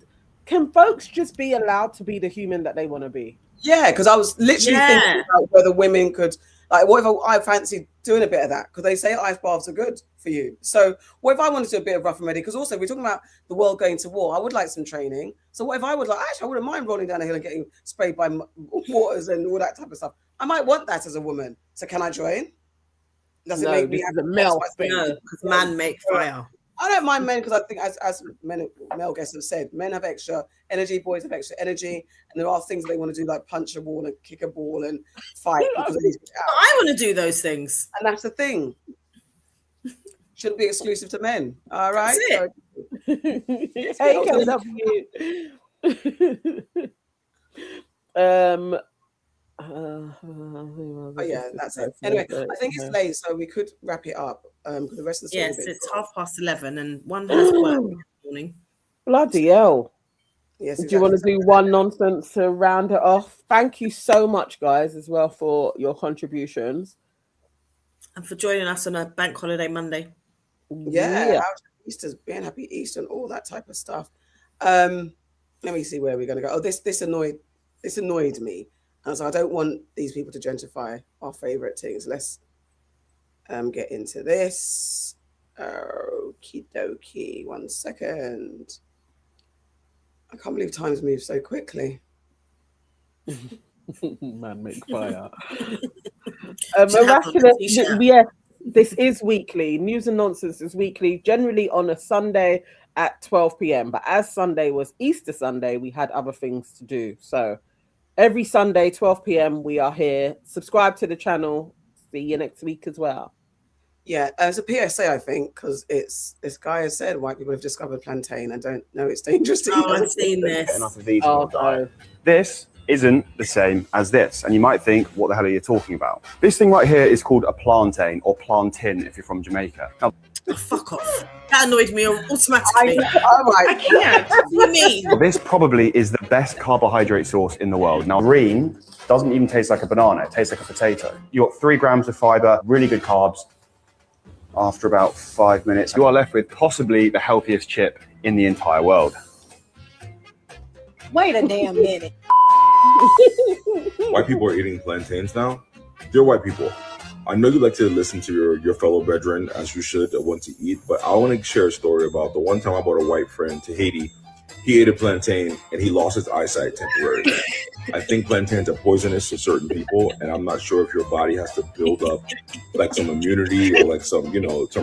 can folks just be allowed to be the human that they want to be? Yeah, because I was literally thinking about whether women could, like, what if I fancy doing a bit of that? Because they say ice baths are good for you. So what if I wanted to do a bit of rough and ready? Because also we're talking about the world going to war. I would like some training. So what if I would I wouldn't mind rolling down a hill and getting sprayed by waters and all that type of stuff. I might want that as a woman. So can I join? Does it make me have a male thing? No, because man make fire. I don't mind men because I think, as male guests have said, men have extra energy, boys have extra energy, and there are things they want to do, like punch a wall and kick a ball and fight. I want to do those things, and that's the thing. Shouldn't be exclusive to men. All right. But yeah, that's it. Anyway, I think it's late, so we could wrap it up. Because the rest of the it's 11:30, and one has work in the morning. Bloody hell! Yes. Do you want to do one nonsense to round it off? Thank you so much, guys, as well for your contributions and for joining us on a bank holiday Monday. Yeah. Easter's being happy Easter and all that type of stuff. Let me see where we're going to go. Oh, this annoyed me. And so I don't want these people to gentrify our favorite things. Let's get into this. Okie dokie. 1 second. I can't believe time's moved so quickly. Man, make fire. Yes, this is weekly. News and Nonsense is weekly, generally on a Sunday at 12 p.m. But as Sunday was Easter Sunday, we had other things to do. So every Sunday, 12 p.m., we are here. Subscribe to the channel. See you next week as well. Yeah, it's a PSA, I think, because this guy has said white people have discovered plantain and don't know it's dangerous to eat. I've seen this. Enough of these on the diet. This isn't the same as this, and you might think, what the hell are you talking about? This thing right here is called a plantain, or plantain if you're from Jamaica. Now, fuck off. That annoyed me automatically. I can't. What do you mean? This probably is the best carbohydrate source in the world. Now, green doesn't even taste like a banana. It tastes like a potato. You got 3 grams of fiber, really good carbs. After about 5 minutes, you are left with possibly the healthiest chip in the entire world. Wait a damn minute. White people are eating plantains now. Dear white people, I know you like to listen to your fellow brethren, as you should, that want to eat, but I want to share a story about the one time I brought a white friend to Haiti. He ate a plantain and he lost his eyesight temporarily. I think plantains are poisonous to certain people, and I'm not sure if your body has to build up like some immunity or like some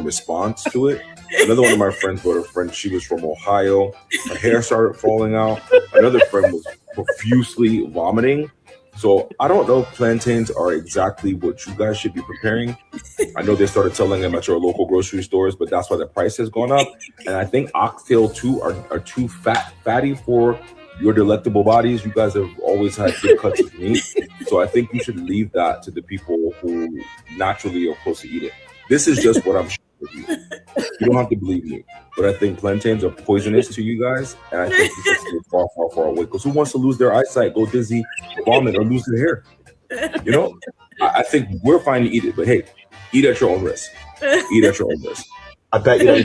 response to it. Another one of my friends brought a friend. She was from Ohio. Her hair started falling out. Another friend was profusely vomiting. So I don't know if plantains are exactly what you guys should be preparing. I know they started selling them at your local grocery stores, but that's why the price has gone up. And I think oxtail too are too fatty for your delectable bodies. You guys have always had good cuts of meat. So I think you should leave that to the people who naturally are supposed to eat it. This is just what I'm sharing with you. You don't have to believe me. But I think plantains are poisonous to you guys. And I think you should stay far, far, far away. Because who wants to lose their eyesight, go dizzy, vomit, or lose their hair? You know? I think we're fine to eat it. But hey, eat at your own risk. Eat at your own risk. I bet you don't.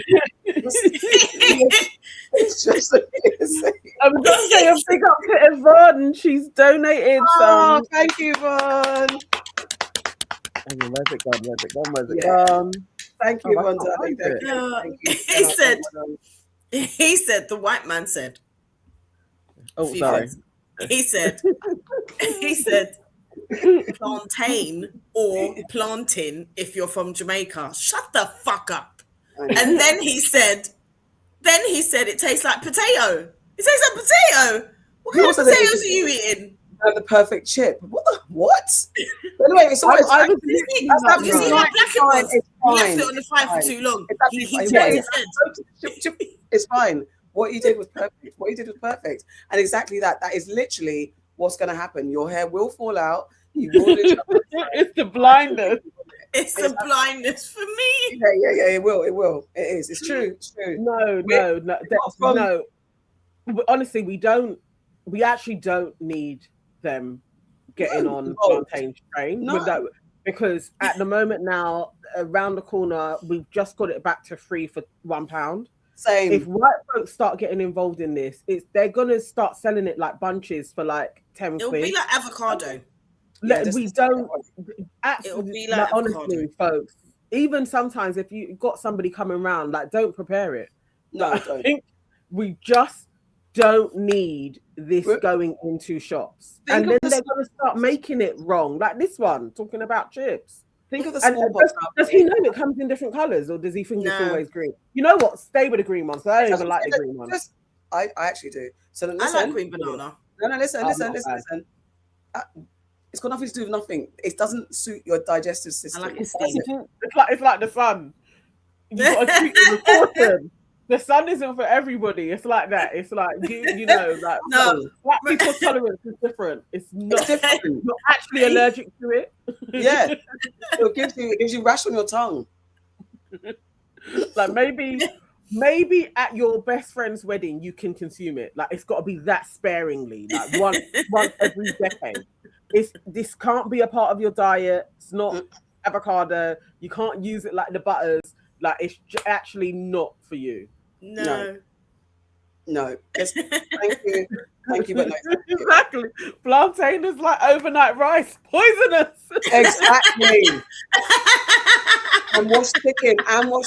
It's just I'm gonna say a big up to Yvonne. She's donated some. Thank you, Yvonne. Where's it gone? Where's it gone? Where's it gone? Thank you, Yvonne. Thank you. He said, the white man said. Oh, sorry. He said, plantain or plantain if you're from Jamaica. Shut the fuck up. And then he said it tastes like potato. It tastes like potato. What kind of potatoes are you eating? The perfect chip. What? Anyway, it's always you see how black it was? He left it on the fire for too long. He turned his head. It's fine. What you did was perfect. And exactly that. That is literally what's going to happen. Your hair will fall out. You will it's the blindness. It's the blindness for me. Yeah. It will. It is. It's true. It's true. No. Honestly, we actually don't need them getting on plantain train because at the moment now, around the corner, we've just got it back to free for £1. Same. If white folks start getting involved in this, they're gonna start selling it like bunches for like 10 quid. It'll be like avocado. We don't. It'll be like honestly, folks. Even sometimes, if you got somebody coming around, like don't prepare it. No, I think we just don't need this going into shops, and then they're going to start making it wrong. Like this one talking about chips. Think of the smallpox. Does he know it comes in different colors, or does he think it's always green? You know what? Stay with the green ones. I don't even like the green ones. I actually do. So listen, I like green banana. No, listen. It's got nothing to do with nothing. It doesn't suit your digestive system. I like it's like the sun. You got to treat it with caution. The sun isn't for everybody. It's like that. It's like you know, like black people's tolerance is different. It's not different. You're not actually allergic to it. Yeah, it gives you rash on your tongue. Like maybe at your best friend's wedding you can consume it. Like it's got to be that sparingly. Like once every decade. This can't be a part of your diet. It's not avocado. You can't use it like the butters. Like it's actually not for you. No. Thank you, but no. Exactly. Plantain is like overnight rice, poisonous. Exactly. and wash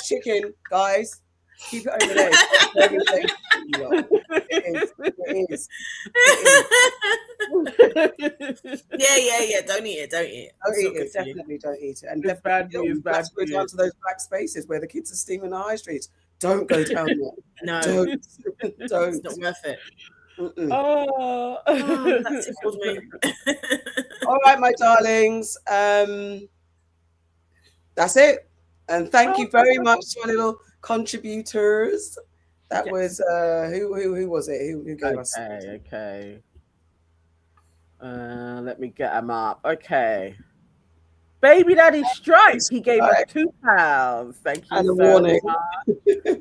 chicken, guys. Keep it over there. It is. Yeah. Don't eat it. Don't eat it. Definitely don't eat it. And it's bad news. Let's go down to those black spaces where the kids are steaming the high streets. Don't go down there. No. Don't. It's not worth it. That tickled me. All right, my darlings. That's it. And thank you very much to our little contributors. That was who was it? Who gave us? Okay. Let me get them up. Okay. Baby Daddy Stripes, he gave us £2. Thank you and so a warning. much.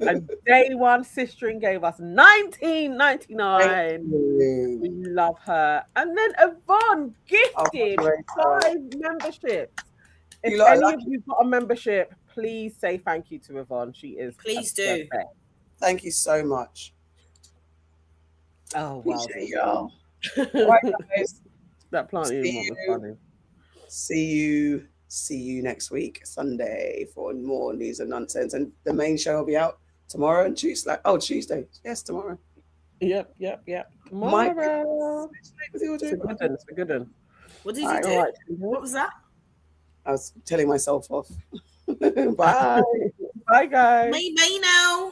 And Day One Sistering gave us $19.99. We love her. And then Yvonne gifted 5 memberships. If any of you've got a membership, please say thank you to Yvonne. She is. Please do. Thank you so much. Oh wow! Appreciate y'all. All right, guys. That planting was funny. See you next week, Sunday, for more news and nonsense. And the main show will be out tomorrow and Tuesday. Tuesday. Yes, tomorrow. Yep. Tomorrow. It's a good one. What did you do? What was that? I was telling myself off. Bye. Bye, guys. Bye now.